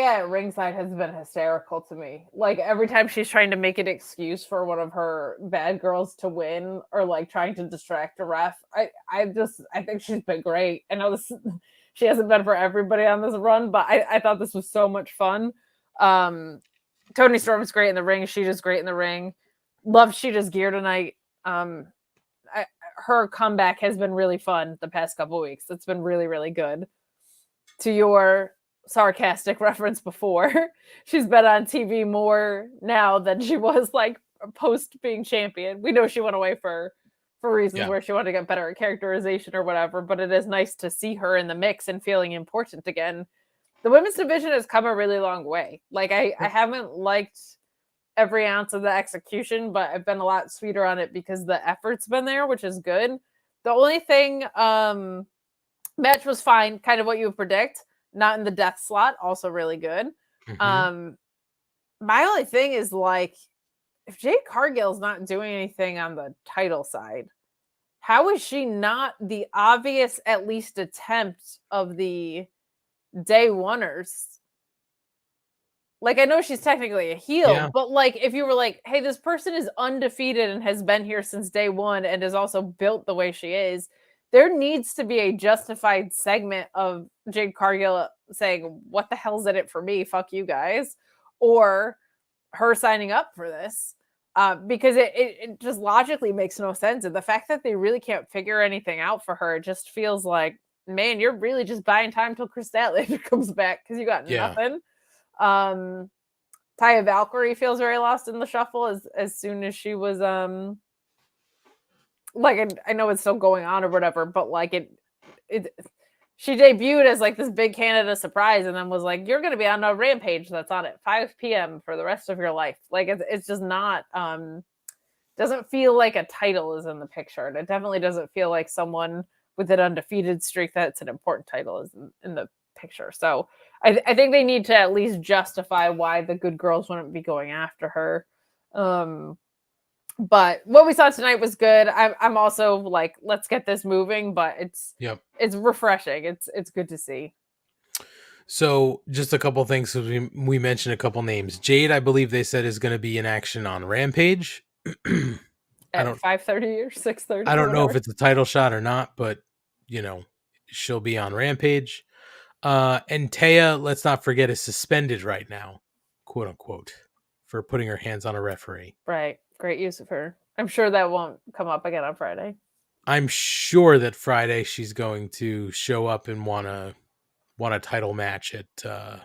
at ringside has been hysterical to me. Like, every time she's trying to make an excuse for one of her bad girls to win or like trying to distract a ref, I think she's been great. I know she hasn't been for everybody on this run, but I thought this was so much fun. Toni Storm's great in the ring. Sheeta's great in the ring. Love Sheeta's gear tonight. Her comeback has been really fun the past couple of weeks. It's been really, really good. To your sarcastic reference before, she's been on TV more now than she was like post being champion. We know she went away for reasons where she wanted to get better at characterization or whatever, but it is nice to see her in the mix and feeling important again. The women's division has come a really long way. Like I haven't liked every ounce of the execution, but I've been a lot sweeter on it because the effort's been there, which is good. The only thing, match was fine, kind of what you would predict. Not in the death slot, also really good. Mm-hmm. My only thing is, like, if Jade Cargill's not doing anything on the title side, how is she not the obvious, at least attempt of the day oneers. Like, I know she's technically a heel, but like, if you were like, hey, this person is undefeated and has been here since day one and is also built the way she is, there needs to be a justified segment of Jade Cargill saying, what the hell's in it for me? Fuck you guys. Or her signing up for this. Because it just logically makes no sense. And the fact that they really can't figure anything out for her, it just feels like, man, you're really just buying time till Chris Statlander comes back because you got nothing. Taya Valkyrie feels very lost in the shuffle as soon as she was like, I know it's still going on or whatever, but like she debuted as like this big Canada surprise and then was like, you're going to be on a Rampage that's on at 5 p.m. for the rest of your life. Like, it's just not doesn't feel like a title is in the picture, and it definitely doesn't feel like someone with an undefeated streak that's an important title is in the picture. So I think they need to at least justify why the good girls wouldn't be going after her. But what we saw tonight was good. I'm also like, let's get this moving, but it's refreshing. It's good to see. So just a couple things. So we mentioned a couple names. Jade, I believe they said, is going to be in action on Rampage. At 5:30 or 6:30. I don't know if it's a title shot or not, but she'll be on Rampage. And Taya, let's not forget, is suspended right now, quote unquote, for putting her hands on a referee. Right. Great use of her. I'm sure that won't come up again on Friday. I'm sure that Friday she's going to show up and want a title match at the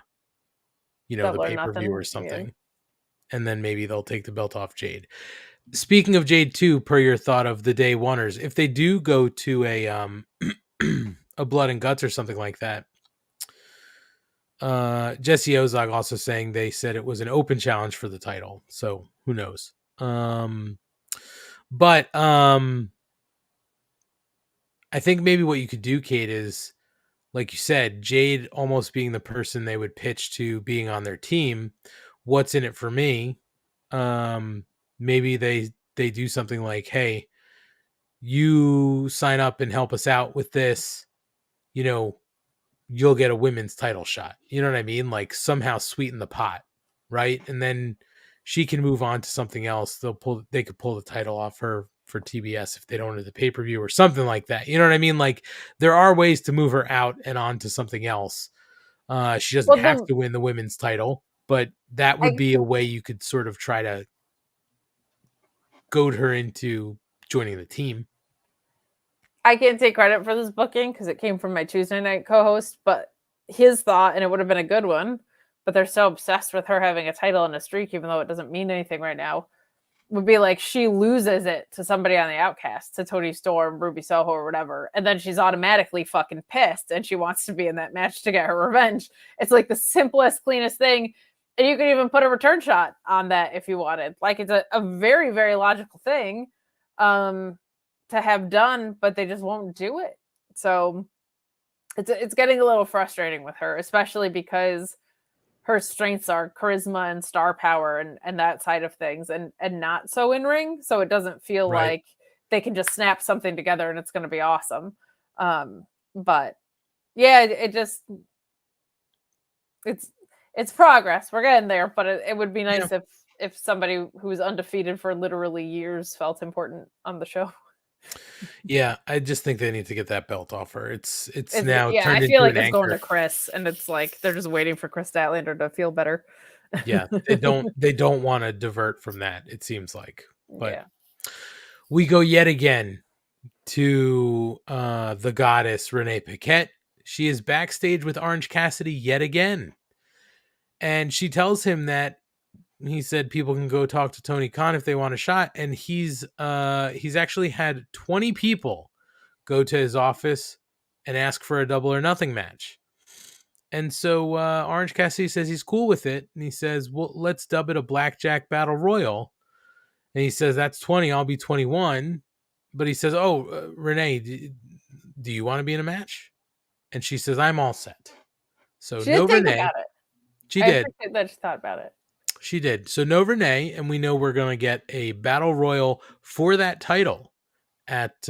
pay-per-view or something. Yeah. And then maybe they'll take the belt off Jade. Speaking of Jade too, per your thought of the day oneers, if they do go to a a blood and guts or something like that, Jesse Ozog also saying they said it was an open challenge for the title, so who knows. But I think maybe what you could do, Kate, is, like you said, Jade almost being the person they would pitch to being on their team. What's in it for me? Maybe they do something like, hey, you sign up and help us out with this, you'll get a women's title shot. You know what I mean? Like, somehow sweeten the pot, right? And then she can move on to something else. They could pull the title off her for TBS if they don't do the pay-per-view or something like that. You know what I mean? Like, there are ways to move her out and on to something else. She doesn't have to win the women's title, but that would be a way you could sort of try to goad her into joining the team. I can't take credit for this booking because it came from my Tuesday night co-host, but his thought, and it would have been a good one, but they're so obsessed with her having a title and a streak, even though it doesn't mean anything right now, would be like she loses it to somebody on the Outcast, to Toni Storm, Ruby Soho, or whatever, and then she's automatically fucking pissed and she wants to be in that match to get her revenge. It's like the simplest, cleanest thing, and you could even put a return shot on that if you wanted. Like, it's a very, very logical thing to have done, but they just won't do it. So it's getting a little frustrating with her, especially because her strengths are charisma and star power and that side of things, and not so in ring. So it doesn't feel like they can just snap something together and it's going to be awesome. But yeah, it's progress. We're getting there, but it would be nice if somebody who was undefeated for literally years felt important on the show. Yeah, I just think they need to get that belt off her. It's now yeah, turned I feel into like an it's anchor. going to Chris, and it's like they're just waiting for Chris Statlander to feel better. Yeah, they don't want to divert from that, it seems like. But we go yet again to the goddess Renee Paquette. She is backstage with Orange Cassidy yet again, and she tells him that he said people can go talk to Tony Khan if they want a shot, and he's actually had 20 people go to his office and ask for a double or nothing match. And so Orange Cassidy says he's cool with it, and he says, well, let's dub it a blackjack battle royal. And he says, that's 20, I'll be 21. But he says, Renee, do you want to be in a match? And she says, I'm all set. So she no did think Renee. about it. She I did. appreciate that she thought about it. She did. So no Renee, and we know we're going to get a battle royal for that title at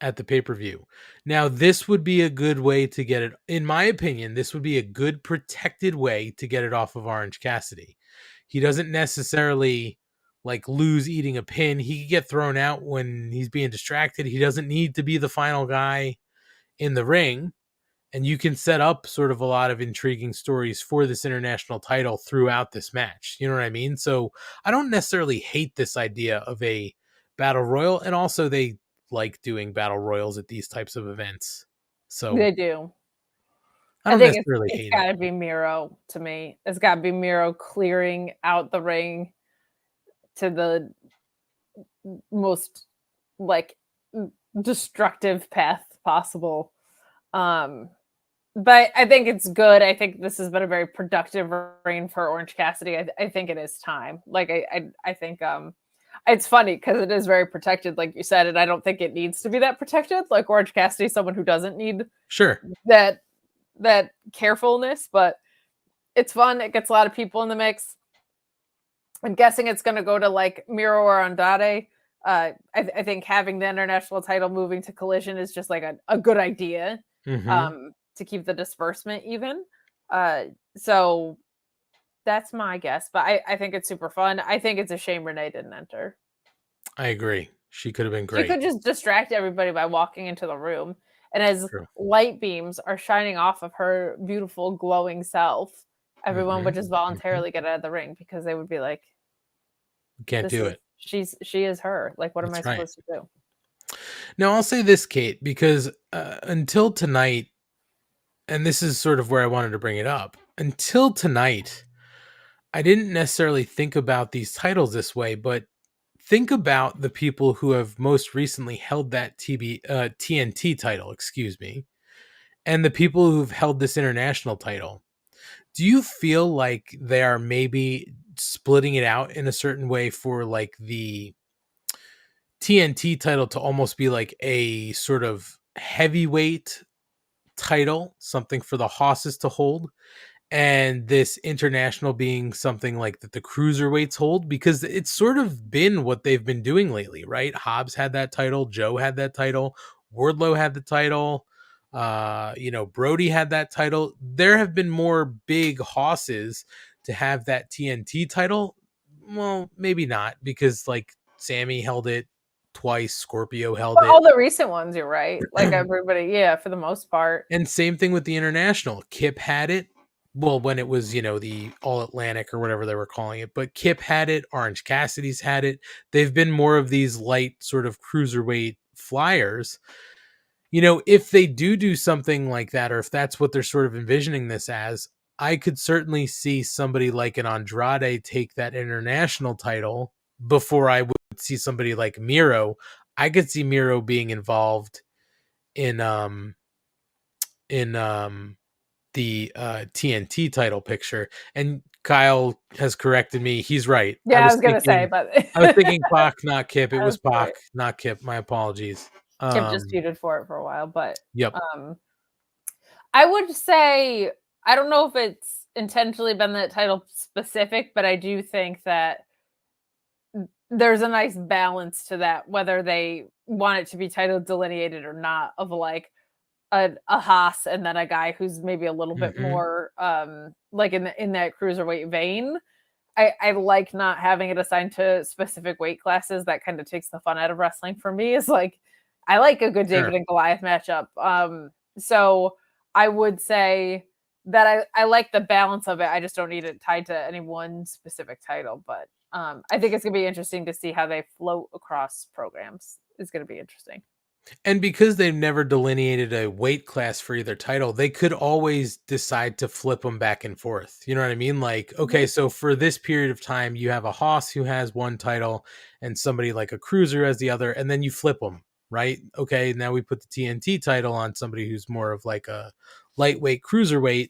at the pay-per-view. Now, this would be a good way to get it, in my opinion, this would be a good protected way to get it off of Orange Cassidy. He doesn't necessarily like lose eating a pin. He could get thrown out when he's being distracted. He doesn't need to be the final guy in the ring. And you can set up sort of a lot of intriguing stories for this international title throughout this match. You know what I mean? So I don't necessarily hate this idea of a battle royal. And also they like doing battle royals at these types of events. So They do. I don't think necessarily it's hate got it. to be Miro to me. It's got to be Miro clearing out the ring to the most like destructive path possible. But I think it's good. I think this has been a very productive reign for Orange Cassidy. I think it is time. Like I think it's funny because it is very protected, like you said, and I don't think it needs to be that protected. Like Orange Cassidy is someone who doesn't need Sure that carefulness, but it's fun. It gets a lot of people in the mix. I'm guessing it's going to go to like Miro or Andrade. I think having the international title moving to Collision is just like a good idea. To keep the disbursement even. So that's my guess. But I think it's super fun. I think it's a shame Renee didn't enter. I agree. She could have been great. She could just distract everybody by walking into the room. And as light beams are shining off of her beautiful, glowing self, everyone would just voluntarily get out of the ring because they would be like, can't do it. She is her. Like, what am I supposed to do? Now, I'll say this, Kate, because until tonight, and this is sort of where I wanted to bring it up, until tonight, I didn't necessarily think about these titles this way, but think about the people who have most recently held that TNT title, and the people who've held this international title. Do you feel like they are maybe splitting it out in a certain way for like the TNT title to almost be like a sort of heavyweight title, something for the Hosses to hold, and this international being something like that the cruiserweights hold? Because it's sort of been what they've been doing lately, right? Hobbs had that title, Joe had that title, Wardlow had the title, Brody had that title. There have been more big Hosses to have that TNT title. Well, maybe not, because like Sammy held it twice, Scorpio held it. All the recent ones, you're right. Like everybody, for the most part. And same thing with the international. Kip had it. Well, when it was, the All Atlantic or whatever they were calling it, but Kip had it. Orange Cassidy's had it. They've been more of these light sort of cruiserweight flyers. If they do something like that, or if that's what they're sort of envisioning this as, I could certainly see somebody like an Andrade take that international title before I would see somebody like Miro. I could see Miro being involved in the TNT title picture. And Kyle has corrected me. He's right. Yeah, I was gonna say, but I was thinking Pac, not Kip. It was Pac, not Kip. My apologies. Kip just feuded for it for a while, but yep. I would say I don't know if it's intentionally been that title specific, but I do think that there's a nice balance to that, whether they want it to be title delineated or not, of like a Haas and then a guy who's maybe a little bit more like in that cruiserweight vein. I like not having it assigned to specific weight classes. That kind of takes the fun out of wrestling for me. Is like I like a good David and Goliath matchup. So I would say that I like the balance of it. I just don't need it tied to any one specific title. But I think it's gonna be interesting to see how they float across programs. It's gonna be interesting. And because they've never delineated a weight class for either title, they could always decide to flip them back and forth. You know what I mean? Like, okay, so for this period of time, you have a Haas who has one title and somebody like a Cruiser has the other, and then you flip them, right? Okay, now we put the TNT title on somebody who's more of like a lightweight cruiserweight.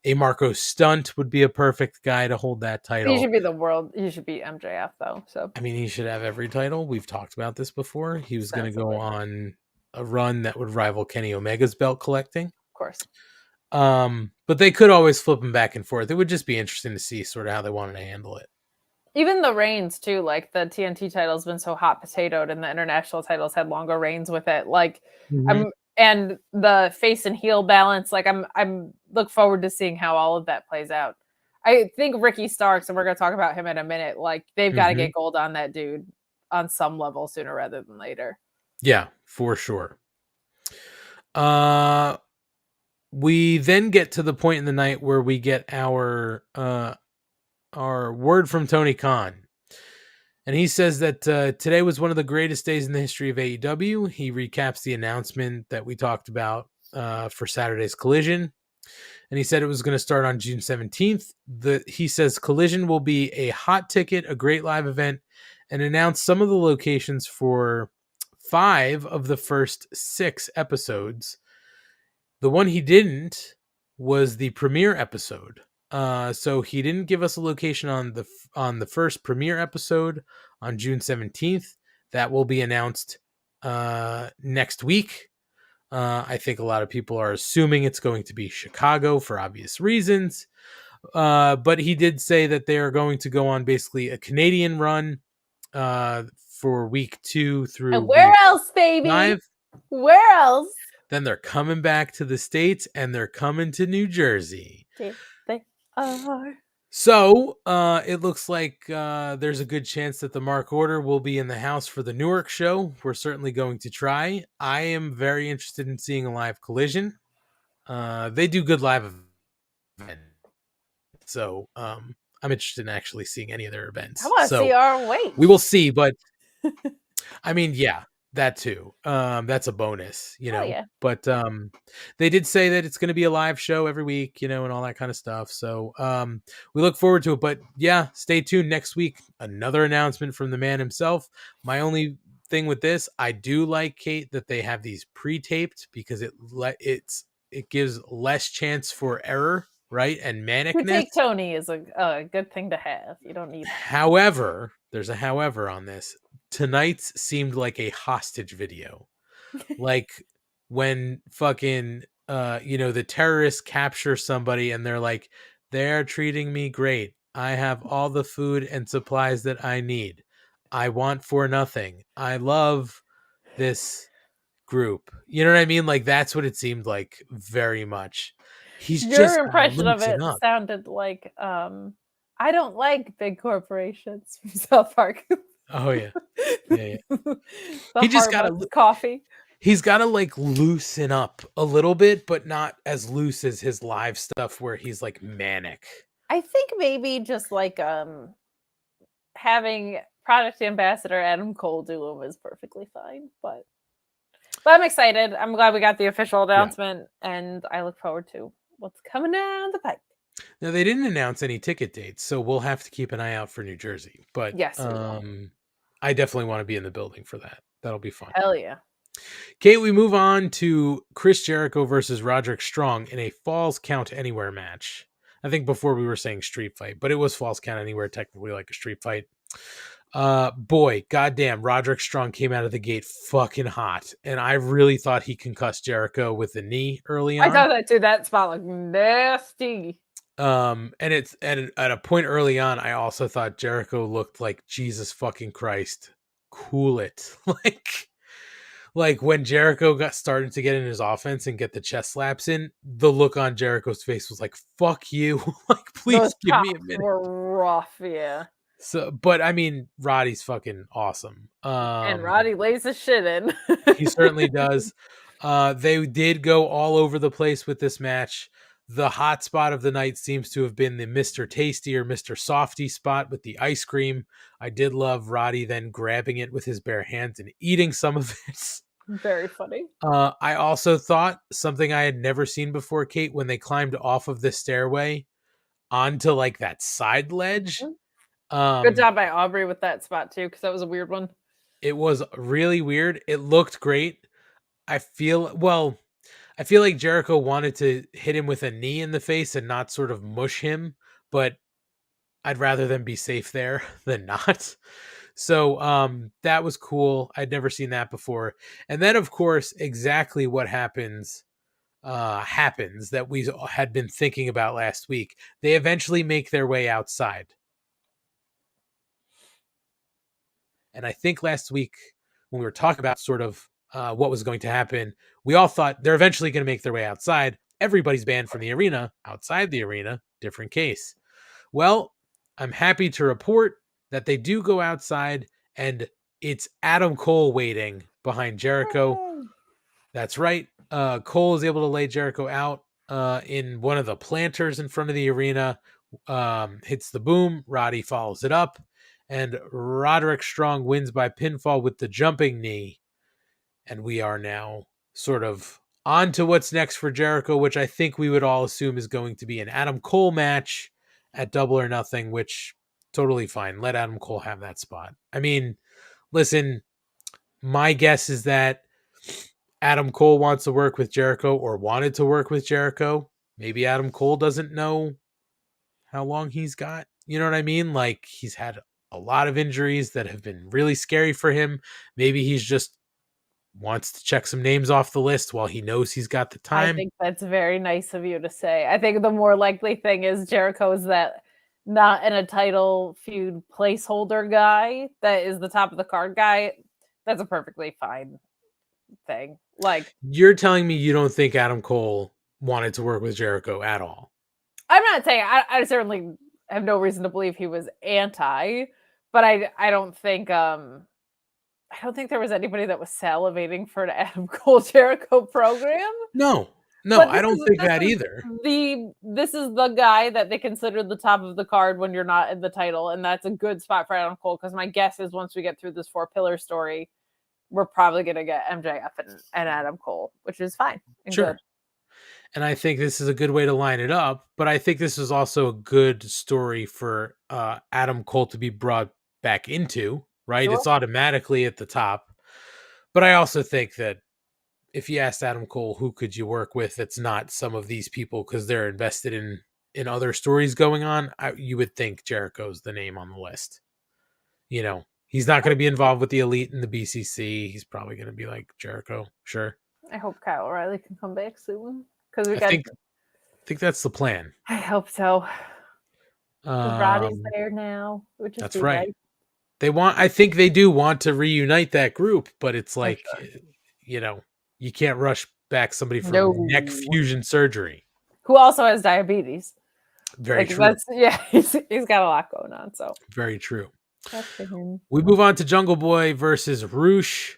A Marco Stunt would be a perfect guy to hold that title. He should be the world. He should be MJF though. So I mean, he should have every title. We've talked about this before. He was going to go on a run that would rival Kenny Omega's belt collecting. Of course. But they could always flip him back and forth. It would just be interesting to see sort of how they wanted to handle it. Even the reigns too, like the TNT title's been so hot potatoed, and the international titles had longer reigns with it. Like and the face and heel balance. Like I'm look forward to seeing how all of that plays out. I think Ricky Starks, and we're gonna talk about him in a minute. Like they've got to get gold on that dude on some level sooner rather than later. Yeah, for sure. We then get to the point in the night where we get our word from Tony Khan. And he says that today was one of the greatest days in the history of AEW. He recaps the announcement that we talked about for Saturday's Collision. And he said it was going to start on June 17th. He says Collision will be a hot ticket, a great live event, and announce some of the locations for 5 of the first 6 episodes. The one he didn't was the premiere episode. So he didn't give us a location on the first premiere episode on June 17th. That will be announced next week. I think a lot of people are assuming it's going to be Chicago for obvious reasons. But he did say that they are going to go on basically a Canadian run for week 2 through and where else, baby? 5. Where else? Then they're coming back to the States, and they're coming to New Jersey. They are. So it looks like there's a good chance that the Mark Order will be in the house for the Newark show. We're certainly going to try. I am very interested in seeing a live Collision. They do good live events. So I'm interested in actually seeing any of their events. I want to see our weight. We will see, but I mean, yeah. That too. That's a bonus, you know. Yeah. But they did say that it's going to be a live show every week, you know, and all that kind of stuff. So we look forward to it. But yeah, stay tuned next week. Another announcement from the man himself. My only thing with this, I do like, Kate, that they have these pre-taped because it gives less chance for error, right? And manicness. Pre-tape Tony is a good thing to have. You don't need. However, there's a however on this. Tonight's seemed like a hostage video. Like when fucking the terrorists capture somebody and they're like, they're treating me great. I have all the food and supplies that I need. I want for nothing. I love this group. You know what I mean? Like that's what it seemed like very much. Your impression of it sounded like I don't like big corporations from South Park. Oh yeah. He just got coffee. He's got to like loosen up a little bit, but not as loose as his live stuff where he's like manic. I think maybe just like having product ambassador Adam Cole do him is perfectly fine. But I'm excited. I'm glad we got the official announcement, and I look forward to what's coming down the pipe. Now they didn't announce any ticket dates, so we'll have to keep an eye out for New Jersey. But yes, I definitely want to be in the building for that. That'll be fun. Hell yeah. Kate, we move on to Chris Jericho versus Roderick Strong in a Falls Count Anywhere match. I think before we were saying street fight, but it was Falls Count Anywhere, technically like a street fight. Boy, goddamn, Roderick Strong came out of the gate fucking hot, and I really thought he concussed Jericho with the knee early on. I thought that too. That spot looked nasty. And it's at a point early on, I also thought Jericho looked like Jesus fucking Christ. Cool it. Like when Jericho got started to get in his offense and get the chest slaps in, the look on Jericho's face was like, fuck you. Like, please Those give me a minute. Were rough, yeah. So, but I mean, Roddy's fucking awesome. And Roddy lays his shit in. He certainly does. They did go all over the place with this match. The hot spot of the night seems to have been the Mr. Tasty or Mr. Softy spot with the ice cream. I did love Roddy then grabbing it with his bare hands and eating some of it. Very funny. I also thought something I had never seen before, Kate, when they climbed off of the stairway onto like that side ledge. Good job by Aubrey with that spot too, because that was a weird one. It was really weird. It looked great. I feel like Jericho wanted to hit him with a knee in the face and not sort of mush him, but I'd rather them be safe there than not. So that was cool. I'd never seen that before. And then, of course, exactly what happens that we had been thinking about last week. They eventually make their way outside. And I think last week when we were talking about sort of what was going to happen, we all thought they're eventually going to make their way outside. Everybody's banned from the arena. Outside the arena, different case. Well, I'm happy to report that they do go outside, and it's Adam Cole waiting behind Jericho. That's right. Cole is able to lay Jericho out in one of the planters in front of the arena. Hits the boom. Roddy follows it up, and Roderick Strong wins by pinfall with the jumping knee. And we are now sort of on to what's next for Jericho, which I think we would all assume is going to be an Adam Cole match at Double or Nothing, which totally fine. Let Adam Cole have that spot. I mean, listen, my guess is that Adam Cole wants to work with Jericho or wanted to work with Jericho. Maybe Adam Cole doesn't know how long he's got. You know what I mean? Like, he's had a lot of injuries that have been really scary for him. Maybe he's just wants to check some names off the list while he knows he's got the time. I think that's very nice of you to say. I think the more likely thing is Jericho is that not in a title feud placeholder guy that is the top of the card guy. That's a perfectly fine thing. Like, you're telling me you don't think Adam Cole wanted to work with Jericho at all? I'm not saying I certainly have no reason to believe he was anti, but I don't think there was anybody that was salivating for an Adam Cole Jericho program. No, I don't think that either. This is the guy that they consider the top of the card when you're not in the title, and that's a good spot for Adam Cole, because my guess is once we get through this 4-pillar story, we're probably going to get MJF and Adam Cole, which is fine. Sure. Good. And I think this is a good way to line it up, but I think this is also a good story for Adam Cole to be brought back into, right? Sure. It's automatically at the top. But I also think that if you asked Adam Cole, who could you work with that's not some of these people because they're invested in other stories going on, you would think Jericho's the name on the list. You know, he's not going to be involved with the Elite and the BCC. He's probably going to be like, Jericho, sure. I hope Kyle O'Reilly can come back soon, because I think that's the plan. I hope so. Roddy's there now, which is that's right. Nice. I think they do want to reunite that group, but it's like, you know, you can't rush back somebody from neck fusion surgery who also has diabetes. Very true. He's got a lot going on. So very true. That's for him. We move on to Jungle Boy versus Roosh.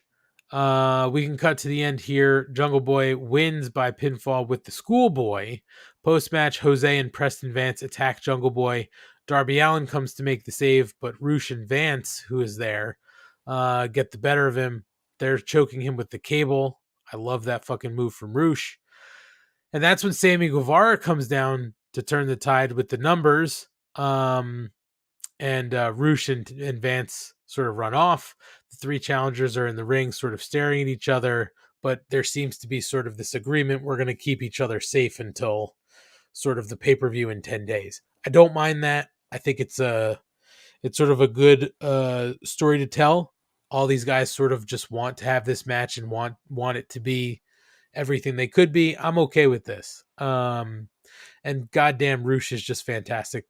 We can cut to the end here. Jungle Boy wins by pinfall with the Schoolboy. Post-match, Jose and Preston Vance attack Jungle Boy. Darby Allin comes to make the save, but Roosh and Vance, who is there, get the better of him. They're choking him with the cable. I love that fucking move from Roosh. And that's when Sammy Guevara comes down to turn the tide with the numbers. And Roosh and Vance sort of run off. The three challengers are in the ring sort of staring at each other, but there seems to be sort of this agreement. We're going to keep each other safe until sort of the pay-per-view in 10 days. I don't mind that. I think it's sort of a good story to tell. All these guys sort of just want to have this match and want it to be everything they could be. I'm okay with this. And goddamn, Roosh is just fantastic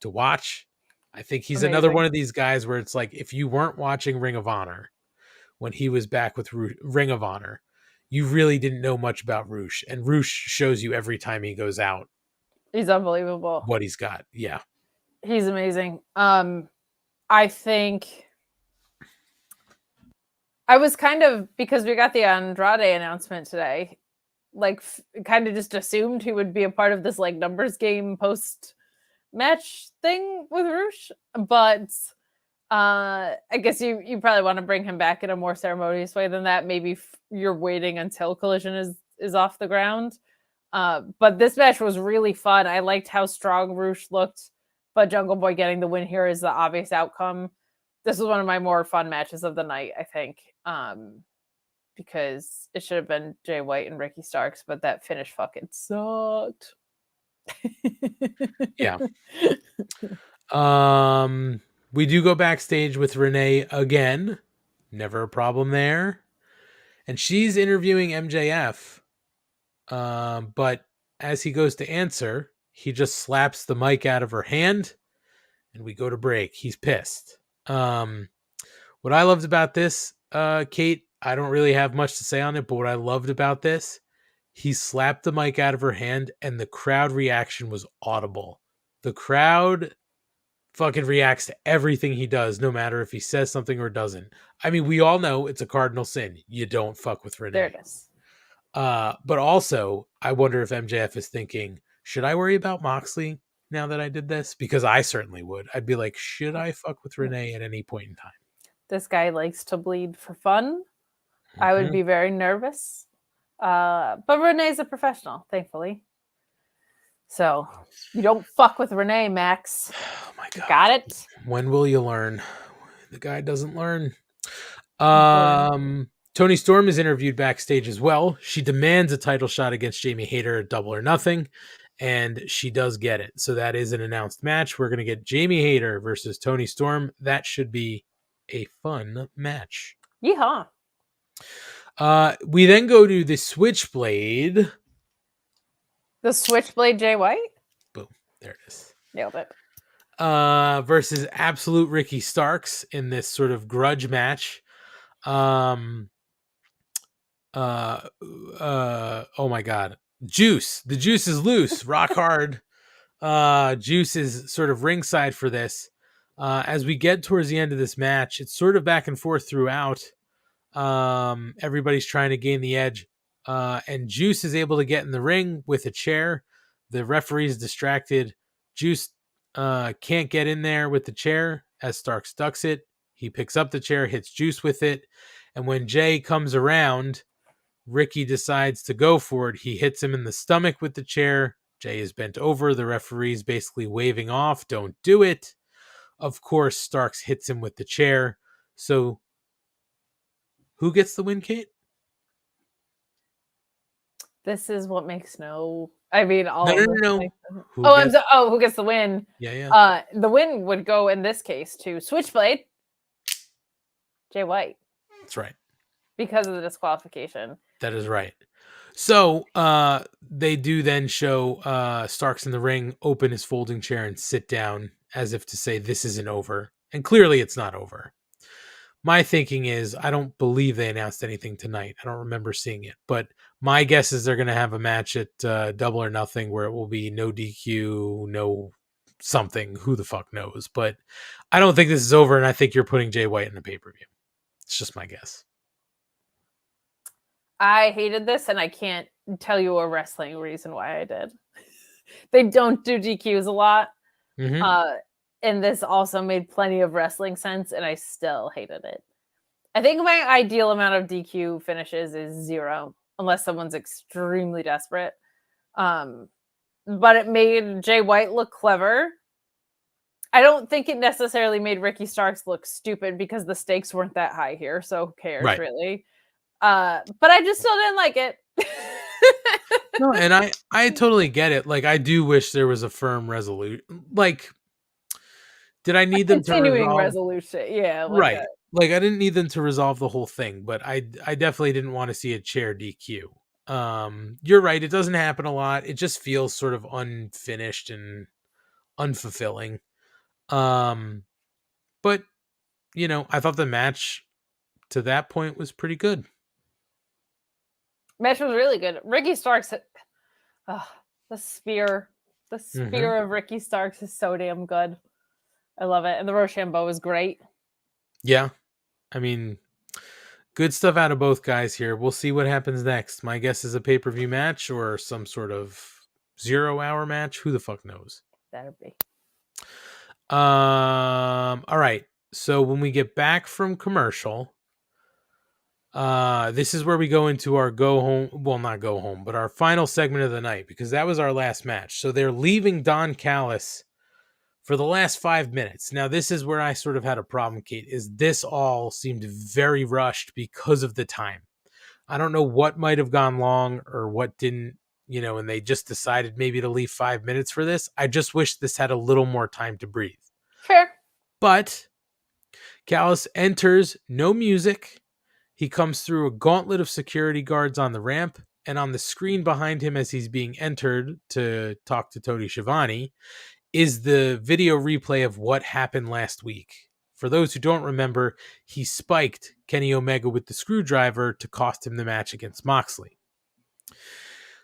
to watch. I think he's another one of these guys where it's like, if you weren't watching Ring of Honor when he was back with Ring of Honor, you really didn't know much about Roosh. And Roosh shows you every time he goes out. He's unbelievable. What he's got. Yeah. He's amazing. I think I was kind of, because we got the Andrade announcement today, like kind of just assumed he would be a part of this like numbers game post match thing with Roosh, but I guess you probably want to bring him back in a more ceremonious way than that. Maybe you're waiting until Collision is off the ground. But this match was really fun. I liked how strong Roosh looked, but Jungle Boy getting the win here is the obvious outcome. This was one of my more fun matches of the night, I think, because it should have been Jay White and Ricky Starks, but that finish fucking sucked. Yeah. We do go backstage with Renee again. Never a problem there. And she's interviewing MJF. But as he goes to answer, he just slaps the mic out of her hand and we go to break. He's pissed. What What I loved about this, Kate, I don't really have much to say on it, but what I loved about this, he slapped the mic out of her hand and the crowd reaction was audible. The crowd fucking reacts to everything he does, no matter if he says something or doesn't. I mean, we all know it's a cardinal sin. You don't fuck with Renee. There it is. But also, I wonder if MJF is thinking, should I worry about Moxley now that I did this? Because I certainly would. I'd be like, should I fuck with Renee at any point in time? This guy likes to bleed for fun. I would be very nervous. But Renee's a professional, thankfully. So you don't fuck with Renee, Max. Oh my God. Got it? When will you learn? The guy doesn't learn. Toni Storm is interviewed backstage as well. She demands a title shot against Jamie Hayter at Double or Nothing, and she does get it. So that is an announced match. We're going to get Jamie Hayter versus Toni Storm. That should be a fun match. Yeehaw. We then go to the Switchblade. The Switchblade Jay White? Boom. There it is. Nailed it. Versus Absolute Ricky Starks in this sort of grudge match. Oh my God. Juice. The juice is loose. Rock hard. Juice is sort of ringside for this. As we get towards the end of this match, it's sort of back and forth throughout. Everybody's trying to gain the edge. And Juice is able to get in the ring with a chair. The referee's distracted. Juice can't get in there with the chair as Starks ducks it. He picks up the chair, hits Juice with it. And when Jay comes around, Ricky decides to go for it. He hits him in the stomach with the chair. Jay is bent over. The referee's basically waving off. Don't do it. Of course, Starks hits him with the chair. So who gets the win, Kate? This is what makes no. I mean, all. No. Who gets the win? Yeah. The win would go in this case to Switchblade, Jay White. That's right. Because of the disqualification. That is right. So they do then show Starks in the ring, open his folding chair and sit down as if to say this isn't over. And clearly it's not over. My thinking is I don't believe they announced anything tonight. I don't remember seeing it. But my guess is they're going to have a match at Double or Nothing where it will be no DQ, no something. Who the fuck knows? But I don't think this is over, and I think you're putting Jay White in a pay-per-view. It's just my guess. I hated this, and I can't tell you a wrestling reason why I did. They don't do DQs a lot. Mm-hmm. And this also made plenty of wrestling sense, and I still hated it. I think my ideal amount of DQ finishes is 0, unless someone's extremely desperate. But it made Jay White look clever. I don't think it necessarily made Ricky Starks look stupid because the stakes weren't that high here, so who cares, really? But I just still didn't like it. No, and I totally get it. Like, I do wish there was a firm resolution. Like, did I need them to resolve? Resolution? Yeah, right. Like, I didn't need them to resolve the whole thing, but I definitely didn't want to see a chair DQ. You're right. It doesn't happen a lot. It just feels sort of unfinished and unfulfilling. But you know, I thought the match to that point was pretty good. Match was really good. Ricky Starks, the spear of Ricky Starks is so damn good. I love it. And the Rochambeau is great. Yeah. I mean, good stuff out of both guys here. We'll see what happens next. My guess is a pay-per-view match or some sort of 0-hour match. Who the fuck knows? That'd be. All right. So when we get back from commercial, this is where we go into our go home. Well, not go home, but our final segment of the night, because that was our last match. So they're leaving Don Callis for the last 5 minutes. Now, this is where I sort of had a problem, Kate, is this all seemed very rushed because of the time. I don't know what might have gone long or what didn't, you know, and they just decided maybe to leave 5 minutes for this. I just wish this had a little more time to breathe. Fair. But Callis enters, no music. He comes through a gauntlet of security guards on the ramp, and on the screen behind him as he's being entered to talk to Tony Schiavone is the video replay of what happened last week For those who don't remember, he spiked Kenny Omega with the screwdriver to cost him the match against Moxley.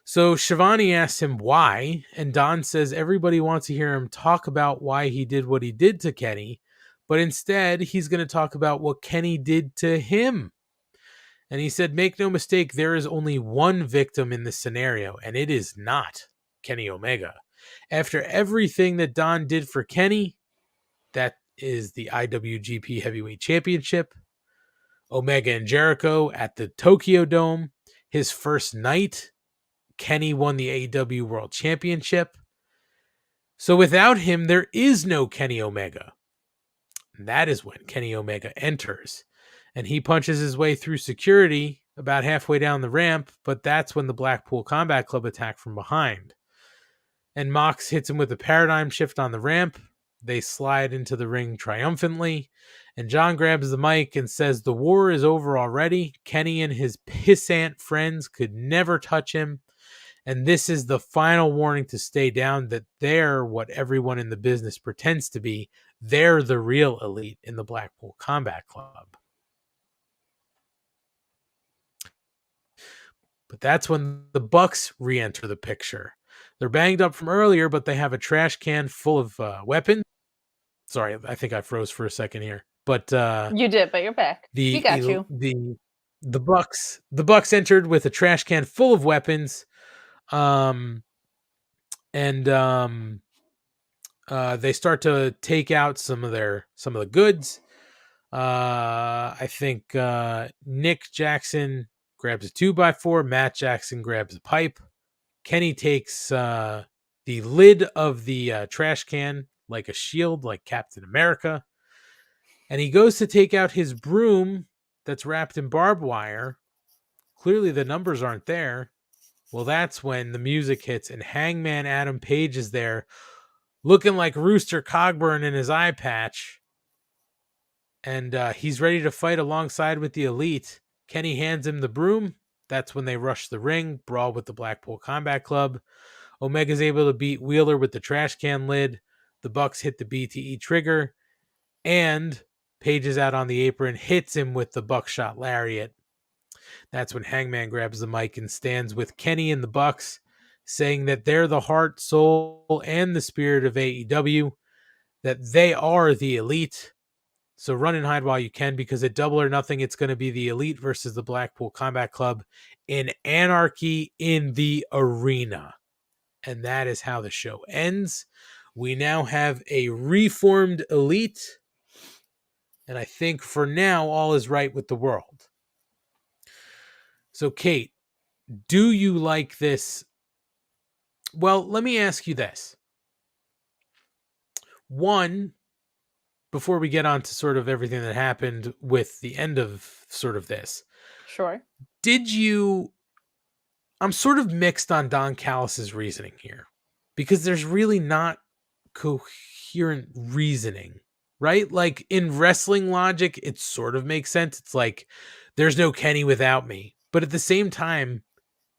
So Shivani asks him why, and Don says everybody wants to hear him talk about why he did what he did to Kenny, but instead he's going to talk about what Kenny did to him. And he said, make no mistake, there is only one victim in this scenario, and it is not Kenny Omega. After everything that Don did for Kenny, that is the IWGP Heavyweight Championship, Omega and Jericho at the Tokyo Dome, his first night, Kenny won the AEW World Championship. So without him, there is no Kenny Omega. And that is when Kenny Omega enters. And he punches his way through security about halfway down the ramp, but that's when the Blackpool Combat Club attack from behind. And Mox hits him with a paradigm shift on the ramp. They slide into the ring triumphantly. And John grabs the mic and says the war is over already. Kenny and his pissant friends could never touch him. And this is the final warning to stay down, that they're what everyone in the business pretends to be. They're the real elite in the Blackpool Combat Club. But that's when the Bucks re-enter the picture. They're banged up from earlier, but they have a trash can full of weapons. Sorry, I think I froze for a second here. But you did, but you're back. We got you. The Bucks entered with a trash can full of weapons. They start to take out some of the goods. I think Nick Jackson grabs a 2x4. Matt Jackson grabs a pipe. Kenny takes the lid of the trash can like a shield, like Captain America, and he goes to take out his broom that's wrapped in barbed wire. Clearly the numbers aren't there. Well, that's when the music hits and Hangman Adam Page is there looking like Rooster Cogburn in his eye patch. And he's ready to fight alongside with the Elite. Kenny hands him the broom. That's when they rush the ring, brawl with the Blackpool Combat Club. Omega's able to beat Wheeler with the trash can lid. The Bucks hit the BTE trigger. And Page is out on the apron, hits him with the buckshot lariat. That's when Hangman grabs the mic and stands with Kenny and the Bucks, saying that they're the heart, soul, and the spirit of AEW, that they are the Elite. So run and hide while you can, because at Double or Nothing, it's going to be the Elite versus the Blackpool Combat Club in Anarchy in the Arena. And that is how the show ends. We now have a reformed Elite. And I think for now, all is right with the world. So, Kate, do you like this? Well, let me ask you this. One, before we get on to sort of everything that happened with the end of sort of this. Sure. I'm sort of mixed on Don Callis's reasoning here, because there's really not coherent reasoning, right? Like in wrestling logic, it sort of makes sense. It's like, there's no Kenny without me. But at the same time,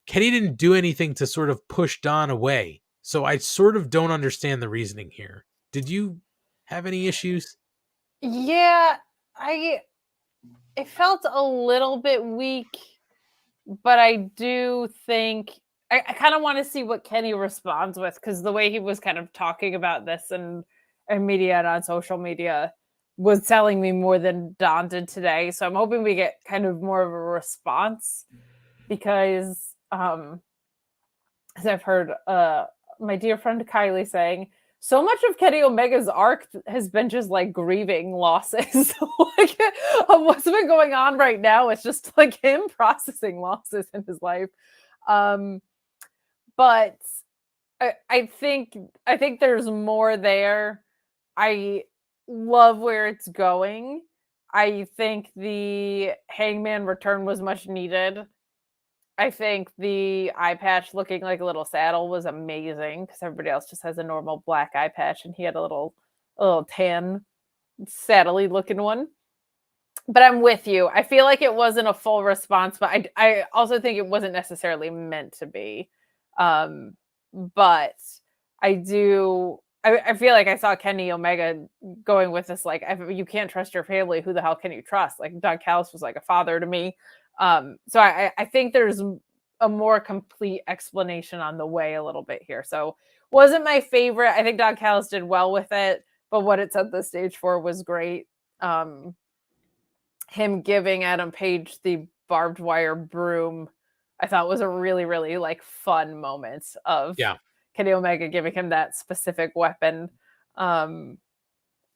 Kenny didn't do anything to sort of push Don away. So I sort of don't understand the reasoning here. Did you have any issues? Yeah, it felt a little bit weak, but I do think I kind of want to see what Kenny responds with, because the way he was kind of talking about this and media and on social media was telling me more than Don did today. So I'm hoping we get kind of more of a response, because as I've heard my dear friend Kylie saying, so much of Kenny Omega's arc has been just like grieving losses. Like what's been going on right now, it's just like him processing losses in his life. But I think there's more there. I love where it's going. I think the Hangman return was much needed. I think the eye patch looking like a little saddle was amazing, because everybody else just has a normal black eye patch and he had a little tan saddly looking one. But I'm with you. I feel like it wasn't a full response, but I also think it wasn't necessarily meant to be. But I do I feel like I saw Kenny Omega going with this, like, you can't trust your family. Who the hell can you trust? Like, Doug Callis was like a father to me. So I think there's a more complete explanation on the way a little bit here. So wasn't my favorite. I think Doug Callis did well with it, but what it set the stage for was great. Him giving Adam Page the barbed wire broom, I thought was a really, really like fun moment of Kenny Omega giving him that specific weapon. The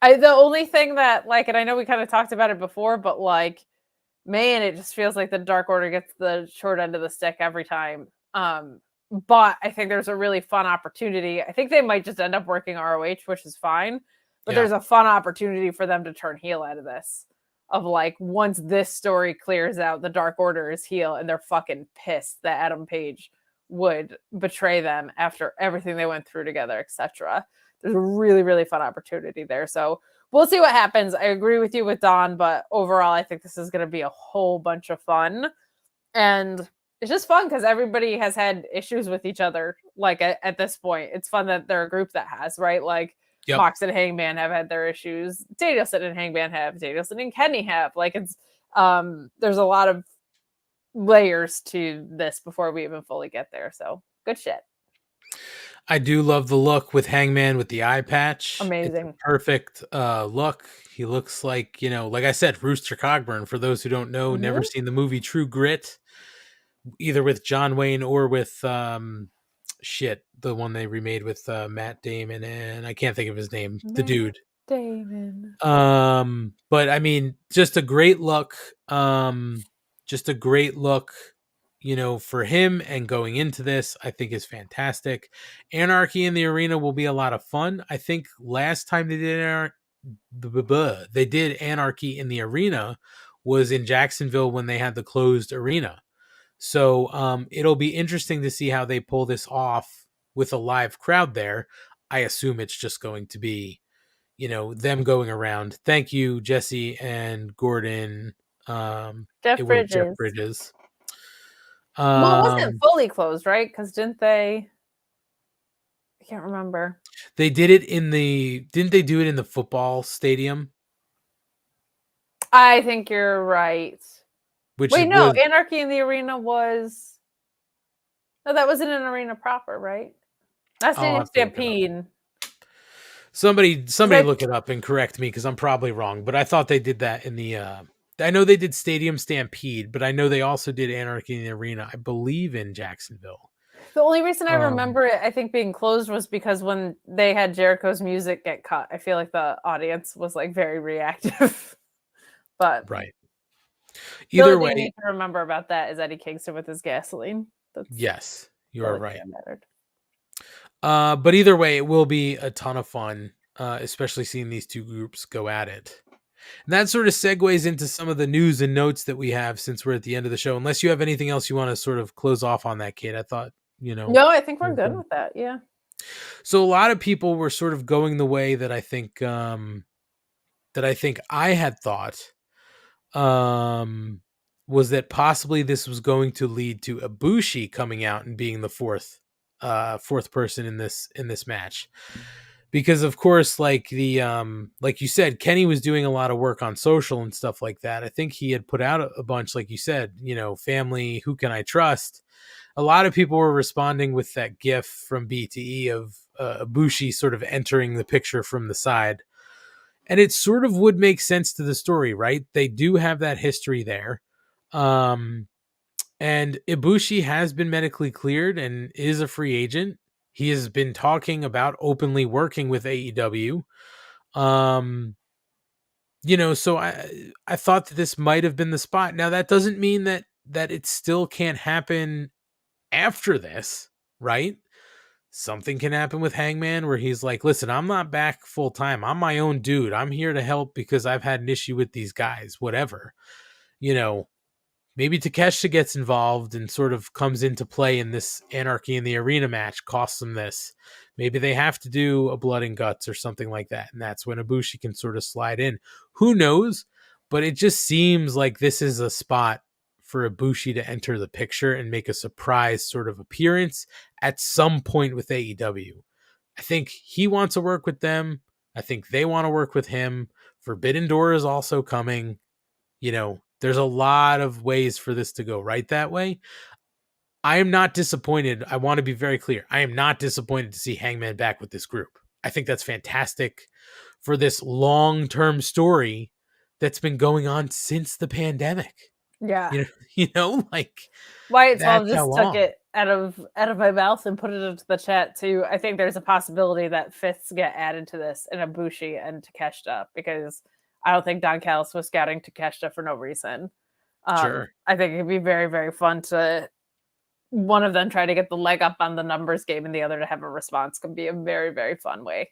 only thing that, like, and I know we kind of talked about it before, but like, man, it just feels like the Dark Order gets the short end of the stick every time. But I think there's a really fun opportunity. I think they might just end up working ROH, which is fine. But there's a fun opportunity for them to turn heel out of this. Of like, once this story clears out, the Dark Order is heel, and they're fucking pissed that Adam Page would betray them after everything they went through together, etc. There's a really, really fun opportunity there. So we'll see what happens. I agree with you with Don, but overall, I think this is going to be a whole bunch of fun. And it's just fun because everybody has had issues with each other. Like at this point, it's fun that they're a group that has, right? Like Mox and Hangman have had their issues. Danielson and Hangman have. Danielson and Kenny have. Like, it's there's a lot of layers to this before we even fully get there. So good shit. I do love the look with Hangman with the eye patch. Amazing. It's a perfect look. He looks like, like I said, Rooster Cogburn. For those who don't know, never seen the movie True Grit, either with John Wayne or with the one they remade with Matt Damon, and I can't think of his name, the dude. Damon. But I mean, just a great look. For him, and going into this, I think is fantastic. Anarchy in the Arena will be a lot of fun. I think last time they did Anarchy in the Arena was in Jacksonville when they had the closed arena. So it'll be interesting to see how they pull this off with a live crowd there. I assume it's just going to be, them going around. Thank you, Jesse and Gordon. Jeff Bridges. Well, it wasn't fully closed, right? Because didn't they? I can't remember. They did it didn't they do it in the football stadium? I think you're right. Anarchy in the Arena was... No, that wasn't an arena proper, right? That's Stadium Stampede. Somebody look it up and correct me, because I'm probably wrong, but I thought they did that in the... I know they did Stadium Stampede, but I know they also did Anarchy in the Arena, I believe, in Jacksonville. The only reason I remember it, I think, being closed was because when they had Jericho's music get cut, I feel like the audience was like very reactive. But right. Either way, you need to remember about that is Eddie Kingston with his gasoline. Yes, you are right. But either way, it will be a ton of fun, especially seeing these two groups go at it. And that sort of segues into some of the news and notes that we have since we're at the end of the show. Unless you have anything else you want to sort of close off on that, Kate. I thought, No, I think we're good with that. Yeah. So a lot of people were sort of going the way that I think I had thought, was that possibly this was going to lead to Ibushi coming out and being the fourth person in this match. Because of course, like like you said, Kenny was doing a lot of work on social and stuff like that. I think he had put out a bunch, like you said, family, who can I trust? A lot of people were responding with that GIF from BTE of Ibushi sort of entering the picture from the side. And it sort of would make sense to the story, right? They do have that history there. And Ibushi has been medically cleared and is a free agent. He has been talking about openly working with AEW. So I thought that this might have been the spot. Now, that doesn't mean that it still can't happen after this, right? Something can happen with Hangman where he's like, listen, I'm not back full time. I'm my own dude. I'm here to help because I've had an issue with these guys, whatever. Maybe Takeshita gets involved and sort of comes into play in this Anarchy in the Arena match, costs them this. Maybe they have to do a blood and guts or something like that. And that's when Ibushi can sort of slide in. Who knows? But it just seems like this is a spot for Ibushi to enter the picture and make a surprise sort of appearance at some point with AEW. I think he wants to work with them. I think they want to work with him. Forbidden Door is also coming. There's a lot of ways for this to go right that way. I am not disappointed. I want to be very clear. I am not disappointed to see Hangman back with this group. I think that's fantastic for this long-term story that's been going on since the pandemic. Yeah. that's Wyatt 12 how just long. took it out of my mouth and put it into the chat too. I think there's a possibility that fifths get added to this in Ibushi and Takeshita, because I don't think Don Callis was scouting Takeshita for no reason. Sure. I think it'd be very, very fun to one of them try to get the leg up on the numbers game and the other to have a response. Can be a very, very fun way.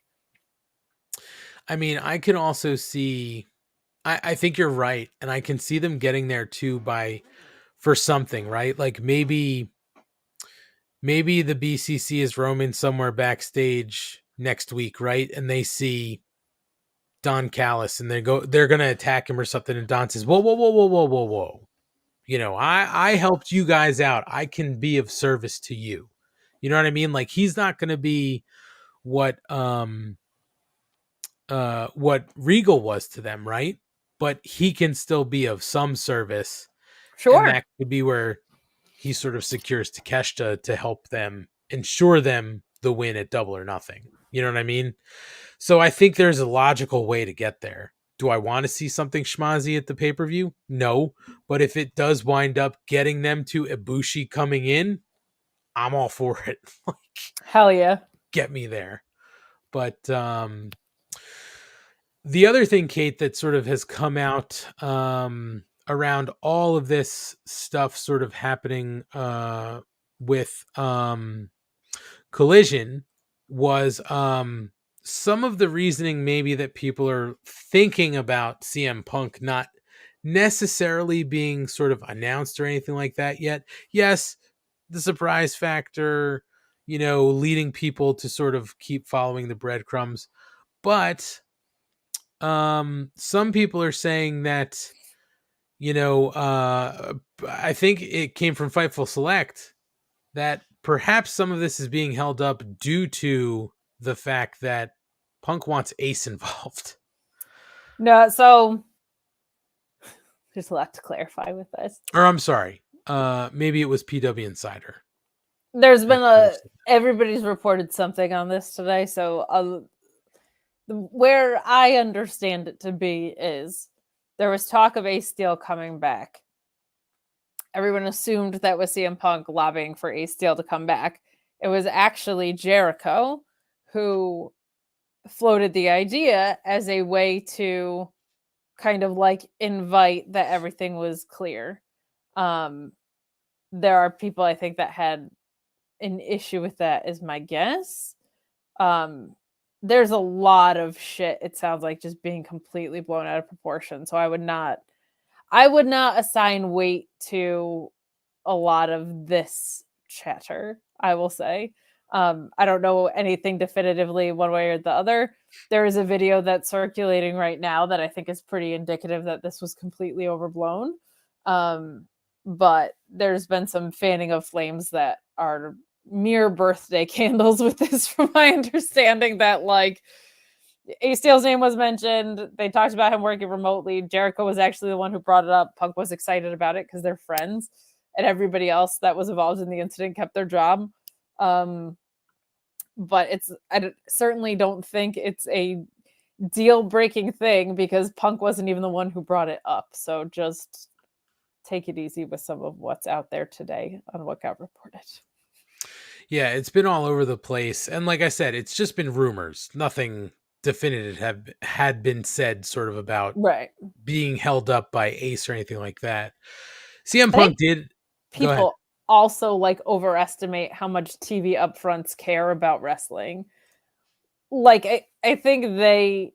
I mean, I can also see, I think you're right. And I can see them getting there too for something, right? Like maybe the BCC is roaming somewhere backstage next week, right? And they see Don Callis and they're going to attack him or something. And Don says, whoa. I helped you guys out. I can be of service to you. You know what I mean? Like he's not going to be what Regal was to them, right? But he can still be of some service. Sure. And that could be where he sort of secures Takeshita to help them ensure them the win at Double or Nothing. You know what I mean? So I think there's a logical way to get there. Do I want to see something schmazzy at the pay-per-view? No. But if it does wind up getting them to Ibushi coming in, I'm all for it. Hell yeah. Get me there. But the other thing, Kate, that sort of has come out around all of this stuff sort of happening with Collision was some of the reasoning maybe that people are thinking about CM Punk not necessarily being sort of announced or anything like that yet. Yes, the surprise factor, leading people to sort of keep following the breadcrumbs. But some people are saying that, I think it came from Fightful Select that perhaps some of this is being held up due to the fact that Punk wants Ace involved. No, so there's a lot to clarify with this. Or I'm sorry, maybe it was PW Insider. There's been everybody's reported something on this today, so where I understand it to be is there was talk of Ace Steel coming back. Everyone assumed that was CM Punk lobbying for Ace Steel to come back. It was actually Jericho who floated the idea as a way to kind of like invite that everything was clear. There are people I think that had an issue with that, is my guess. There's a lot of shit, it sounds like, just being completely blown out of proportion. So I would not assign weight to a lot of this chatter, I will say. I don't know anything definitively one way or the other. There is a video that's circulating right now that I think is pretty indicative that this was completely overblown. But there's been some fanning of flames that are mere birthday candles with this, from my understanding, that like Ace Steel's name was mentioned. They talked about him working remotely. Jericho was actually the one who brought it up. Punk was excited about it because they're friends, and everybody else that was involved in the incident kept their job. But I certainly don't think it's a deal-breaking thing, because Punk wasn't even the one who brought it up. So just take it easy with some of what's out there today on what got reported. Yeah, it's been all over the place. And like I said, it's just been rumors. Nothing definitive had been said sort of about being held up by Ace or anything like that. CM Punk did. People also like overestimate how much TV upfronts care about wrestling. Like I think I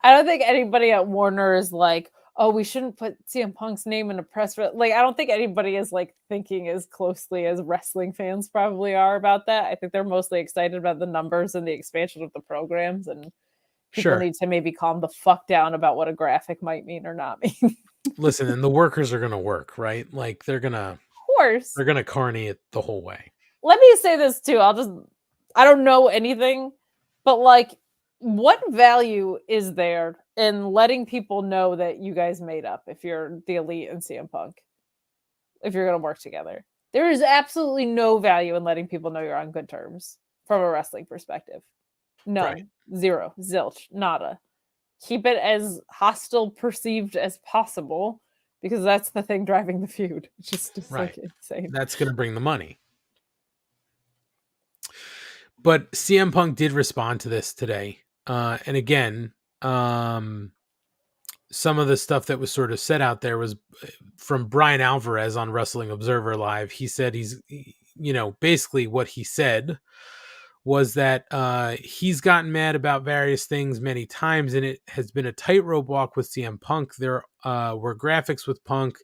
don't think anybody at Warner is like, oh, we shouldn't put CM Punk's name in a press. Like, I don't think anybody is like thinking as closely as wrestling fans probably are about that. I think they're mostly excited about the numbers and the expansion of the programs, and people need to maybe calm the fuck down about what a graphic might mean or not mean. Listen, and the workers are going to work, right? Like they're going to course. They're going to carny it the whole way. Let me say this too. I don't know anything, but like, what value is there in letting people know that you guys made up if you're the Elite and CM Punk? If you're going to work together, there is absolutely no value in letting people know you're on good terms from a wrestling perspective. None, Right. zero, zilch, nada. Keep it as hostile perceived as possible because that's the thing driving the feud. It's just Right. like insane. That's going to bring the money. But CM Punk did respond to this today. And again, some of the stuff that was sort of said out there was from Brian Alvarez on Wrestling Observer Live. He said basically what he said was that he's gotten mad about various things many times, and it has been a tightrope walk with CM Punk. There were graphics with Punk.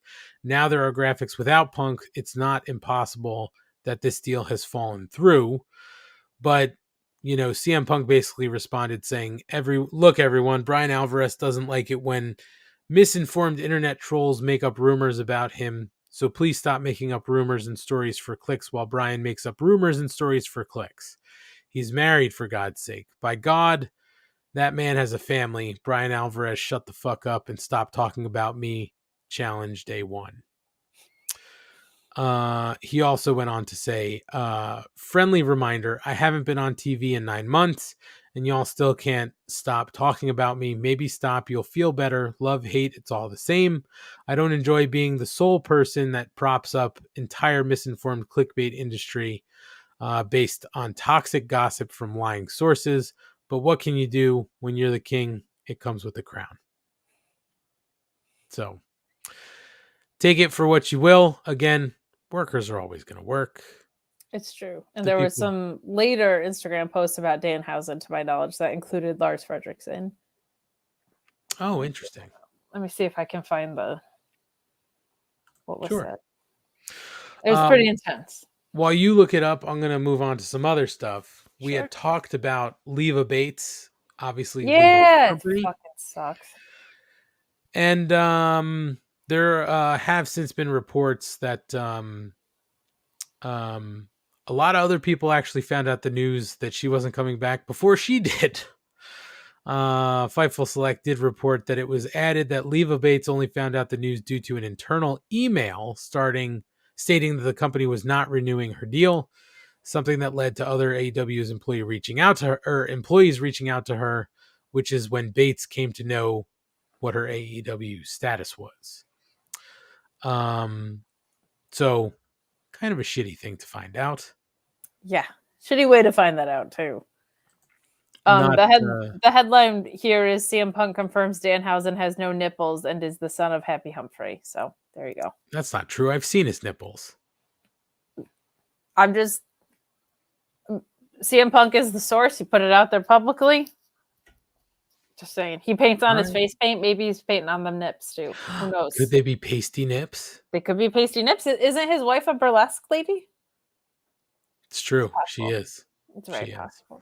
Now there are graphics without Punk. It's not impossible that this deal has fallen through. But, CM Punk basically responded saying, look, everyone, Brian Alvarez doesn't like it when misinformed internet trolls make up rumors about him. So please stop making up rumors and stories for clicks while Brian makes up rumors and stories for clicks. He's married, for God's sake. By God, that man has a family. Brian Alvarez, shut the fuck up and stop talking about me. Challenge day one. He also went on to say, friendly reminder, I haven't been on TV in 9 months and y'all still can't stop talking about me. Maybe stop. You'll feel better. Love, hate, it's all the same. I don't enjoy being the sole person that props up entire misinformed clickbait industry based on toxic gossip from lying sources. But what can you do when you're the king? It comes with the crown. So take it for what you will. Again, workers are always going to work. It's true. And there was some later Instagram posts about Danhausen, to my knowledge, that included Lars Fredrickson. Oh, interesting. Let me see if I can find what was that? It was pretty intense. While you look it up, I'm going to move on to some other stuff. We had talked about Leva Bates, obviously. Yeah, it fucking sucks. And there have since been reports that a lot of other people actually found out the news that she wasn't coming back before she did. Fightful Select did report that it was added that Leva Bates only found out the news due to an internal email stating that the company was not renewing her deal, something that led to other AEW's employees reaching out to her, which is when Bates came to know what her AEW status was. So kind of a shitty thing to find out. Yeah, shitty way to find that out too. The headline here is CM Punk confirms Danhausen has no nipples and is the son of Happy Humphrey. So there you go. That's not true. I've seen his nipples. CM Punk is the source. He put it out there publicly. Just saying. He paints on his face paint. Maybe he's painting on them nips too. Who knows? Could they be pasty nips? They could be pasty nips. Isn't his wife a burlesque lady? It's true. She is. It's very possible.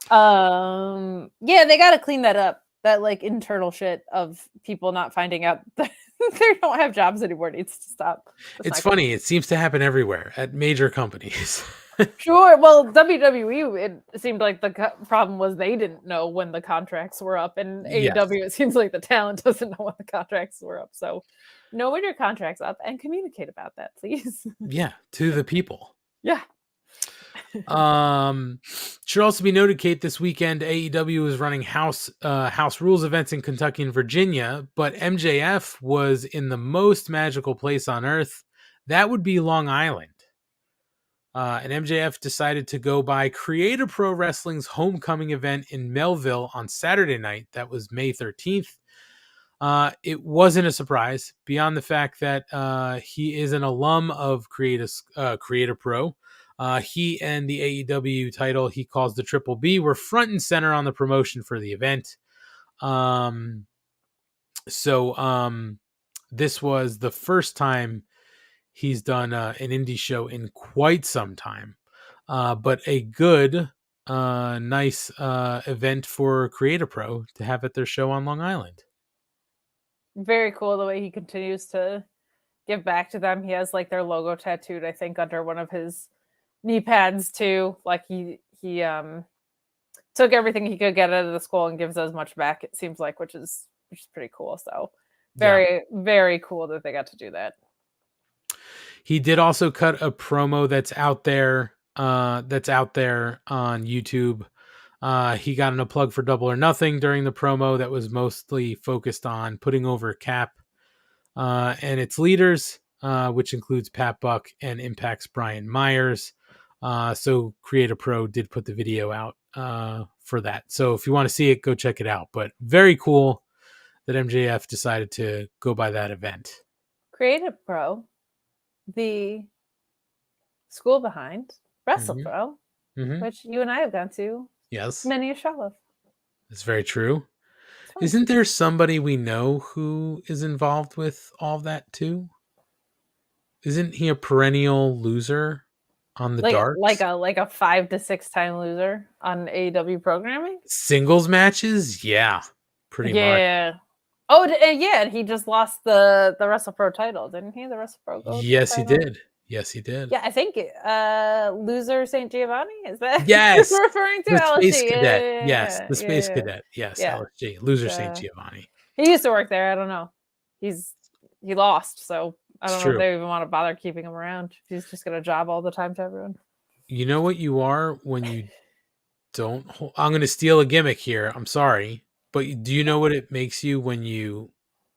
Yeah, they got to clean that up. That like internal shit of people not finding out that they don't have jobs anymore needs to stop. It's funny. It seems to happen everywhere at major companies. Sure. Well, WWE, it seemed like the problem was they didn't know when the contracts were up, and AEW, it seems like the talent doesn't know when the contracts were up. So, know when your contract's up and communicate about that, please. Yeah, to the people. Yeah. Should also be noted, Kate, this weekend AEW is running house rules events in Kentucky and Virginia, but MJF was in the most magical place on earth. That would be Long Island. And MJF decided to go by Creator Pro Wrestling's homecoming event in Melville on Saturday night. That was May 13th. It wasn't a surprise beyond the fact that he is an alum of Creator Pro. He and the AEW title he calls the Triple B were front and center on the promotion for the event. This was the first time he's done an indie show in quite some time, but a good, nice event for Creator Pro to have at their show on Long Island. Very cool the way he continues to give back to them. He has like their logo tattooed, I think, under one of his knee pads too. Like he he took everything he could get out of the school and gives as much back, it seems like, which is pretty cool. So very, very cool that they got to do that. He did also cut a promo that's out there on YouTube. He got in a plug for Double or Nothing during the promo that was mostly focused on putting over Cap and its leaders, which includes Pat Buck and Impact's Brian Myers. So Create Pro did put the video out for that. So if you want to see it, go check it out. But very cool that MJF decided to go by that event. Creative Pro, the school behind Wrestle Pro, which you and I have gone to. Yes. Many a show of. That's very true. Isn't there somebody we know who is involved with all that too? Isn't he a perennial loser on the darts? Like a 5 to 6 time loser on AEW programming? Singles matches? Yeah. Pretty much. Yeah. Oh, yeah, and he just lost the Wrestle Pro title, didn't he? The Wrestle Pro Gold Yes, title? he did. Yes, he did. Yeah, I think loser St. Giovanni, is that yes you're referring to? the LSG. Space Cadet. Yeah, Yes, the Space yeah. Cadet. Yes, Yeah. LSG. Loser St. Giovanni. He used to work there. I don't know. He lost, so I don't It's know true. if they even want to bother keeping him around. He's just gonna job all the time to everyone. You know what you are when you don't I'm going to steal a gimmick here. I'm sorry. But do you know what it makes you when you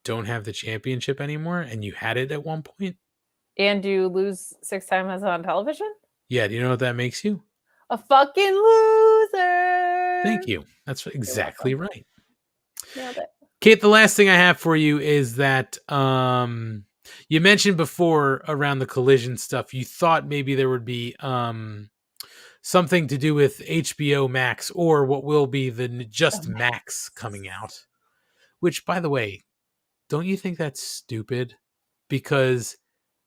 don't have the championship anymore and you had it at one point? And you lose 6 times on television? Yeah, do you know what that makes you? A fucking loser. Thank you. That's exactly right. Nailed it. Kate, the last thing I have for you is that you mentioned before around the Collision stuff, you thought maybe there would be something to do with HBO Max or what will be the just Max coming out. Which, by the way, don't you think that's stupid? Because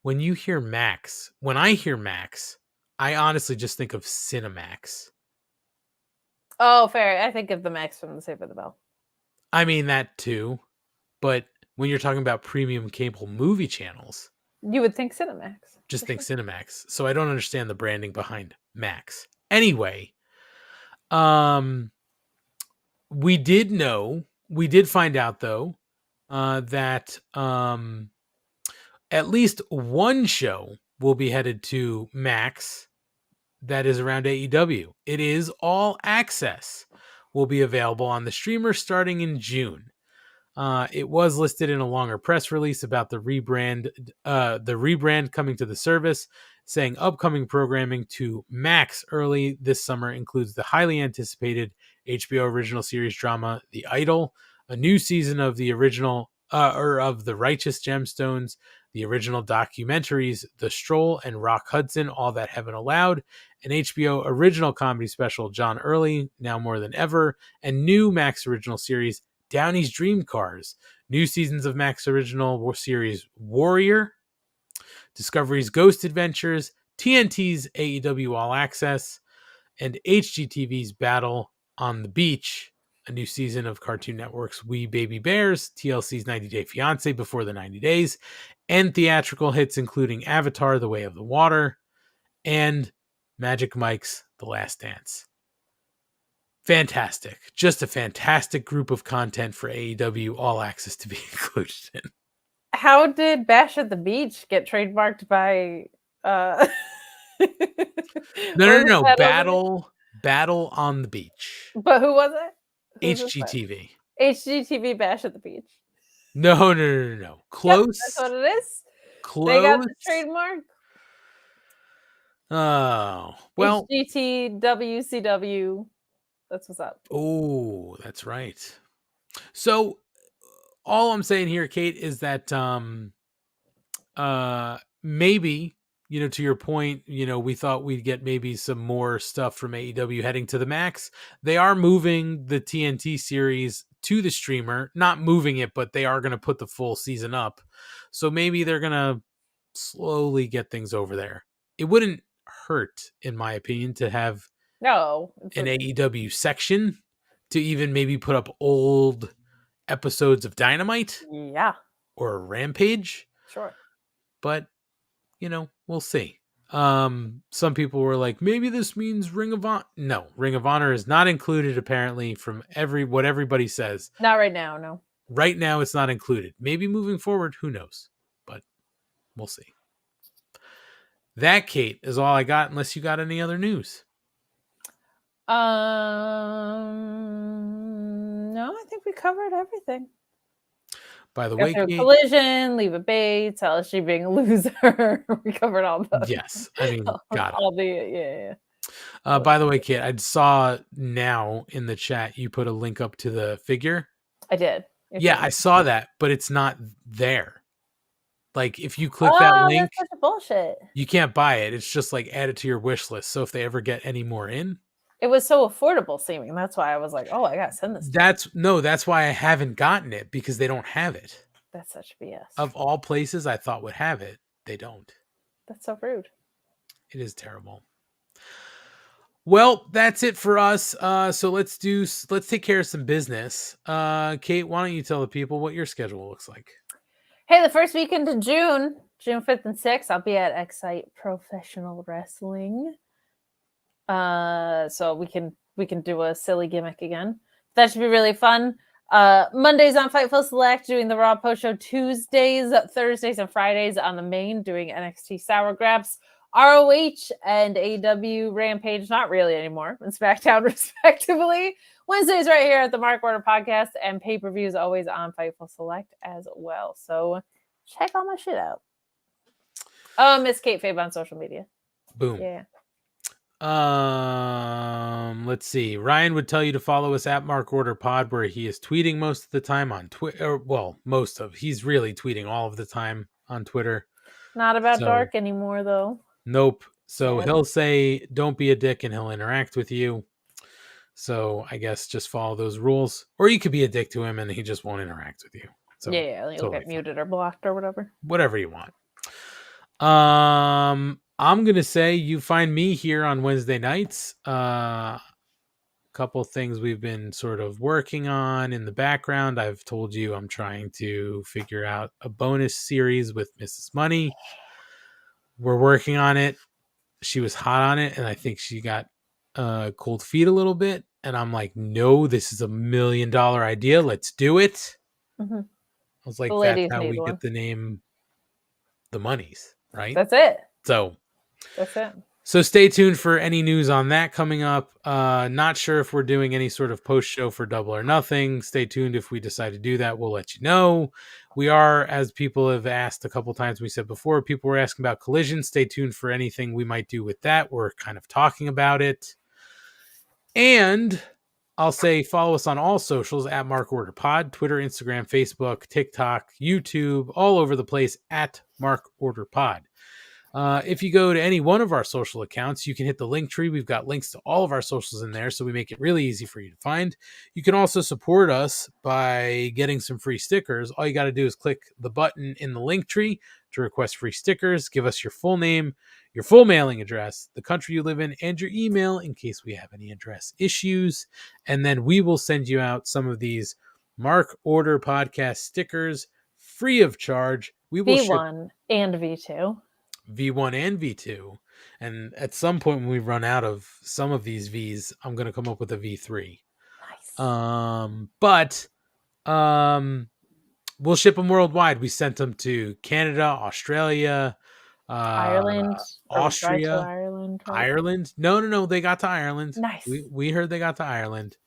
when I hear Max, I honestly just think of Cinemax. Oh, fair. I think of the Max from the Saved by the Bell. I mean, that too. But when you're talking about premium cable movie channels, You would think Cinemax. just think Cinemax. So I don't understand the branding behind Max. Anyway, we did find out though, that at least one show will be headed to Max that is around AEW. It is All Access. Will be available on the streamer starting in June. It was listed in a longer press release about the rebrand coming to the service, saying upcoming programming to Max early this summer includes the highly anticipated HBO original series drama The Idol, a new season of the original of The Righteous Gemstones, the original documentaries The Stroll and Rock Hudson, All That Heaven Allowed, an HBO original comedy special John Early, Now More Than Ever, and new Max original series Downey's Dream Cars, new seasons of Max original series Warrior, Discovery's Ghost Adventures, TNT's AEW All Access, and HGTV's Battle on the Beach, a new season of Cartoon Network's We Baby Bears, TLC's 90 Day Fiancé Before the 90 Days, and theatrical hits including Avatar, The Way of the Water, and Magic Mike's The Last Dance. Fantastic. Just a fantastic group of content for AEW All Access to be included in. How did Bash at the Beach get trademarked by No. Battle on the Beach. But who was it? Who's this by? HGTV. HGTV Bash at the Beach. No. Close. Yep, that's what it is. Close. They got the trademark. Oh, well. HGT WCW. That's what's up. Oh, that's right. So all I'm saying here, Kate, is that maybe, to your point, we thought we'd get maybe some more stuff from AEW heading to the Max. They are moving the TNT series to the streamer, not moving it, but they are going to put the full season up. So maybe they're going to slowly get things over there. It wouldn't hurt, in my opinion, to have an AEW section to even maybe put up old episodes of Dynamite. Yeah. Or Rampage. Sure. But, we'll see. Some people were like, maybe this means Ring of Honor. No, Ring of Honor is not included apparently from what everybody says. Not right now, no. Right now it's not included. Maybe moving forward, who knows? But we'll see. That, Kate, is all I got unless you got any other news. No, I think we covered everything. By the way, Kate, Collision, Leave It Be, LSG being a loser. We covered all those. Yes, I mean, got it. All the yeah. By the way, Kate, I saw now in the chat you put a link up to the figure. I did. Yeah, I saw that, but it's not there. Like, if you click that link, that's such bullshit. You can't buy it. It's just like add it to your wish list. So if they ever get any more in, it was so affordable seeming. That's why I was like, oh, I gotta send this. That's why I haven't gotten it, because they don't have it. That's such BS. Of all places I thought would have it, they don't. That's so rude. It is terrible. Well, that's it for us. So let's take care of some business. Kate, why don't you tell the people what your schedule looks like? Hey, the first weekend of June 5th and 6th, I'll be at Excite Professional Wrestling. So we can do a silly gimmick again. That should be really fun. Mondays on Fightful Select, doing the Raw post show. Tuesdays, Thursdays, and Fridays on the main, doing NXT Sour Graps, ROH, and AEW Rampage. Not really anymore, and SmackDown respectively. Wednesdays right here at the Mark Order Podcast, and pay-per-views always on Fightful Select as well. So check all my shit out. Miss Kate Fabe on social media. Boom. Yeah. Let's see. Ryan would tell you to follow us at Mark Order Pod, where he is tweeting most of the time on Twitter. Well, he's really tweeting all of the time on Twitter. Not about dark anymore, though. Nope. So he'll say, "Don't be a dick," and he'll interact with you. So I guess just follow those rules, or you could be a dick to him and he just won't interact with you. So he'll get muted or blocked or whatever. Whatever you want. I'm going to say you find me here on Wednesday nights. Couple things we've been sort of working on in the background. I've told you I'm trying to figure out a bonus series with Mrs. Money. We're working on it. She was hot on it, and I think she got cold feet a little bit. And I'm like, no, this is $1 million idea. Let's do it. Mm-hmm. I was like, that's how we get the name The Monies, right? That's it. So that's it. So stay tuned for any news on that coming up. Not sure if we're doing any sort of post show for Double or Nothing. Stay tuned. If we decide to do that, we'll let you know. We are, as people have asked a couple times, we said before, people were asking about Collision. Stay tuned for anything we might do with that. We're kind of talking about it. And I'll say follow us on all socials at Mark Order Pod, Twitter, Instagram, Facebook, TikTok, YouTube, all over the place at Mark Order Pod. If you go to any one of our social accounts, you can hit the link tree. We've got links to all of our socials in there, so we make it really easy for you to find. You can also support us by getting some free stickers. All you got to do is click the button in the link tree to request free stickers. Give us your full name, your full mailing address, the country you live in, and your email in case we have any address issues. And then we will send you out some of these Mark Order Podcast stickers free of charge. We will V1 and V2. V1 and V2, and at some point when we run out of some of these Vs, I'm going to come up with a V3. Nice. But we'll ship them worldwide. We sent them to Canada, Australia, Ireland, Austria, Ireland. Right? Ireland. No, they got to Ireland. Nice. We heard they got to Ireland.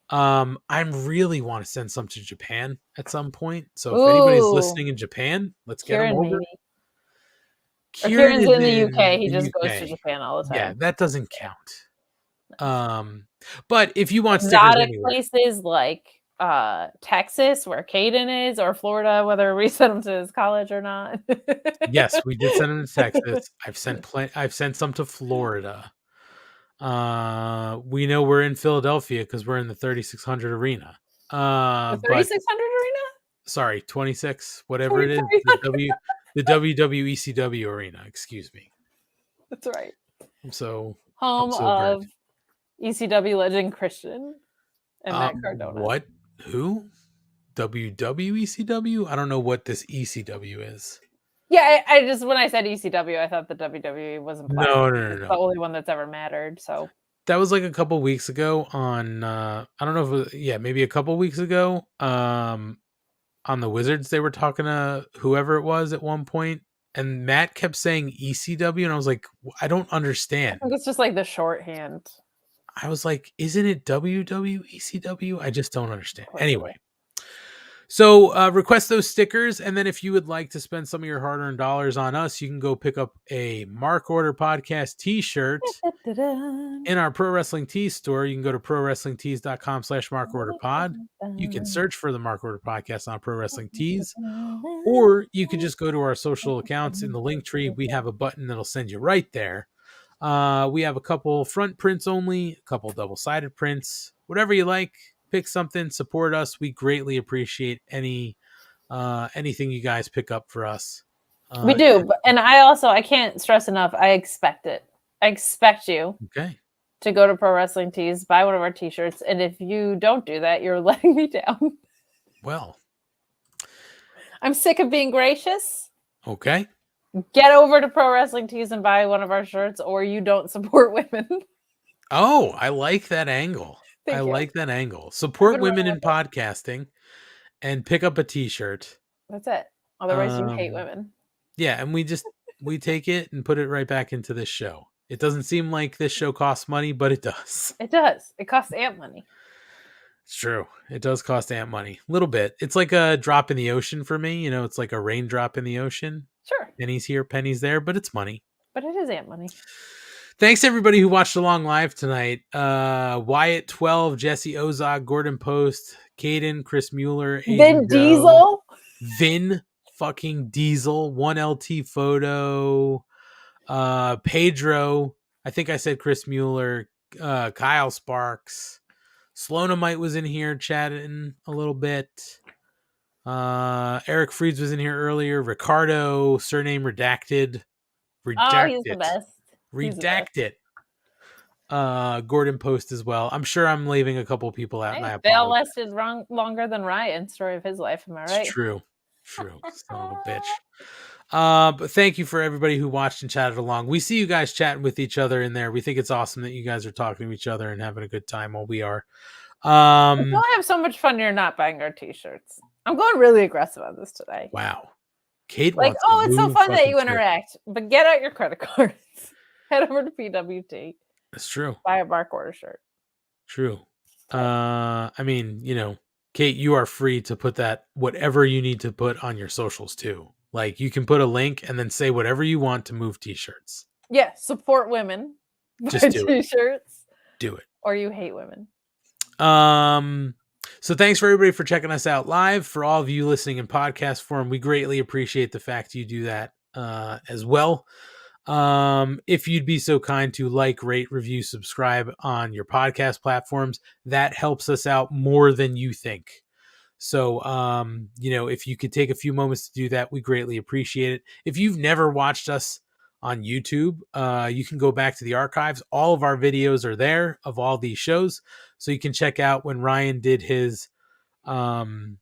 I really want to send some to Japan at some point. So if anybody's listening in Japan, let's get them over. Maybe. Kieran's in the UK. He just goes to Japan all the time. Yeah, that doesn't count. But if you want exotic places like Texas, where Caden is, or Florida, whether we sent him to his college or not. Yes, we did send him to Texas. I've sent some to Florida. We know we're in Philadelphia because we're in the 3600 arena. The 3600 arena? Sorry, 26, whatever it is. The WWECW arena, excuse me. That's right. Home of ECW legend Christian and Matt Cardona. What? Who? WWECW? I don't know what this ECW is. Yeah, I just when I said ECW, I thought the WWE wasn't black. No. It's the only one that's ever mattered. So That was like a couple weeks ago on I don't know if it was, maybe a couple weeks ago. On the Wizards, they were talking to whoever it was at one point, and Matt kept saying ECW, and I was like, I don't understand. I think it's just like the shorthand. I was like, isn't it WWECW? I just don't understand. Anyway. So request those stickers, and then if you would like to spend some of your hard-earned dollars on us, you can go pick up a Mark Order Podcast t-shirt in our Pro Wrestling Tees store. You can go to prowrestlingtees.com/MarkOrderPod. You can search for the Mark Order Podcast on Pro Wrestling Tees, or you can just go to our social accounts in the link tree. We have a button that'll send you right there. We have a couple front prints only, a couple double-sided prints, whatever you like. Pick something, support us. We greatly appreciate anything you guys pick up for us. We do, and I can't stress enough. I expect it. I expect you to go to Pro Wrestling Tees, buy one of our t-shirts, and if you don't do that, you're letting me down. Well, I'm sick of being gracious. Okay. Get over to Pro Wrestling Tees and buy one of our shirts, or you don't support women. Oh, I like that angle. Thank you. Like that angle. Support women in podcasting and pick up a t-shirt. That's it. Otherwise, you hate women. Yeah, and we take it and put it right back into this show. It doesn't seem like this show costs money, but it does. It does. It costs AntMoney. It's true. It does cost AntMoney. A little bit. It's like a drop in the ocean for me. You know, it's like a raindrop in the ocean. Sure. Pennies here, pennies there, but it's money. But it is AntMoney. Thanks everybody who watched along live tonight. Wyatt 12, Jesse Ozog, Gordon Post, Caden, Chris Mueller, Vin Diesel. Vin fucking Diesel, 1LT photo, Pedro. I think I said Chris Mueller, Kyle Sparks, Sloanamite was in here chatting a little bit. Eric Freeds was in here earlier. Ricardo, surname redacted. Oh, he's the best. Redacted. Gordon Post as well. I'm sure I'm leaving a couple people out. Hey, Dale lasted longer than Ryan. Story of his life. Am I right? It's true. Son of a bitch. But thank you for everybody who watched and chatted along. We see you guys chatting with each other in there. We think it's awesome that you guys are talking to each other and having a good time while we are. We don't have so much fun. You're not buying our t-shirts. I'm going really aggressive on this today. Wow. Kate, it's so fun that you interact, but get out your credit cards. Head over to PWT. That's true. Buy a Mark Order shirt. True. I mean, you know, Kate, you are free to put that whatever you need to put on your socials too. Like you can put a link and then say whatever you want to move t-shirts. Yeah, support women. Just do t-shirts. Do it. Or you hate women. So thanks for everybody for checking us out live. For all of you listening in podcast form, we greatly appreciate the fact you do that as well. If you'd be so kind to like, rate, review, subscribe on your podcast platforms, that helps us out more than you think. So, you know, if you could take a few moments to do that, we greatly appreciate it. If you've never watched us on YouTube, you can go back to the archives. All of our videos are there of all these shows. So you can check out when Ryan did his, eulogy.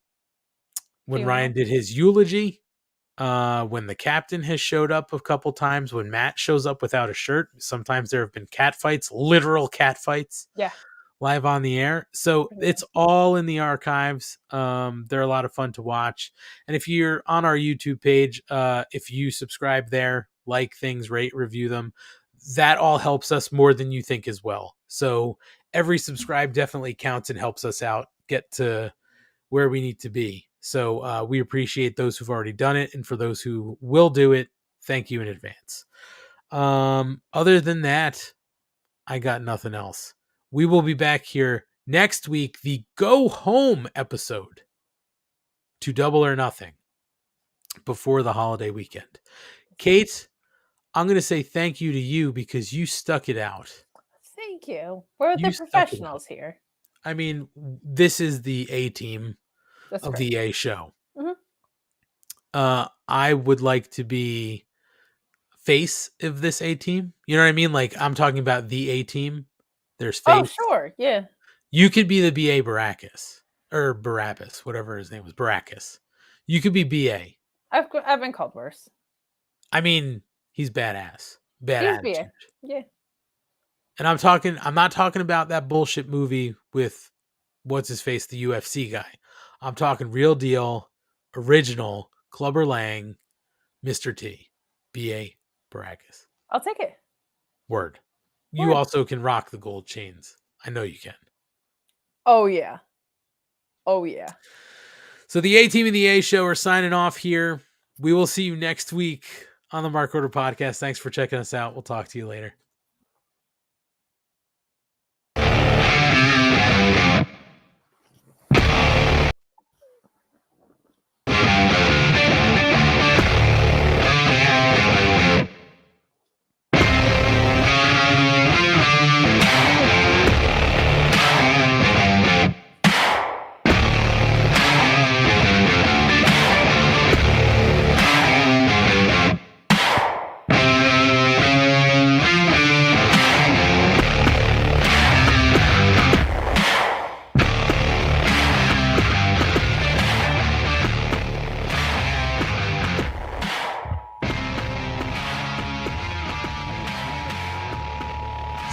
When the captain has showed up a couple times, when Matt shows up without a shirt, sometimes there have been cat fights, literal cat fights. Yeah. Live on the air. So it's all in the archives. They're a lot of fun to watch. And if you're on our YouTube page, if you subscribe there, like things, rate, review them, that all helps us more than you think as well. So every subscribe definitely counts and helps us out get to where we need to be. So we appreciate those who've already done it. And for those who will do it, thank you in advance. Other than that, I got nothing else. We will be back here next week, the Go Home episode to Double or Nothing before the holiday weekend. Kate, I'm going to say thank you to you because you stuck it out. Thank you. We're the professionals here. I mean, this is the A team of the A show. Mm-hmm. I would like to be face of this A team. You know what I mean? Like I'm talking about the A team. There's face. Oh, sure. Yeah. You could be the BA Baracus or Barabbas, whatever his name was. Baracus. You could be BA. I've been called worse. I mean, he's badass. Bad He's attitude. BA. Yeah. And I'm not talking about that bullshit movie with what's his face, the UFC guy. I'm talking real deal, original, Clubber Lang, Mr. T, B.A. Baracus. I'll take it. Word. You also can rock the gold chains. I know you can. Oh, yeah. Oh, yeah. So the A-Team and the A Show are signing off here. We will see you next week on the Mark Order Podcast. Thanks for checking us out. We'll talk to you later.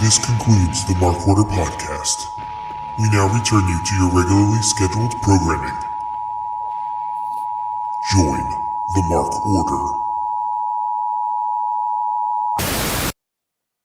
This concludes the Mark Order Podcast. We now return you to your regularly scheduled programming. Join the Mark Order.